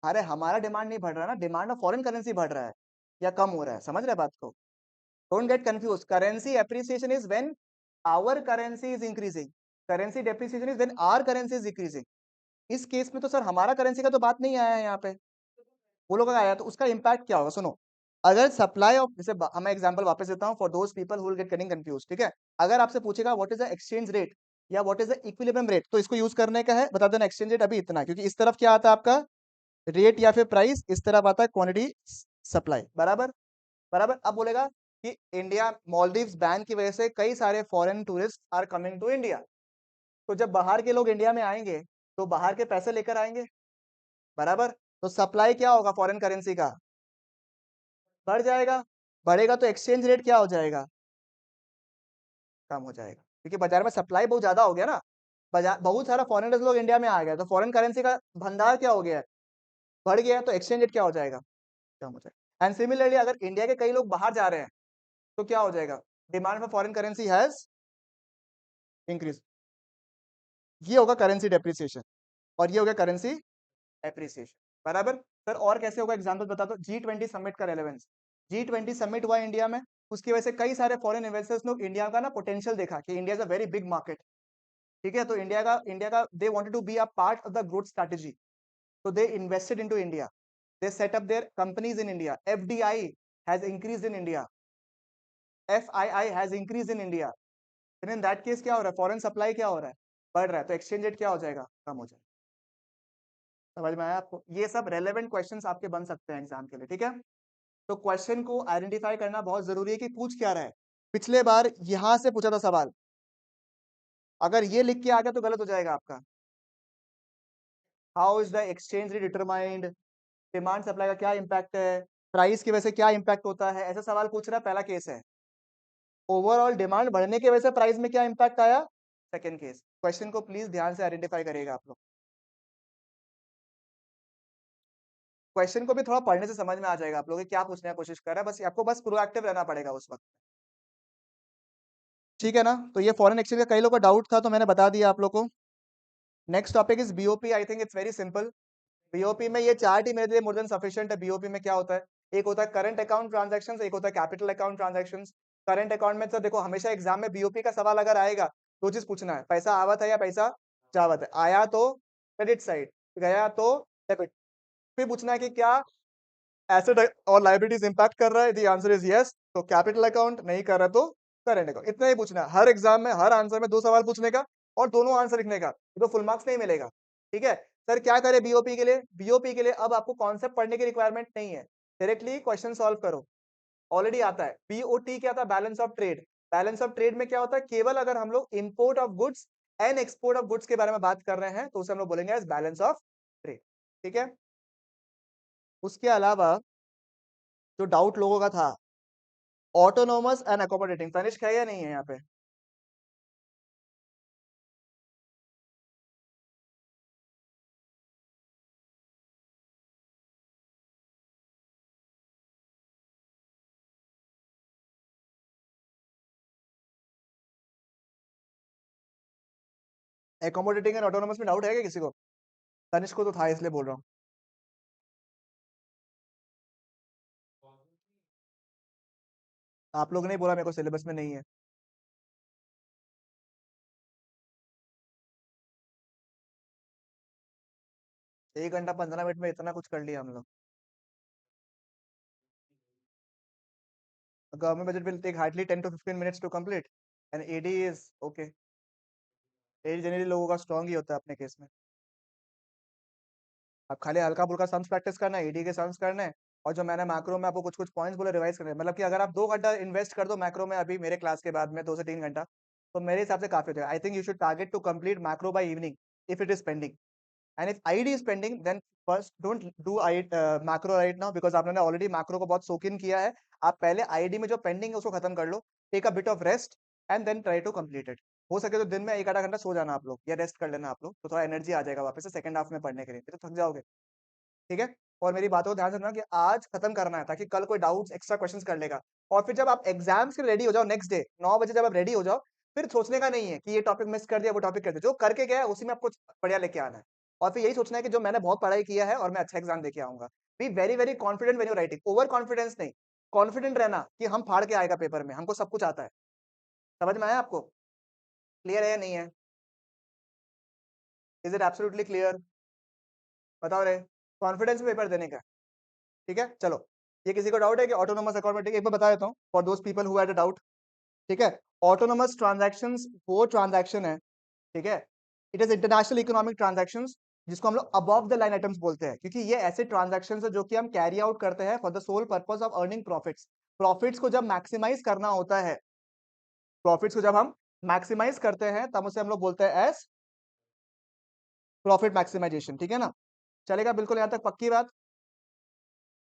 अरे हमारा डिमांड नहीं बढ़ रहा ना, डिमांड ऑफ फॉरेन करेंसी बढ़ रहा है या कम हो रहा है, समझ रहे बात को? Don't get confuse, currency appreciation is when our currency is increasing, currency depreciation is when our currency is decreasing. इस केस में तो सर हमारा करेंसी का तो बात नहीं आया है यहाँ पे, वो लोग का आया, तो उसका इम्पैक्ट क्या होगा? सुनो, अगर सप्लाई ऑफ, जैसे मैं एग्जांपल वापस देता हूँ for those people who will get getting confuse, ठीक है, अगर आपसे पूछेगा what is the exchange rate या what is the equilibrium rate, तो इसको यूज करने का है, बता देना एक्सचेंज रेट अभी इतना, क्योंकि इस तरफ क्या आता है आपका? रेट या फिर प्राइस, इस तरफ आता है क्वांटिटी सप्लाई, बराबर? बराबर। अब बोलेगा कि इंडिया मॉलडीव्स बैन की वजह से कई सारे foreign tourist are coming to India, तो जब बाहर के लोग इंडिया में आएंगे तो बाहर के पैसे लेकर आएंगे, बराबर, तो सप्लाई क्या होगा फॉरेन करेंसी का? बढ़ जाएगा। बढ़ेगा तो एक्सचेंज रेट क्या हो जाएगा? कम हो जाएगा, क्योंकि बाजार में सप्लाई बहुत ज्यादा हो गया ना, बाजार बहुत सारा फॉरेनर्स लोग इंडिया में आ गया, तो फॉरेन करेंसी का भंडार क्या हो गया है? बढ़ गया, तो एक्सचेंज रेट क्या हो जाएगा? कम हो जाएगा। एंड सिमिलरली अगर इंडिया के कई लोग बाहर जा रहे हैं तो क्या हो जाएगा? Demand for foreign currency has increase, ये होगा करेंसी डेप्रिसिएशन, और ये हो गया करेंसी एप्रिसिएशन, बराबर। सर और कैसे होगा? एग्जांपल बता दो। G20 समिट का रेलेवेंस, G20 समिट हुआ इंडिया में, उसकी वजह से कई सारे फॉरेन इन्वेस्टर्स लोग इंडिया का ना पोटेंशियल देखा कि India is a very big market, ठीक है, तो इंडिया का they wanted to be a part of the growth strategy, so they invested into India, they set up their companies in India, FDI has increased in India, FII has increased in India, then in that case क्या हो रहा है? Foreign supply क्या हो रहा है? बढ़ रहा है, तो एक्सचेंज रेट क्या हो जाएगा? कम हो जाएगा। समझ में आया आपको? ये सब रेलेवेंट क्वेश्चंस आपके बन सकते हैं एग्जाम के लिए, ठीक है, तो क्वेश्चन को आइडेंटिफाई करना बहुत जरूरी है कि पूछ क्या रहा है। पिछले बार यहां से पूछा था सवाल, अगर ये लिख के आ गया तो गलत हो जाएगा आपका। How is the exchange rate determined, demand supply का क्या इंपैक्ट है, प्राइस की वजह से क्या इंपैक्ट होता है, ऐसा सवाल पूछ रहा है, पहला केस है। ओवरऑल डिमांड बढ़ने की वजह से प्राइस में क्या इंपैक्ट आया? Second case. क्वेश्चन को प्लीज ध्यान से आइडेंटिफाई करिएगा आप लोग, क्वेश्चन को भी थोड़ा पढ़ने से समझ में आ जाएगा आप लोग क्या पूछने की कोशिश कर रहा है, बस आपको बस प्रोएक्टिव रहना पड़ेगा उस वक्त, ठीक है ना? तो ये फॉरेन एक्सचेंज का कई लोगों का डाउट था, तो मैंने बता दिया आप लोग को। Next topic is BOP, I think it's very simple. BOP में ये चार्ट ही मेरे लिए मोर देन सफिशिएंट है। बीओपी में क्या होता है? एक होता है करंट अकाउंट ट्रांजैक्शंस, एक होता है capital account transactions. Current account में तो देखो हमेशा एग्जाम में बीओपी का सवाल अगर आएगा, दो चीज पूछना है, पैसा आवत है या पैसा जावत है, आया तो क्रेडिट साइड, गया तो डेबिट। फिर पूछना है कि क्या एसेट और लायबिलिटीज इंपैक्ट कर रहा है, द आंसर इज यस, तो कैपिटल अकाउंट, नहीं कर रहा तो करंट अकाउंट। इतना ही पूछना है हर एग्जाम में, हर आंसर में दो सवाल पूछने का और दोनों आंसर लिखने का, तो फुल मार्क्स नहीं मिलेगा, ठीक है। सर क्या करें बीओपी के लिए? बीओपी के लिए अब आपको कॉन्सेप्ट पढ़ने की रिक्वायरमेंट नहीं है, डायरेक्टली क्वेश्चन सॉल्व करो, ऑलरेडी आता है। बीओटी क्या था? Balance of trade. Balance of trade में क्या होता है? केवल अगर हम लोग import of goods and export of goods के बारे में बात कर रहे हैं तो उसे हम लोग बोलेंगे एज बैलेंस ऑफ ट्रेड, ठीक है। उसके अलावा जो डाउट लोगों का था, ऑटोनोमस एंड अकोमोडेटिंग, तनिष्क है या नहीं है यहाँ पे? एकोमोडेटिंग एंड ऑटोनोमस में डाउट है क्या किसी को? तनिष्क को तो था इसलिए बोल रहा हूँ। आप लोगों ने बोला मेरे को सिलेबस में नहीं है। 1 घंटा 15 मिनट में इतना कुछ कर लिया हम लोग। Government budget will take hardly 10 to 15 minutes to complete and AD is okay। AD generally लोगों का स्ट्रांग ही होता है अपने केस में। अब खाली हल्का फुल्का सम्स प्रैक्टिस करना है, ईडी के सम्स करना है, और जो मैंने मैक्रो में आपको कुछ कुछ पॉइंट्स बोले रिवाइज करने हैं। मतलब कि अगर आप 2 घंटा इन्वेस्ट कर दो मैक्रो में अभी मेरे क्लास के बाद में 2 से 3 घंटा, तो मेरे हिसाब से काफी हो जाएगा। I think you should target to complete macro by evening if it is pending, and if ID is pending then first don't do I macro right now, because आपने ऑलरेडी मैक्रो को बहुत सोक इन किया है। आप पहले आईडी में जो pending है उसको खत्म कर लो, take a bit of rest and then try to complete it. हो सके तो दिन में 1 आधा घंटा सो जाना आप लोग, या रेस्ट कर लेना आप लोग, तो थोड़ा एनर्जी आ जाएगा वापस से सेकंड हाफ में पढ़ने के लिए, नहीं तो थक जाओगे। ठीक है, और मेरी बातों को ध्यान से सुनना कि आज खत्म करना है ताकि कल कोई डाउट्स एक्स्ट्रा क्वेश्चंस कर लेगा। और फिर जब आप एग्जाम्स के रेडी हो जाओ नेक्स्ट डे 9 बजे, जब आप रेडी हो जाओ, फिर सोचने का नहीं है कि ये टॉपिक मिस कर दिया वो टॉपिक कर दिया, जो करके गया है उसी में आपको बढ़िया लेके आना है। और फिर यही सोचना है कि जो मैंने बहुत पढ़ाई किया है और मैं अच्छा एग्जाम देके आऊंगा। Be very very confident when you writing, over confidence नहीं, कॉन्फिडेंट रहना कि हम फाड़ के आएगा पेपर में, हमको सब कुछ आता है। समझ में आया आपको? क्लियर है या नहीं है? Is it absolutely clear? बताओ रे, कॉन्फिडेंस में पेपर देने का। ठीक है, चलो। ये किसी को डाउट है कि ऑटोनोमस अकाउंट, एक बार बता देता हूँ for those people who had a doubt. ठीक है, ऑटोनोमस ट्रांजैक्शंस वो ट्रांजैक्शन है, ठीक है, it is international economic transactions, जिसको हम लोग अबव द लाइन आइटम्स बोलते हैं, क्योंकि ये ऐसे ट्रांजैक्शंस है जो कि हम कैरी आउट करते हैं for the sole purpose of earning profits. Profits को जब मैक्सिमाइज करना होता है, प्रॉफिट्स को जब हम मैक्सिमाइज करते हैं तब उसे हम लोग बोलते हैं एज प्रॉफिट मैक्सिमाइजेशन। ठीक है ना, चलेगा बिल्कुल यहाँ तक पक्की बात?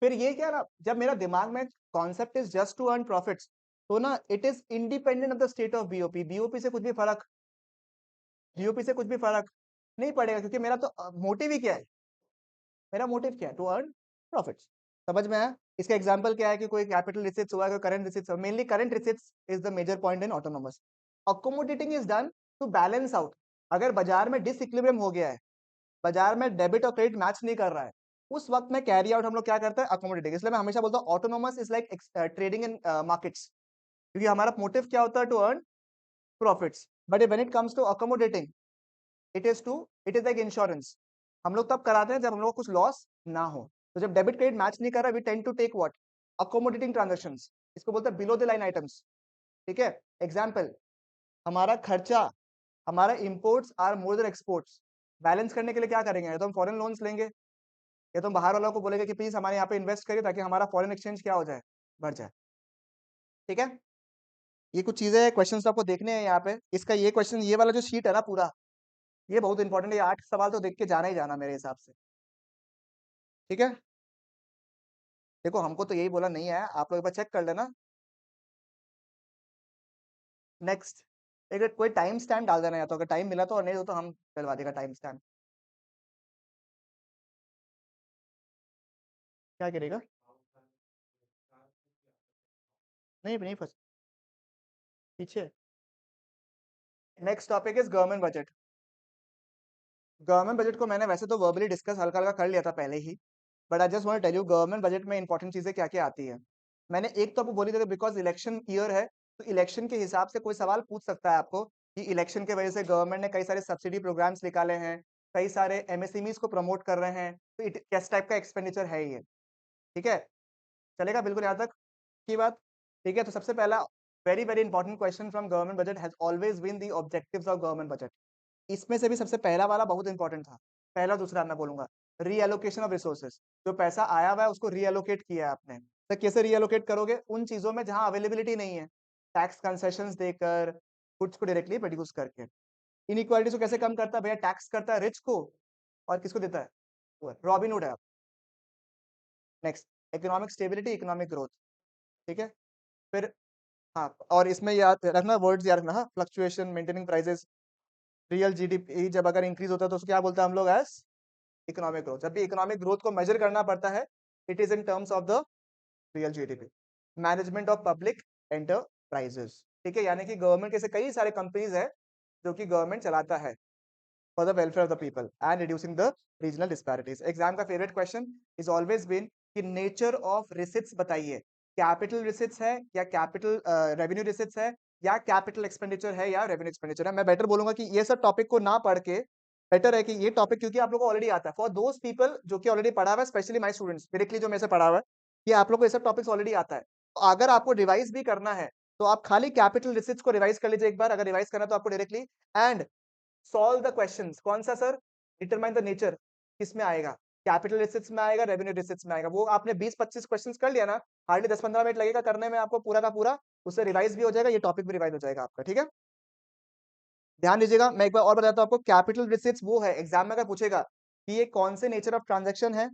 फिर ये क्या ना, जब मेरा दिमाग में concept is just to earn profits, तो ना it is independent of the state of BOP. BOP से कुछ भी फर्क, बीओपी से कुछ भी फर्क नहीं पड़ेगा, क्योंकि मेरा तो मोटिव ही क्या है, मेरा मोटिव क्या है, टू अर्न प्रॉफिट्स। समझ में आया? इसका एग्जांपल क्या है कि कोई कैपिटल रिसीट्स हुआ, कोई करंट रिसीट्स हुआ, mainly current receipts is the major point in autonomous. Accommodating is done to balance out. अगर बाजार में डिसइक्विलिब्रियम हो गया है, बाजार में डेबिट और क्रेडिट मैच नहीं कर रहा है, उस वक्त में कैरी आउट हम लोग क्या करते हैं, अकोमोडेटिंग। इसलिए मैं हमेशा बोलता हूँ autonomous is like trading in markets, क्योंकि हमारा मोटिव क्या होता है, to earn profits. But when it comes to accommodating, it is like insurance. हम लोग तब कराते हैं जब हम लोग को कुछ लॉस ना हो। तो जब डेबिट क्रेडिट मैच नहीं कर रहा, we tend to take what, accommodating transactions. इसको बोलते हैं बिलो द लाइन आइटम्स। ठीक है, एग्जांपल, हमारा खर्चा, हमारा imports are more than exports, balance करने के लिए क्या करेंगे, या तो हम फॉरेन लोन्स लेंगे, या तो हम बाहर वालों को बोलेंगे कि प्लीज हमारे यहाँ पे इन्वेस्ट करिए ताकि हमारा फॉरेन एक्सचेंज क्या हो जाए, बढ़ जाए। ठीक है, ये कुछ चीजें, क्वेश्चंस आपको देखने हैं यहाँ पे। इसका ये क्वेश्चन, ये वाला जो शीट है ना पूरा, ये बहुत इंपॉर्टेंट है। 8 सवाल तो देख के जाना ही जाना मेरे हिसाब से। ठीक है, देखो हमको तो यही बोला नहीं है, आप लोग एक बार चेक कर लेना। नेक्स्ट, एक कोई टाइम स्टैम्प डाल देना, या तो अगर टाइम मिला तो, और नहीं हो तो हम डलवा देगा टाइम स्टैम्प। क्या करेगा? नहीं नहीं फंस पीछे। Next topic is government budget. Government budget को मैंने वैसे तो वर्बली डिस्कस हल्का हल्का कर लिया था पहले ही, but I just want to tell you government budget में इंपॉर्टेंट चीजें क्या क्या आती है। मैंने एक तो आपको बोली थी, बिकॉज इलेक्शन ईयर है, तो इलेक्शन के हिसाब से कोई सवाल पूछ सकता है आपको कि इलेक्शन की वजह से गवर्नमेंट ने कई सारे सब्सिडी प्रोग्राम्स निकाले हैं, कई सारे एमएसएमईज को प्रमोट कर रहे हैं, तो किस टाइप का एक्सपेंडिचर है ये। ठीक है, चलेगा बिल्कुल यहाँ तक की बात? ठीक है, तो सबसे पहला very very important question from government budget has always been the objectives of government budget. इसमें से भी सबसे पहला वाला बहुत इंपॉर्टेंट था, पहला दूसरा मैं बोलूंगा, रीएलोकेशन ऑफ रिसोर्सेज। जो पैसा आया हुआ है उसको रीएलोकेट किया है आपने, तो कैसे रीएलोकेट करोगे, उन चीजों में जहां अवेलेबिलिटी नहीं है, टैक्स कंसेशंस देकर, गुड्स को डायरेक्टली प्रोड्यूस करके। इनइक्वालिटीज को कैसे कम करता है भैया, टैक्स करता है रिच को, और किसको देता है, रॉबिन हुड है। Next, economic stability, economic growth. ठीक है, फिर हाँ, और इसमें याद रखना, वर्ड्स याद रखना, हाँ, fluctuation, maintaining prices, real GDP जब अगर इंक्रीज होता है तो उसको क्या बोलते हैं हम लोग, एज इकोनॉमिक ग्रोथ। जब भी इकोनॉमिक ग्रोथ को मेजर करना पड़ता है, it is in terms of the real GDP. Management of public enterprises. ठीक है, यानी कि गवर्नमेंट के से कई सारे कंपनीज है जो कि गवर्नमेंट चलाता है। For the welfare of the people and reducing the regional disparities. Exam का favourite question is always been कि नेचर ऑफ रिसिट्स बताइए, कैपिटल रिसिट्स है या कैपिटल रेवेन्यू रिसिट्स है या कैपिटल एक्सपेंडिचर है या रेवेन्यू एक्सपेंडिचर है। मैं बेटर बोलूंगा कि ये सब टॉपिक को ना पढ़ के बेटर है कि ये टॉपिक, क्योंकि आप लोगों को ऑलरेडी आता है, फॉर दोज पीपल जो कि ऑलरेडी पढ़ा हुआ है, स्पेशली माय स्टूडेंट्स डायरेक्टली जो मेरे से पढ़ा हुआ है, कि आप लोग को ये सब टॉपिक्स ऑलरेडी आता है। तो अगर आपको रिवाइज भी करना है तो आप खाली कैपिटल रिसिट्स को रिवाइज कर लीजिए एक बार, अगर रिवाइज करना तो आपको directly, and solve the questions. कौन सा सर? डिटरमाइन द नेचर किसमें आएगा, कैपिटल रिसिट्स में आएगा, रेवेन्यू रिसिट्स में आएगा। वो आपने 20-25 क्वेश्चंस कर लिया ना, हार्डली 10-15 मिनट लगेगा करने में आपको पूरा का पूरा, उससे रिवाइज भी हो जाएगा, ये टॉपिक भी रिवाइज हो जाएगा आपका, ठीक है। ध्यान दीजिएगा, मैं एक बार और बताता हूं आपको, कैपिटल रिसिट्स वो है, एग्जाम में अगर पूछेगा कि ये कौन से नेचर ऑफ ट्रांजेक्शन है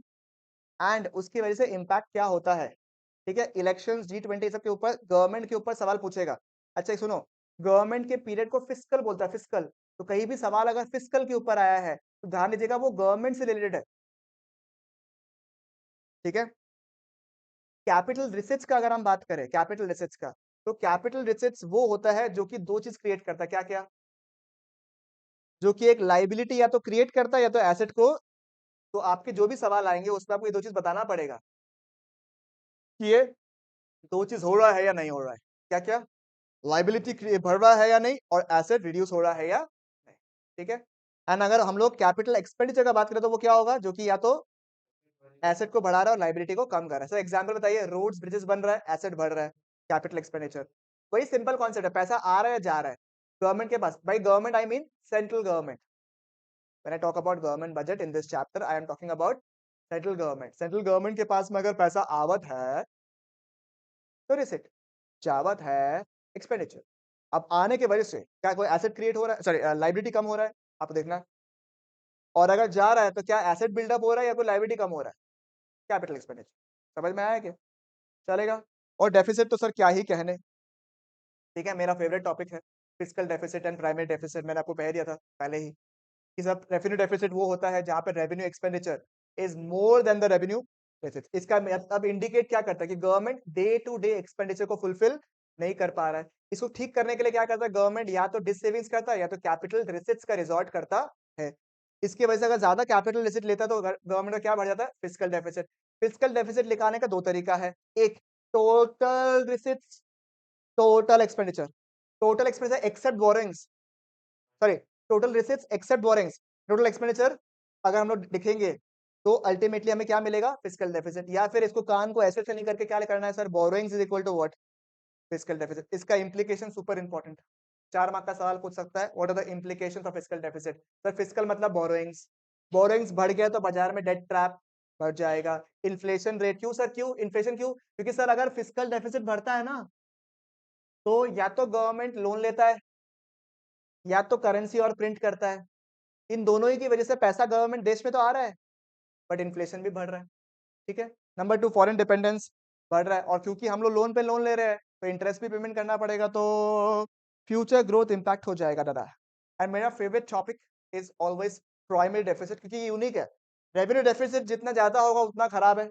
एंड उसकी वजह से इम्पैक्ट क्या होता है, ठीक है। इलेक्शंस, G20 सब के ऊपर, गवर्नमेंट के ऊपर सवाल पूछेगा। अच्छा सुनो, गवर्नमेंट के पीरियड को फिस्कल बोलता है, फिस्कल। तो कहीं भी सवाल अगर फिस्कल के ऊपर आया है तो ध्यान दीजिएगा वो गवर्नमेंट से रिलेटेड है, ठीक है। कैपिटल रिसिट्स का अगर हम बात करें, कैपिटल रिसिट्स का, तो कैपिटल रिसिट्स वो होता है जो कि दो चीज क्रिएट करता है, क्या क्या? जो कि एक लाइबिलिटी या तो क्रिएट करता है या तो एसेट को। तो आपके जो भी सवाल आएंगे उसमें आपको ये दो चीज बताना पड़ेगा कि ये दो चीज हो रहा है या नहीं हो रहा है। क्या क्या? लाइबिलिटी बढ़ रहा है या नहीं, और एसेट रिड्यूस हो रहा है या नहीं, ठीक है। एंड अगर हम लोग कैपिटल एक्सपेंडिचर का बात करें तो वो क्या होगा, जो कि या तो एसेट को बढ़ा रहा है और लाइबिलिटी को कम कर रहा है। सर एग्जांपल बताइए, रोड्स ब्रिजेस बन रहा है, एसेट बढ़ रहा है, कैपिटल एक्सपेंडिचर। वही सिंपल कॉन्सेप्ट है, पैसा आ रहा है जा रहा है गवर्नमेंट के पास। By government I mean central government. When I talk about government budget in this chapter, I am talking about central government. Central government के पास में अगर पैसा आवत है तो रिसिट, जावत है एक्सपेंडिचर। अब आने की वजह से क्या कोई एसेट क्रिएट हो रहा है, सॉरी लाइबिलिटी कम हो रहा है, आप देखना। और अगर जा रहा है तो क्या एसेट बिल्डअप हो रहा है या कोई लाइबिलिटी कम हो रहा है, कैपिटल एक्सपेंडिचर। समझ में आया क्या? चलेगा। और डेफिसिट तो सर क्या ही कहने, ठीक है, मेरा फेवरेट टॉपिक है fiscal deficit and primary deficit. मैंने आपको कह दिया था पहले ही कि सब रेवेन्यू डेफिसिट वो होता है जहां पे revenue expenditure is more than the revenue deficit. इसका अब इंडिकेट क्या करता है कि government day to day expenditure को फुलफिल नहीं कर पा रहा है। इसको ठीक करने के लिए क्या करता है गवर्नमेंट, या तो डिस सेविंग्स करता है या तो कैपिटल रिसिट्स का रिजॉर्ट करता है। इसकी वजह से अगर ज्यादा कैपिटल रिसिट लेता है तो गवर्नमेंट का क्या बढ़ जाता है, फिस्कल डेफिसिट। फिस्कल डेफिसिट निकालने का दो तरीका है, एक total receipts, total expenditure, total expenditure except borrowings, sorry total receipts except borrowings, total expenditure अगर हम लोग लिखेंगे तो अल्टीमेटली हमें क्या मिलेगा, फिस्कल डेफिसिट। या फिर इसको कान को ऐसे से नहीं करके क्या करना है sir, borrowings is equal to what, fiscal deficit. इसका इंप्लीकेशन सुपर इंपॉर्टेंट, 4 मार्क का सवाल पूछ सकता है, what are the implications of fiscal deficit. Sir fiscal मतलब बोरोइंग्स, बोरोइंग्स बढ़ गया तो बाजार में डेट ट्रैप बढ़ जाएगा। इन्फ्लेशन रेट, क्यों सर, क्यों इन्फ्लेशन, क्यों? क्योंकि सर अगर फिस्कल डेफिसिट बढ़ता है ना तो या तो गवर्नमेंट लोन लेता है या तो करेंसी और प्रिंट करता है। इन दोनों ही की वजह से पैसा गवर्नमेंट देश में तो आ रहा है बट इन्फ्लेशन भी बढ़ रहा है, ठीक है। नंबर 2, फॉरेन डिपेंडेंस बढ़ रहा है, और क्योंकि हम लोग लोन पे लोन ले रहे हैं तो इंटरेस्ट भी पेमेंट करना पड़ेगा, तो फ्यूचर ग्रोथ इंपैक्ट हो जाएगा दादा। एंड मेरा favourite topic is always primary deficit, क्योंकि ये यूनिक है। रेवेन्यू डेफिसिट जितना ज्यादा होगा उतना खराब है,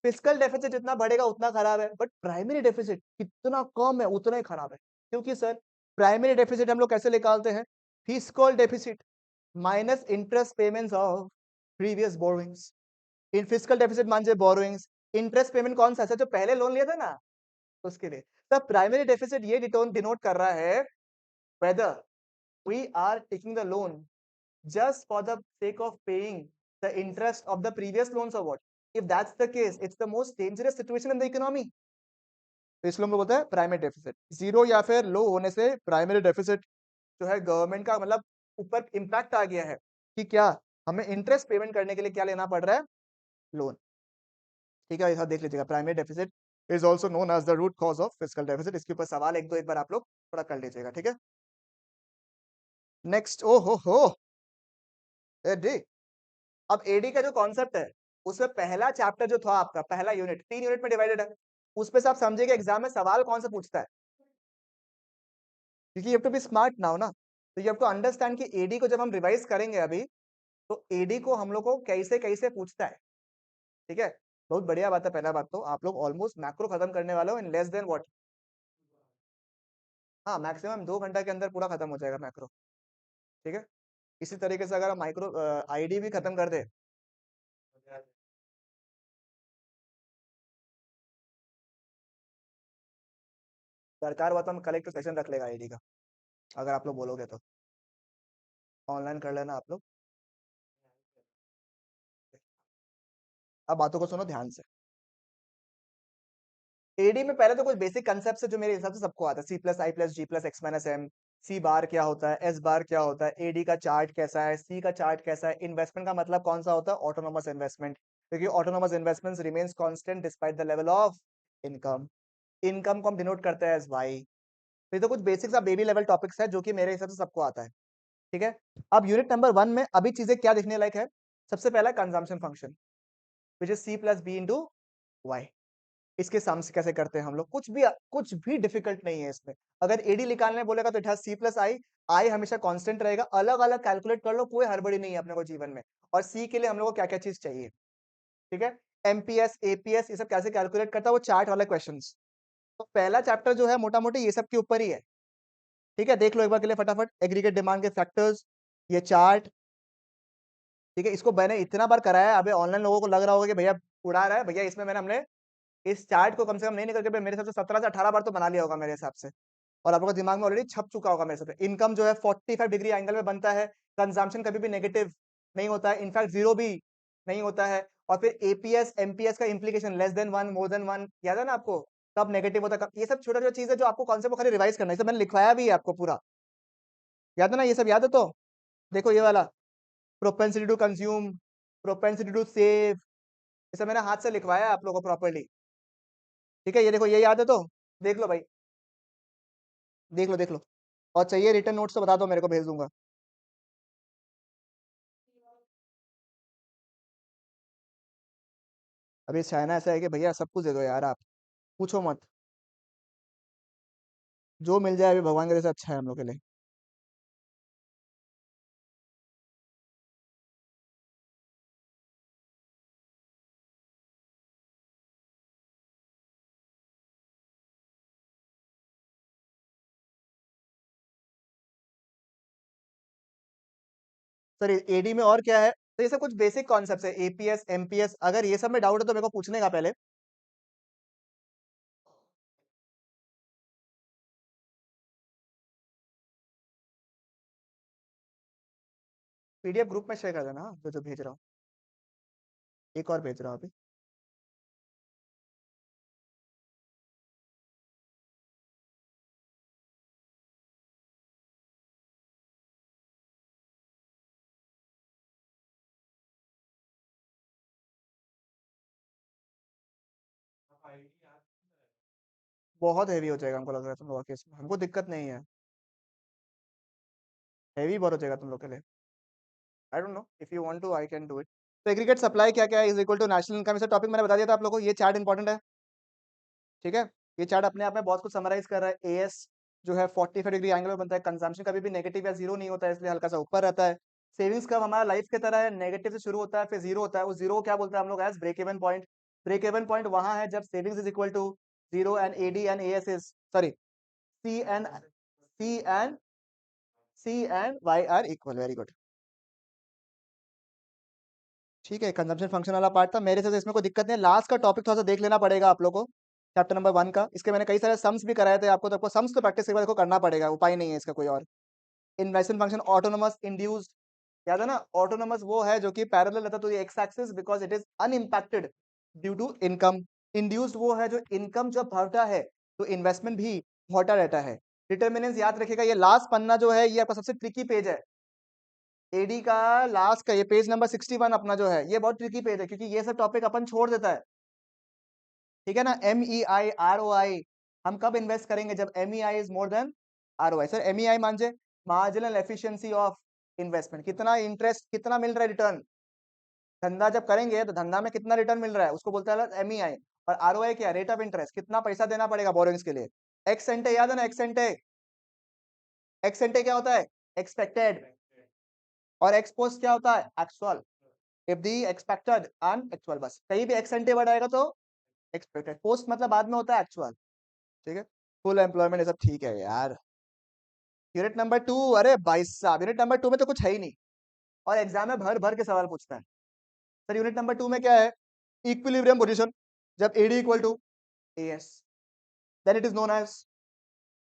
फिस्कल डेफिसिट जितना बढ़ेगा उतना खराब है, बट प्राइमरी डेफिसिट कितना कम है उतना ही खराब है। क्योंकि सर प्राइमरी डेफिसिट हम लोग कैसे निकालते हैं, fiscal deficit minus interest payments of previous borrowings. In fiscal deficit मान लीजिए बोरोइंग्स, इंटरेस्ट पेमेंट कौन सा है, जो पहले लोन लिया था ना उसके लिए। तब प्राइमरी डेफिसिट ये डिनोट कर रहा है whether we are taking the loan just for the sake of paying the interest of the previous loans or what. If that's the case, it's the most dangerous situation in the economy. तो इसलिए हम लोग बोलते हैं primary deficit zero या फिर लो होने से प्राइमरी डेफिसिट जो है गवर्नमेंट का मतलब ऊपर इम्पैक्ट आ गया है कि क्या हमें इंटरेस्ट पेमेंट करने के लिए क्या लेना पड़ रहा है, लोन, ठीक है। यहां देख लीजिएगा, primary deficit is also known as the root cause of fiscal deficit. इसके ऊपर सवाल एक दो एक बार आप लोग थोड़ा कर लीजिएगा, ठीक है। नेक्स्ट, ओ हो एडी। अब एडी का जो कॉन्सेप्ट है उसमें पहला चैप्टर जो था आपका, पहला यूनिट 3 यूनिट में डिवाइडेड है, उसपे से आप समझिएगा एग्जाम में सवाल कौन सा पूछता है, क्योंकि you have to be smart now ना। तो यू हैव टू अंडरस्टैंड कि एडी को जब हम रिवाइज करेंगे अभी, तो एडी को हम लोग को कैसे कैसे पूछता है, ठीक है। बहुत बढ़िया बात है, पहला बात तो आप लोग ऑलमोस्ट मैक्रो खत्म करने वाले हो इन लेस देन व्हाट, हाँ मैक्सिमम 2 घंटा के अंदर पूरा खत्म हो जाएगा मैक्रो, ठीक है। इसी तरीके से अगर हम माइक्रो आईडी भी खत्म कर दे, सरकार हुआ तो हम कलेक्ट सेशन रख लेगा आईडी का, अगर आप लोग बोलोगे तो ऑनलाइन कर लेना आप लोग। अब बातों को सुनो ध्यान से। एडी में पहले तो कुछ बेसिक कंसेप्ट है जो मेरे हिसाब से सबको आता है, C plus I plus G plus X minus M, सी बार क्या होता है, एस बार क्या होता है, एडी का चार्ट कैसा है, सी का चार्ट कैसा है, इन्वेस्टमेंट का मतलब कौन सा होता है, ऑटोनोमस इन्वेस्टमेंट, क्योंकि autonomous investment remains constant despite the level of income, income को हम डिनोट करते हैं एज वाई। ये तो कुछ बेसिक सा बेबी लेवल टॉपिक्स है जो कि मेरे हिसाब से सबको आता है, ठीक है। अब यूनिट नंबर 1 में अभी चीजें क्या दिखने लायक है, सबसे पहला consumption function which is C plus B into Y, इसके सम्स कैसे करते हैं हम लोग, कुछ भी डिफिकल्ट नहीं है इसमें। अगर एडी निकालने बोलेगा तो इट हैज सी प्लस आई, आई हमेशा कांस्टेंट रहेगा, अलग अलग कैलकुलेट कर लो, कोई हड़बड़ी नहीं है अपने को जीवन में। और सी के लिए हम लोग को क्या क्या चीज चाहिए, ठीक है। एमपीएस एपीएस ये सब कैसे कैलकुलेट करता है, वो चार्ट वाले क्वेश्चन। तो पहला चैप्टर जो है मोटा मोटी ये सब के ऊपर ही है, ठीक है। देख लो एक बार के लिए फटाफट, एग्रीगेट डिमांड के फैक्टर्स, ये चार्ट, ठीक है। इसको मैंने इतना बार कराया है, अभी ऑनलाइन लोगों को लग रहा होगा कि भैया उड़ा रहा है, भैया इसमें हमने इस चार्ट को कम से कम नहीं निकल के मेरे हिसाब से 17 से 18 बार तो बना लिया होगा मेरे हिसाब से, और आप लोगों के दिमाग में ऑलरेडी छप चुका होगा मेरे हिसाब से। इनकम जो है 45 डिग्री एंगल में बनता है, कंजम्पशन कभी भी नेगेटिव नहीं होता है, इनफैक्ट जीरो भी नहीं होता है। और फिर एपीएस एमपीएस का implication less than one more than one, याद है ना आपको, कब नेगेटिव होता है कब, ये सब छोटा छोटा चीज है जो आपको कॉन्सेप्ट को खाली रिवाइज करना है, ये सब मैंने लिखवाया भी है आपको पूरा, याद है ना, ये सब याद है तो देखो ये वाला propensity to consume, propensity to save, ये सब मैंने हाथ से लिखवाया है आप लोगों को प्रॉपर्ली, ठीक है। ये देखो ये याद है तो देख लो भाई, देख लो देख लो, और चाहिए रिटर्न नोट्स तो बता दो मेरे को, भेज दूंगा। अभी चाइना ऐसा है कि भैया सब कुछ दे दो यार, आप पूछो मत, जो मिल जाए अभी भगवान के जैसे अच्छा है हम लोग के लिए। सर एडी में और क्या है, तो ये सब कुछ बेसिक कॉन्सेप्ट है, एपीएस एमपीएस, अगर ये सब में डाउट है तो मेरे को पूछने का पहले। पीडीएफ ग्रुप में शेयर कर देना, हाँ, जो जो भेज रहा हूँ, एक और भेज रहा हूँ अभी। बहुत हैवी हो जाएगा हमको लग रहा है तुम लोगों के इसमें, हमको दिक्कत नहीं है, हैवी बहुत हो जाएगा तुम लोग के लिए। I don't know if you want to I can do it. तो एग्रीगेट सप्लाई क्या क्या है is equal to national income, इसे टॉपिक मैंने बता दिया था आप लोगों को, ये चार्ट इंपॉर्टेंट है, ठीक है। ये चार्ट अपने आप में बहुत कुछ समराइज कर रहा है। एएस जो है 45 डिग्री एंगल में बनता है, कंजम्पशन कभी भी नेगेटिव या जीरो नहीं होता है, इसलिए हल्का सा ऊपर रहता है। सेविंग्स कब हमारा लाइफ की तरह है, नेगेटिव से शुरू होता है फिर जीरो होता है, उस जीरो को क्या बोलते हैं हम लोग, as break even point. Break even point वहां है जब savings is equal to zero and AD and AS is sorry C and C and Y are equal, very good, ठीक है। कंजम्पशन फंक्शन वाला पार्ट था मेरे से, इसमें कोई दिक्कत नहीं है। लास्ट का टॉपिक थोड़ा सा देख लेना पड़ेगा आप लोगों को, चैप्टर नंबर 1 का, इसके मैंने कई सारे सम्स भी कराए थे आपको, तो आपको सम्स तो प्रैक्टिस एक बार देखो करना पड़ेगा, उपाय नहीं है इसका कोई और। इन्वेस्टमेंट फंक्शन ऑटोनोमस इंड्यूस्ड, याद है ना, ऑटोनोमस वो है जो कि पैरेलल रहता है to the X axis because it is unimpacted due to income. Induced वो है जो इनकम जब बढ़ता है तो इन्वेस्टमेंट भी बढ़ता रहता है। डिटर्मिनेंट्स याद रखिएगा, ये लास्ट पन्ना जो है ये आपका सबसे ट्रिकी पेज है, एडी का लास्ट का ये पेज नंबर 61 अपना जो है, ये बहुत ट्रिकी पेज है क्योंकि ये सब टॉपिक अपन छोड़ देता है, ठीक है ना। M E I R O आई, हम कब इन्वेस्ट करेंगे, जब M E I is more than R O I. Sir M E I मान मार्जिनल एफिशिएंसी ऑफ इन्वेस्टमेंट, कितना इंटरेस्ट कितना मिल रहा है रिटर्न, धंधा जब करेंगे तो धंधा में कितना रिटर्न मिल रहा है उसको बोलता है एम ई आई। और आर ओ आई क्या, रेट ऑफ इंटरेस्ट, कितना पैसा देना पड़ेगा बोरोइंग्स के लिए। एक्स एंटे याद है ना, एक्स एंटे, एक्स एंटे क्या होता है, एक्सपेक्टेड, और एक्स पोस्ट क्या होता है, actual. If the expected and actual, बस कहीं भी एक्स एंटे वर्ड आएगा तो एक्सपेक्टेड, पोस्ट मतलब बाद में होता है एक्चुअल, ठीक है। फुल एम्प्लॉयमेंट ये सब ठीक है यार। यूनिट नंबर 2, अरे भाई साहब यूनिट नंबर 2 में तो कुछ है ही नहीं, और एग्जाम में भर भर के सवाल पूछता है। सर यूनिट नंबर 2 में क्या है? इक्विलिब्रियम पोजीशन, जब AD equal to AS, then it is known as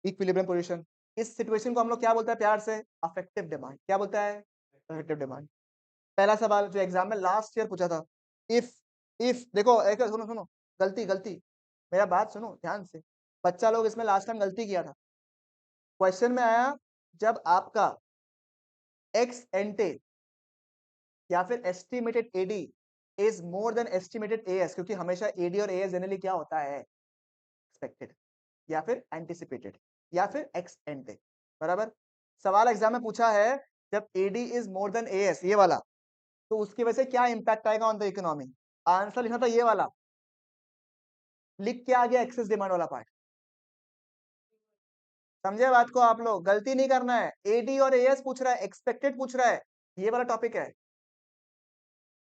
equilibrium position. इस सिचुएशन को हम लोग क्या बोलते हैं प्यार से? Effective demand. क्या बोलता है? Effective demand. पहला सवाल जो एग्जाम में लास्ट ईयर पूछा था, इफ देखो एक सुनो सुनो, गलती गलती, मेरा बात सुनो ध्यान से, बच्चा लोग इसमें लास्ट टाइम गलती किया था। क्वेश्चन में आया जब आपका एक्स एंटे या फिर estimated AD is more than estimated AS, क्योंकि हमेशा एडी और एएस जनरली क्या होता है? एक्सपेक्टेड या फिर एंटिसिपेटेड या फिर एक्स एंटे, बराबर। सवाल एग्जाम में पूछा है जब AD is more than AS, ये वाला, तो उसकी वजह से क्या इंपैक्ट आएगा ऑन द इकोनॉमी? आंसर लिखा था ये वाला, लिख के आ गया एक्सेस डिमांड वाला पार्ट। समझे बात को आप लोग? गलती नहीं करना है। एडी और एएस पूछ रहा है, एक्सपेक्टेड पूछ रहा है, ये वाला टॉपिक है।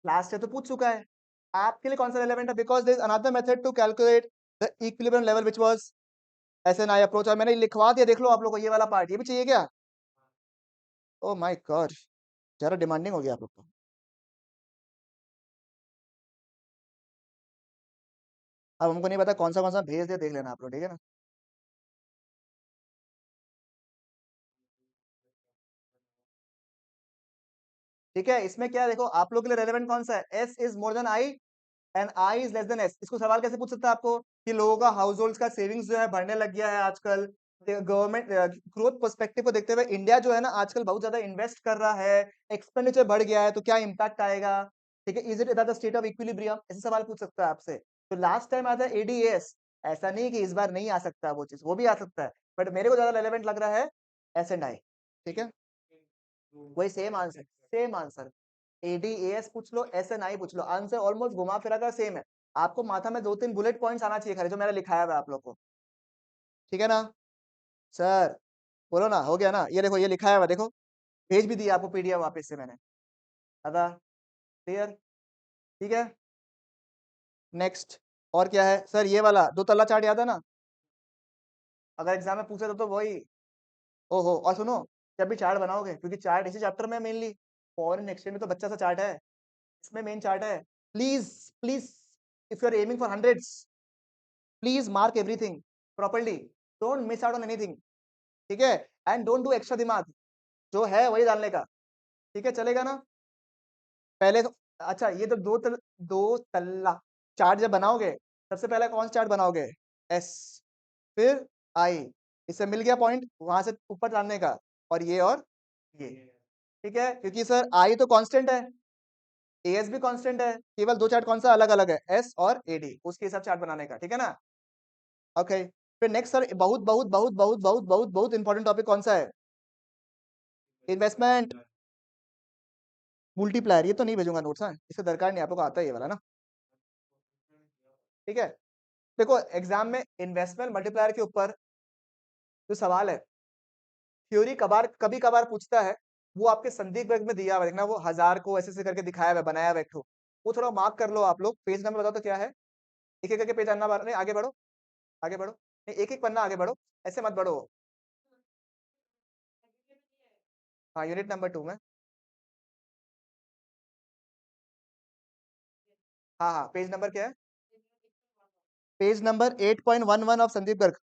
लास्ट है तो पूछ चुका है। आपके लिए कौन सा रेलेवेंट है? Because there is another method to calculate the equilibrium level which was SNI approach, और मैंने लिखवा दिया, देख लो आप लोग को ये वाला पार्ट। ये भी चाहिए क्या? ओ माय गॉड, जरा डिमांडिंग हो गया आप लोग को। अब हमको नहीं पता कौन सा भेज दे, देख लेना आप लोग, ठीक है ना। ठीक है, इसमें क्या है देखो, आप लोग के लिए रेलेवेंट कौन सा है? S is more than I and I is less than S. इसको सवाल कैसे पूछ सकता है आपको कि लोगों का हाउस होल्ड का सेविंग्स जो है बढ़ने लग गया है आजकल। गवर्नमेंट ग्रोथ पर्सपेक्टिव को देखते हुए इंडिया जो है ना आजकल बहुत ज्यादा इन्वेस्ट कर रहा है, एक्सपेंडिचर बढ़ गया है, तो क्या इंपैक्ट आएगा? ठीक है, is it the state of equilibrium, ऐसे सवाल पूछ सकता है आपसे। तो लास्ट टाइम आया था एडीएस, ऐसा नहीं कि इस बार नहीं आ सकता वो चीज, वो भी आ सकता है, बट मेरे को ज्यादा रेलेवेंट लग रहा है एस एंड आई। ठीक है, वही same answer, same answer. ADS पूछ लो, एसएनआई पूछ लो, आंसर ऑलमोस्ट घुमा फिरा कर सेम है। आपको माथा में 2-3 बुलेट पॉइंट्स आना चाहिए खरे, जो मैंने लिखाया हुआ है आप लोग को। ठीक है ना सर? बोलो ना, हो गया ना? ये देखो, ये लिखा हुआ देखो, भेज भी दिया आपको पीडीएफ वापस से मैंने। अदा क्लियर? ठीक है, नेक्स्ट। और क्या है सर? ये वाला दो तल्ला चार्ट याद है ना? अगर एग्जाम में पूछे तो वही। ओहो, और सुनो, जब भी चार्ट बनाओगे, क्योंकि चार्ट इसी चैप्टर में मेनली, फॉरेन एक्सचेंज में तो बच्चा सा चार्ट है, इसमें मेन चार्ट है। Please please, if you are aiming for hundreds, please mark everything properly, don't miss out on anything. ठीक है, एंड डोंट डू एक्स्ट्रा दिमाग, जो है वही डालने का। ठीक है, चलेगा ना? पहले तो अच्छा, ये तो दो तल्ला चार्ट जब बनाओगे, सबसे पहले कौन सा चार्ट बनाओगे? एस, फिर आई, इससे मिल गया पॉइंट, वहां से ऊपर डालने का, और ये। ठीक है, क्योंकि सर आई तो कांस्टेंट है, एएस भी कांस्टेंट है, केवल दो चार्ट कौन सा अलग अलग है? एस और एडी, उसके हिसाब चार्ट बनाने का। ठीक है ना? ओके, फिर नेक्स्ट सर, बहुत बहुत बहुत बहुत बहुत बहुत बहुत इंपॉर्टेंट टॉपिक कौन सा है? Investment multiplier. ये तो नहीं भेजूंगा नोट्स, हाँ, इसका दरकार नहीं, आप लोग को आता है ये वाला ना। ठीक है, देखो एग्जाम में इन्वेस्टमेंट मल्टीप्लायर के ऊपर जो सवाल है, थ्योरी कबार कभी कभार पूछता है, वो आपके संदिग्ध वर्ग में दिया हुआ है, देखना वो 1000 को ऐसे ऐसे करके दिखाया हुआ है, बनाया हुआ है एक ठो। वो थोड़ा मार्क कर लो आप लोग। पेज नंबर बताओ तो क्या है? एक एक करके पेज आना, नहीं आगे बढ़ो, आगे बढ़ो, नहीं एक एक पन्ना आगे बढ़ो, ऐसे मत बढ़ो। हाँ, यूनिट नंबर 2 में। हाँ हाँ, पेज नंबर क्या है? Page number 8.11 of Sandeep Garg.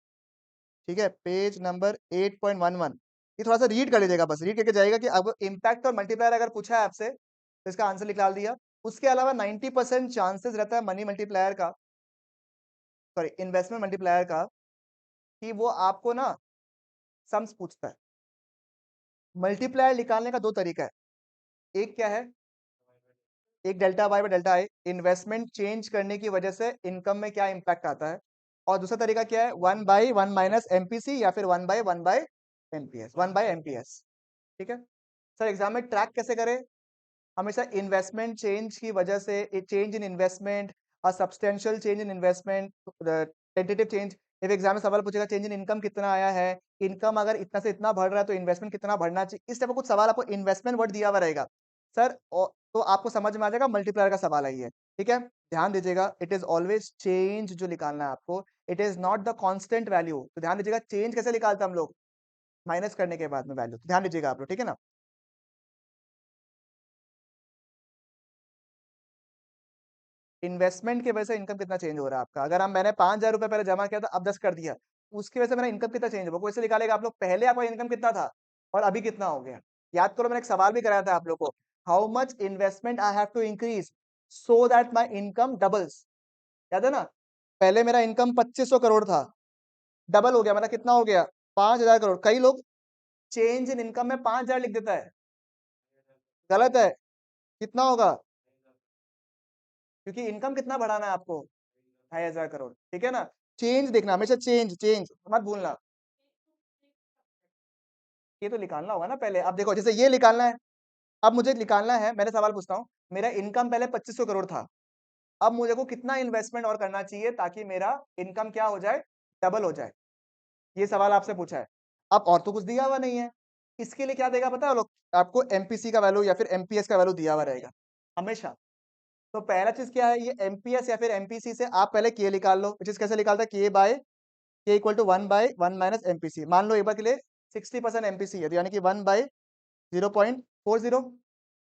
ठीक है, पेज नंबर 8.11। ये थोड़ा सा रीड कर लीजिएगा, बस रीड करके जाएगा कि अब इम्पैक्ट और मल्टीप्लायर अगर पूछा है आपसे, तो इसका आंसर निकाल दिया। उसके अलावा 90% चांसेस रहता है मनी मल्टीप्लायर का, सॉरी इन्वेस्टमेंट मल्टीप्लायर का, कि वो आपको ना सम्स पूछता है। मल्टीप्लायर निकालने का दो तरीका है, एक क्या है? एक delta Y by delta I, investment change करने की वजह से इनकम में क्या इंपैक्ट आता है। और दूसरा तरीका क्या है? 1/1 माइनस एमपीसी, या फिर 1/1 एमपीएस, 1/एमपीएस। ठीक है सर, एग्जाम में ट्रैक कैसे करें? हमेशा इन्वेस्टमेंट चेंज की वजह से, चेंज इन इन्वेस्टमेंट, और substantial change in investment, tentative change. एक एग्जाम में सवाल पूछेगा चेंज इन इनकम कितना आया है, इनकम अगर इतना से इतना बढ़ रहा है तो इन्वेस्टमेंट कितना बढ़ना चाहिए, इस टाइप का कुछ सवाल आपको इन्वेस्टमेंट वर्ड दिया हुआ रहेगा सर। तो आपको समझ में आ जाएगा मल्टीप्लायर का सवाल है ये। ठीक है, ध्यान दीजिएगा, इट इज ऑलवेज चेंज जो निकालना है आपको, it is not the constant value. तो ध्यान दीजिएगा, चेंज कैसे निकालते हैं हम लोग? माइनस करने के बाद में वैल्यू। ध्यान दीजिएगा आप लोग, ठीक है ना? इन्वेस्टमेंट की वजह से इनकम कितना चेंज हो रहा है आपका। अगर हम मैंने 5,000 रुपए पहले जमा किया था, अब 10 कर दिया, उसकी वजह से मेरा इनकम कितना चेंज होगा, कोई से निकालेगा आप लोग। पहले आपका इनकम कितना था और अभी कितना हो गया। याद करो, मैंने एक सवाल भी कराया था आप लोग को, how much investment I have to increase so that my income doubles. याद है ना, पहले मेरा इनकम 2500 करोड़ था, डबल हो गया, मतलब कितना हो गया, 5,000 करोड़। कई लोग चेंज इन इनकम में 5,000 लिख देता है, गलत है। कितना होगा, क्योंकि इनकम कितना बढ़ाना है आपको, 2,500 करोड़, ठीक है ना। चेंज देखना हमेशा, चेंज चेंज मत भूलना। ये तो निकालना होगा ना पहले। अब देखो, जैसे ये निकालना है, अब मुझे निकालना है, मैंने सवाल पूछता हूँ, मेरा इनकम पहले 2500 करोड़ था, अब मुझे को कितना इन्वेस्टमेंट और करना चाहिए ताकि मेरा इनकम क्या हो जाए, डबल हो जाए। ये सवाल आपसे पूछा है। अब और तो कुछ दिया हुआ नहीं है, इसके लिए क्या देगा पता है लोग आपको, एमपीसी का वैल्यू या फिर एमपीएस का वैल्यू दिया हुआ रहेगा हमेशा। तो पहला चीज क्या है, ये एमपीएस या फिर एमपीसी से आप पहले के निकाल लो, विच इज कैसे निकालता है, के बाय के इक्वल टू 1/1 माइनस एमपीसी। मान लो एक बार के लिए 60% एमपीसी है, तो यानी कि 1/0.40,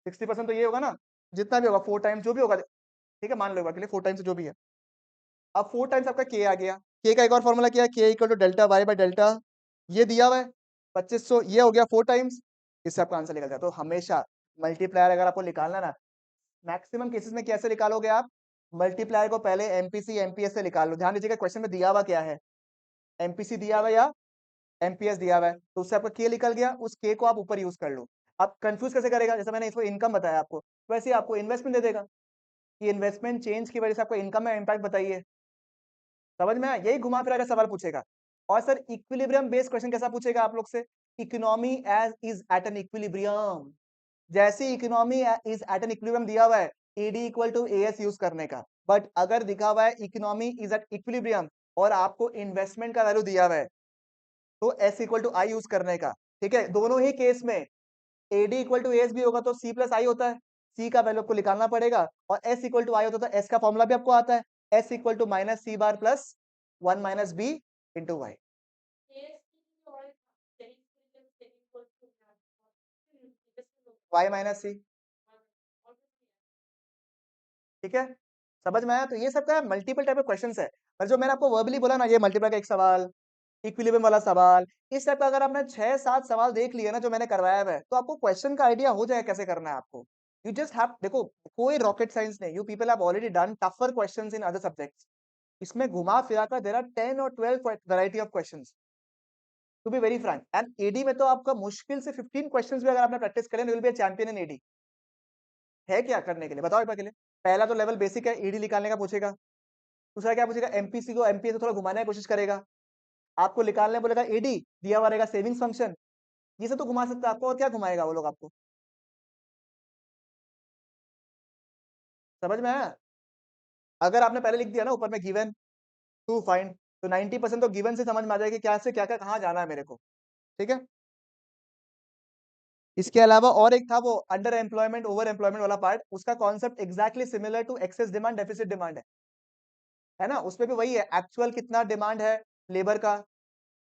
60% तो ये होगा ना, जितना भी होगा 4 टाइम्स जो भी होगा, ठीक है, मान लो एक बार के लिए 4 टाइम्स जो भी है। अब 4 टाइम्स आपका के आ गया, के का एक और फॉर्मूला क्या है, K equal to delta Y by delta, ये दिया हुआ है 2500, ये हो गया 4 टाइम्स, इससे आपका आंसर निकल जाए। तो हमेशा मल्टीप्लायर अगर आपको निकालना ना, मैक्सिमम केसेस में कैसे निकालोगे आप, मल्टीप्लायर को पहले एमपीसी एमपीएस से निकाल लो। ध्यान दीजिएगा क्वेश्चन में दिया हुआ क्या है, एमपीसी दिया हुआ या एमपीएस दिया हुआ है, तो उससे आपका के निकल गया, उस के को आप ऊपर यूज कर लो। आप कंफ्यूज कैसे करेगा, जैसे मैंने इसको इनकम बताया आपको, वैसे ही आपको इन्वेस्टमेंट दे देगा कि इन्वेस्टमेंट चेंज की वजह से आपको इनकम में इम्पैक्ट बताइए। समझ में आया, यही घुमा फिरा के सवाल पूछेगा। और सर इक्विलिब्रियम बेस्ड क्वेश्चन कैसा पूछेगा आप लोग से, economy as is at an equilibrium, जैसे economy is at an equilibrium दिया हुआ है, AD equal to AS use करने का। बट अगर दिखा हुआ है इकोनॉमी इज एट इक्विलिब्रियम और आपको इन्वेस्टमेंट का वैल्यू दिया हुआ है, तो S equal to I use करने का। ठीक है, दोनों ही केस में एडी इक्वल टू एस भी होगा तो सी प्लस आई होता है, सी का वैल्यू आपको निकालना पड़ेगा, और एस इक्वल टू आई होता है तो एस का फॉर्मूला भी आपको आता है, S equal to minus C bar plus 1 minus B into Y, Y minus C. ठीक है, समझ में आया। तो ये सब का मल्टीपल टाइप ऑफ क्वेश्चंस है, पर जो मैंने आपको वर्बली बोला ना, ये मल्टीप्लाई का एक सवाल, इक्विलिब्रियम वाला सवाल, इस टाइप का अगर आपने 6-7 सवाल देख लिया ना जो मैंने करवाया हुआ है, तो आपको क्वेश्चन का आइडिया हो जाए कैसे करना है आपको। यू जस्ट हैव, देखो कोई रॉकेट साइंस नहीं, you people have already done tougher questions in other subjects. इसमें घुमा फिरा कर देयर आर 10 और 12 variety of questions, to be very frank. And AD में तो आपका मुश्किल से 15 क्वेश्चंस भी अगर आपने प्रैक्टिस करें, you will be a champion in AD. है क्या करने के लिए, बताओ एक बार के लिए। पहला तो लेवल बेसिक है, ईडी निकालने का पूछेगा। दूसरा क्या पूछेगा, एमपीसी को एमपीए से थोड़ा घुमाने की कोशिश करेगा, आपको निकालने बोलेगा एडी, दिया हुआ रहेगा सेविंग्स फंक्शन, ये सब तो घुमा सकता है आपको, और क्या घुमाएगा वो लोग आपको। समझ में आया। अगर आपने पहले लिख दिया ना ऊपर में गिवन टू फाइंड, तो 90% तो गिवन से समझ में आ जाएगा क्या से क्या क्या कहाँ जाना है मेरे को। ठीक है, इसके अलावा और एक था वो अंडर एम्प्लॉयमेंट ओवर एम्प्लॉयमेंट वाला पार्ट, उसका concept exactly similar to excess demand deficit demand है ना। उसमें भी वही है, एक्चुअल कितना डिमांड है लेबर का,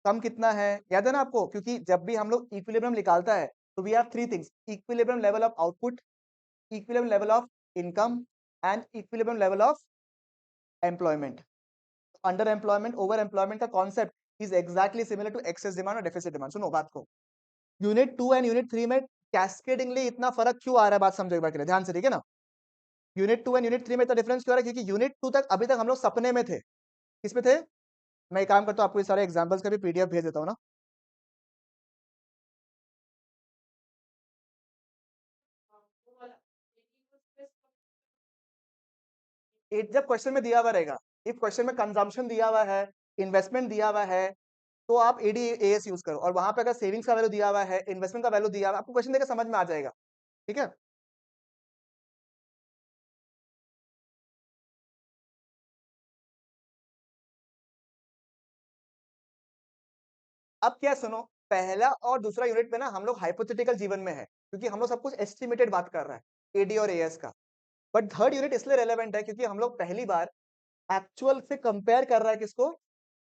कम कितना है, याद है ना आपको। क्योंकि जब भी हम लोग इक्विलिब्रियम निकालता है, तो we have three things, equilibrium level of output, equilibrium level of income and equilibrium level of employment. Under employment over employment का concept is exactly similar to excess demand और डेफिसिट डिमांड। सुनो बात को, unit 2 and unit 3 में कैस्केडिंगली इतना फर्क क्यों आ रहा है, बात समझो एक बार के लिए ध्यान से, ठीक है ना। यूनिट 2 एंड यूनिट 3 में इतना डिफरेंस क्यों आ रहा है, क्योंकि यूनिट 2 तक अभी तक हम लोग सपने में थे। किसमें थे, मैं एक काम करता हूँ, आपको ये सारे एग्जांपल्स का भी पीडीएफ भेज देता हूँ ना। जब क्वेश्चन में दिया हुआ रहेगा, इफ क्वेश्चन में कंजम्पशन दिया हुआ है, इन्वेस्टमेंट दिया हुआ है, तो आप एडीएएस यूज करो, और वहां पे अगर सेविंग्स का वैल्यू दिया हुआ है, इन्वेस्टमेंट का वैल्यू दिया हुआ है, आपको क्वेश्चन देखकर समझ में आ जाएगा। ठीक है, अब क्या सुनो, पहला और दूसरा यूनिट में ना हम लोग हाइपोथेटिकल जीवन में है, क्योंकि हम लोग सब कुछ एस्टिमेटेड बात कर रहा है एडी और एएस का। बट थर्ड यूनिट इसलिए रेलेवेंट है क्योंकि हम लोग पहली बार एक्चुअल से कंपेयर कर रहा है किसको।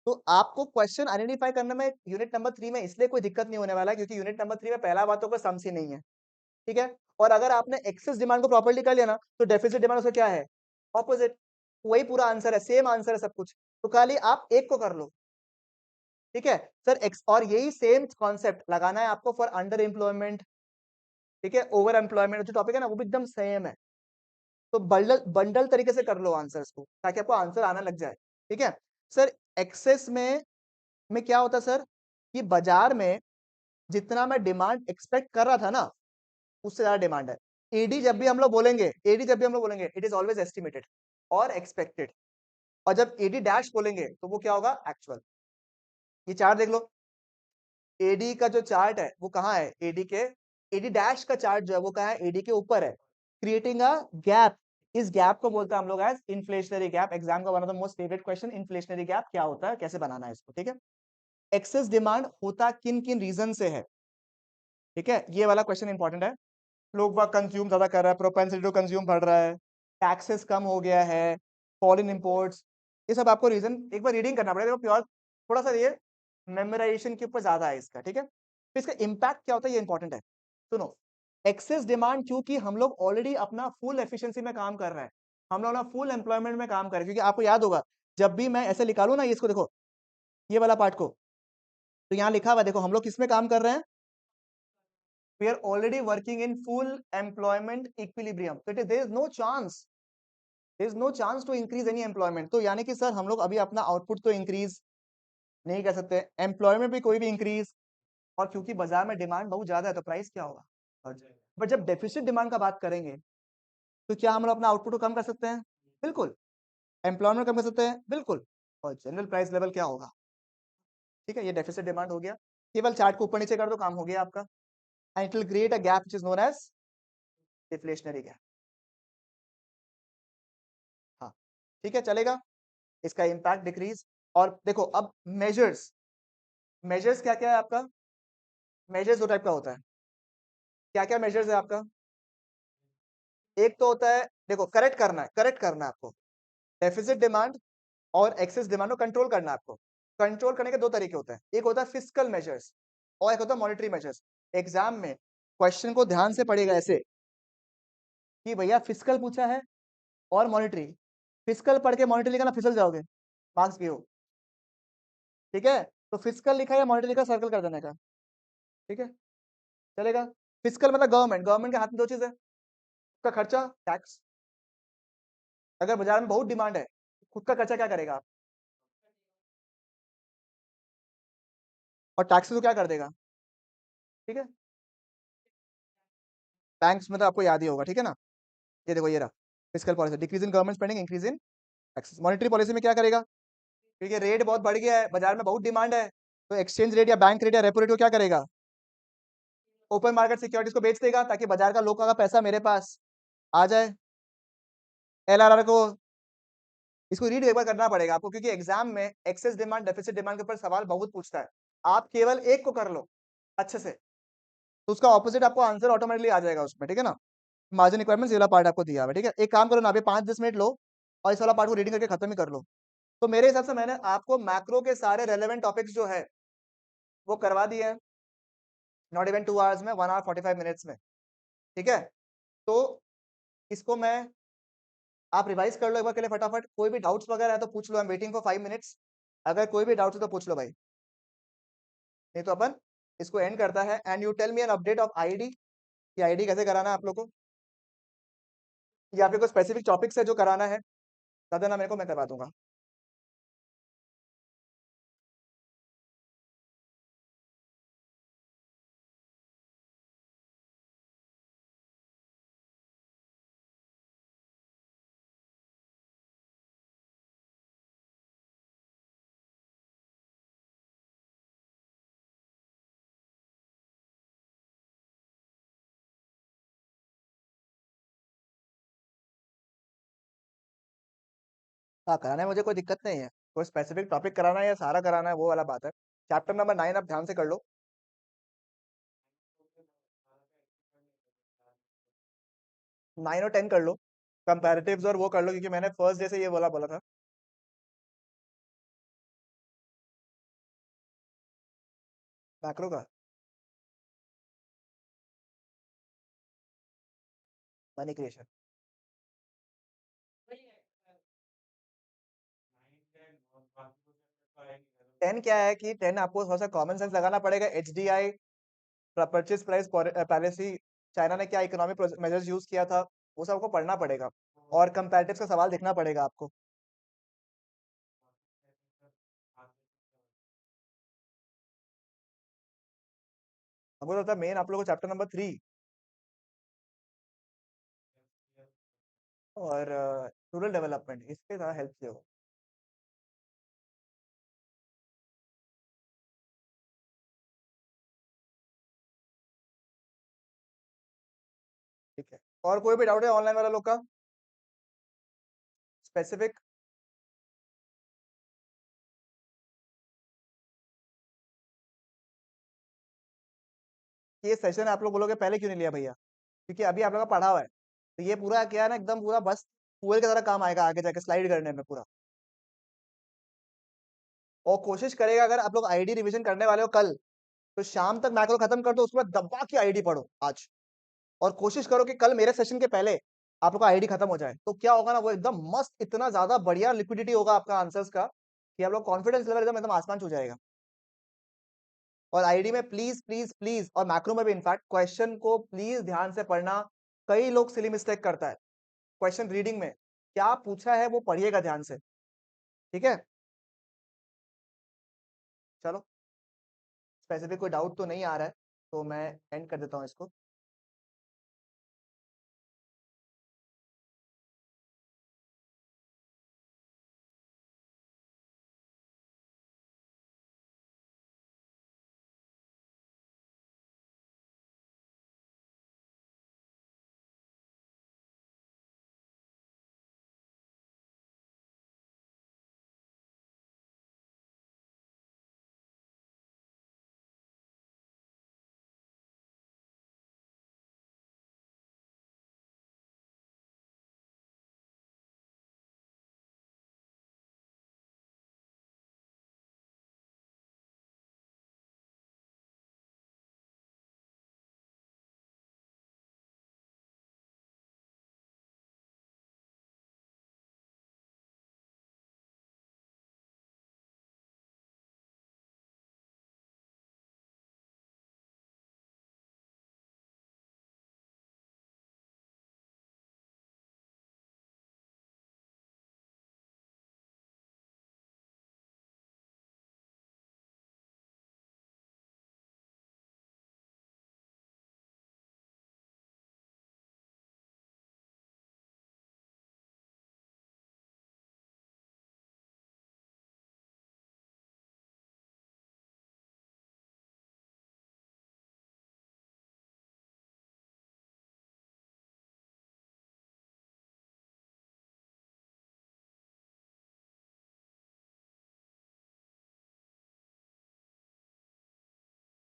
तो आपको क्वेश्चन आइडेंटिफाई करने में यूनिट नंबर 3 में इसलिए कोई दिक्कत नहीं होने वाला है, क्योंकि यूनिट नंबर 3 में पहला बात तो कोई सम्स ही नहीं है। ठीक है, और अगर आपने एक्सेस डिमांड को प्रॉपर्ली कर लिया ना, तो डेफिसिट डिमांड उसका क्या है, ऑपोजिट, वही पूरा आंसर है, सेम आंसर है सब कुछ, तो खाली आप एक को कर लो, ठीक है सर। एक्स और यही सेम कॉन्सेप्ट लगाना है आपको फॉर अंडर एम्प्लॉयमेंट, ठीक है, ओवर एम्प्लॉयमेंट जो टॉपिक है ना वो भी एकदम सेम है। तो बंडल बंडल तरीके से कर लो आंसर्स को ताकि आपको आंसर आना लग जाए, ठीक है सर। एक्सेस में क्या होता है सर कि बाजार में जितना मैं डिमांड एक्सपेक्ट कर रहा था ना उससे ज्यादा डिमांड है। एडी जब भी हम लोग बोलेंगे, एडी जब भी हम लोग बोलेंगे, इट इज ऑलवेज एस्टिमेटेड और एक्सपेक्टेड, और जब एडी डैश बोलेंगे तो वो क्या होगा, एक्चुअल। ये चार्ट देख लो, एडी का जो चार्ट है वो कहाँ है, एडी के, एडी डैश का चार्ट जो है वो कहाँ है, एडी के ऊपर है, क्रिएटिंग अ गैप। इस गैप को बोलते हैं हम लोग एज इन्फ्लेशनरी गैप। एग्जाम का one of the most favourite question, inflationary gap क्या होता है, कैसे बनाना है इसको, ठीक है। एक्सेस डिमांड होता किन किन रीजन से है, ठीक है, ये वाला क्वेश्चन इंपॉर्टेंट है। लोग बाग कंज्यूम ज्यादा कर रहा है, प्रोपेंसिटी टू कंज्यूम बढ़ रहा है, टैक्सेस कम हो गया है, फॉल इन इम्पोर्ट्स, ये सब आपको रीजन एक बार रीडिंग करना पड़ेगा, प्योर थोड़ा सा ये मेमोराइजेशन के ऊपर ज्यादा है इसका, ठीक है। तो इसका इम्पैक्ट क्या होता है ये इंपॉर्टेंट है, सुनो। एक्सेस डिमांड क्योंकि हम लोग ऑलरेडी अपना फुल एफिशिएंसी में काम कर रहे हैं, हम लोग ना फुल एम्प्लॉयमेंट में काम कर रहे हैं, क्योंकि आपको याद होगा जब भी मैं ऐसे निकालू ना इसको, देखो ये वाला पार्ट को, तो यहाँ लिखा हुआ देखो हम लोग किसमें काम कर रहे हैं, we are already working in full employment equilibrium, so there is no chance, there is no chance to increase any employment। तो यानी कि सर हम लोग अभी अपना आउटपुट तो इंक्रीज नहीं कर सकते, एम्प्लॉयमेंट भी कोई भी इंक्रीज, और क्योंकि बाजार में डिमांड बहुत ज्यादा है तो प्राइस क्या होगा। बट जब डेफिसिट डिमांड का बात करेंगे तो क्या हम लोग अपना आउटपुट को कम कर सकते हैं, बिल्कुल। एम्प्लॉयमेंट कम कर सकते हैं, बिल्कुल। और जनरल प्राइस लेवल क्या होगा, ठीक है, ये डेफिसिट डिमांड हो गया। केवल चार्ट को ऊपर नीचे कर दो, काम हो गया आपका। And it will create a gap which is known as deflationary gap. हाँ, ठीक है, चलेगा। इसका इम्पैक्ट डिक्रीज। और देखो अब मेजर्स, मेजर्स क्या क्या है आपका, मेजर्स दो टाइप का होता है, क्या क्या मेजर्स है आपका। एक तो होता है, देखो करेक्ट करना है, करेक्ट करना है आपको, डेफिसिट डिमांड और एक्सेस डिमांड को कंट्रोल करना है आपको। कंट्रोल करने के दो तरीके होते हैं, एक होता है फिस्कल मेजर्स और एक होता है मॉनेटरी मेजर्स। एग्जाम में क्वेश्चन को ध्यान से पढ़ेगा ऐसे कि भैया फिस्कल पूछा है और मॉनेटरी, फिस्कल पढ़ के मॉनेटरी लिखा ना फिसल जाओगे, मार्क्स भी हो, ठीक है। तो फिस्कल लिखा है मॉनेटरी लिखा, सर्कल कर देने का, ठीक है, चलेगा। फिस्कल मतलब गवर्नमेंट, गवर्नमेंट के हाथ में दो चीज है, उसका खर्चा, टैक्स। अगर बाजार में बहुत डिमांड है, खुद का खर्चा क्या करेगा आप, और टैक्स तो क्या कर देगा, ठीक है। बैंक्स में तो आपको याद ही होगा, ठीक है ना। ये देखो ये रहा fiscal policy, decrease in government spending, increase in taxes. Monetary policy में क्या करेगा, क्योंकि रेट बहुत बढ़ गया है, बाजार में बहुत डिमांड है, तो एक्सचेंज रेट या बैंक रेट या रेपो रेट को क्या करेगा, ओपन मार्केट सिक्योरिटीज को बेच देगा ताकि बाजार का लोगों का पैसा मेरे पास आ जाए। एलआरआर को, इसको रीड एक बार करना पड़ेगा आपको, क्योंकि एग्जाम में एक्सेस डिमांड डेफिसिट डिमांड के ऊपर सवाल बहुत पूछता है। आप केवल एक को कर लो अच्छे से, तो उसका ऑपोजिट आपको आंसर ऑटोमेटिकली आ जाएगा उसमें, ठीक है ना। मार्जिन रिक्वायरमेंट्स ये वाला पार्ट आपको दिया हुआ है, ठीक है। एक काम करो ना, अभी 5-10 मिनट लो और इस वाला पार्ट को रीडिंग करके खत्म ही कर लो। तो मेरे हिसाब से मैंने आपको मैक्रो के सारे रेलेवेंट टॉपिक्स जो है वो करवा दिए हैं, नॉट इवन 2 आवर्स में, 1 hour 45 minutes में, ठीक है। तो इसको मैं, आप रिवाइज कर लो एक बार के लिए फटाफट, कोई भी डाउट्स वगैरह है तो पूछ लो, I am waiting for 5 minutes। अगर कोई भी डाउट है तो पूछ लो भाई, नहीं तो अपन इसको एंड करता है। And you tell me an update of ID, कि आईडी कैसे कराना है आप लोग को, या फिर कोई स्पेसिफिक टॉपिक्स है जो कराना है बता देना मेरे को, मैं करवा दूंगा। हाँ, कराने में मुझे कोई दिक्कत नहीं है, कोई स्पेसिफिक टॉपिक कराना है या सारा कराना है वो वाला बात है। चैप्टर नंबर 9 आप ध्यान से कर लो, 9 और 10 कर लो, कंपैरेटिव्स और वो कर लो, क्योंकि मैंने फर्स्ट डे से ये बोला बोला था। मैक्रो का मनी क्रिएशन, 10 क्या है कि 10 आपको थोड़ा सा कॉमन सेंस लगाना पड़ेगा। HDI purchase price policy, China ने क्या इकोनॉमिक मेजर्स यूज किया था, वो सब आपको पढ़ना पड़ेगा। और कंपैरेटिव्स का सवाल देखना पड़ेगा आपको। हमको लगता है मेन आप लोगों को चैप्टर नंबर 3 और रूरल डेवलपमेंट इसके ज़्यादा हेल्प से हो। ठीक है, और कोई भी डाउट है ऑनलाइन वाला लोग का स्पेसिफिक? ये सेशन आप लोग बोलोगे पहले क्यों नहीं लिया भैया, क्योंकि अभी आप लोग का पढ़ा हुआ है, तो ये पूरा क्या है ना, एकदम पूरा बस फुल की तरह काम आएगा आगे जाके स्लाइड करने में पूरा। और कोशिश करेगा अगर आप लोग आईडी रिवीजन करने वाले हो कल, तो शाम तक मैक्रो खत्म कर दो, उसके बाद दबा के आईडी पढ़ो आज। और कोशिश करो कि कल मेरे सेशन के पहले आप लोग का आईडी खत्म हो जाए, तो क्या होगा ना, वो एकदम मस्त इतना ज्यादा बढ़िया लिक्विडिटी होगा आपका आंसर्स का कि आप लोग कॉन्फिडेंस लेवल एकदम एकदम आसमान छू जाएगा। और आईडी में प्लीज प्लीज प्लीज, और मैक्रो में भी इनफैक्ट, क्वेश्चन को प्लीज ध्यान से पढ़ना। कई लोग सिली मिस्टेक करता है क्वेश्चन रीडिंग में, क्या पूछा है वो पढ़िएगा ध्यान से। ठीक है, चलो, स्पेसिफिक कोई डाउट तो नहीं आ रहा है, तो मैं एंड कर देता हूँ इसको।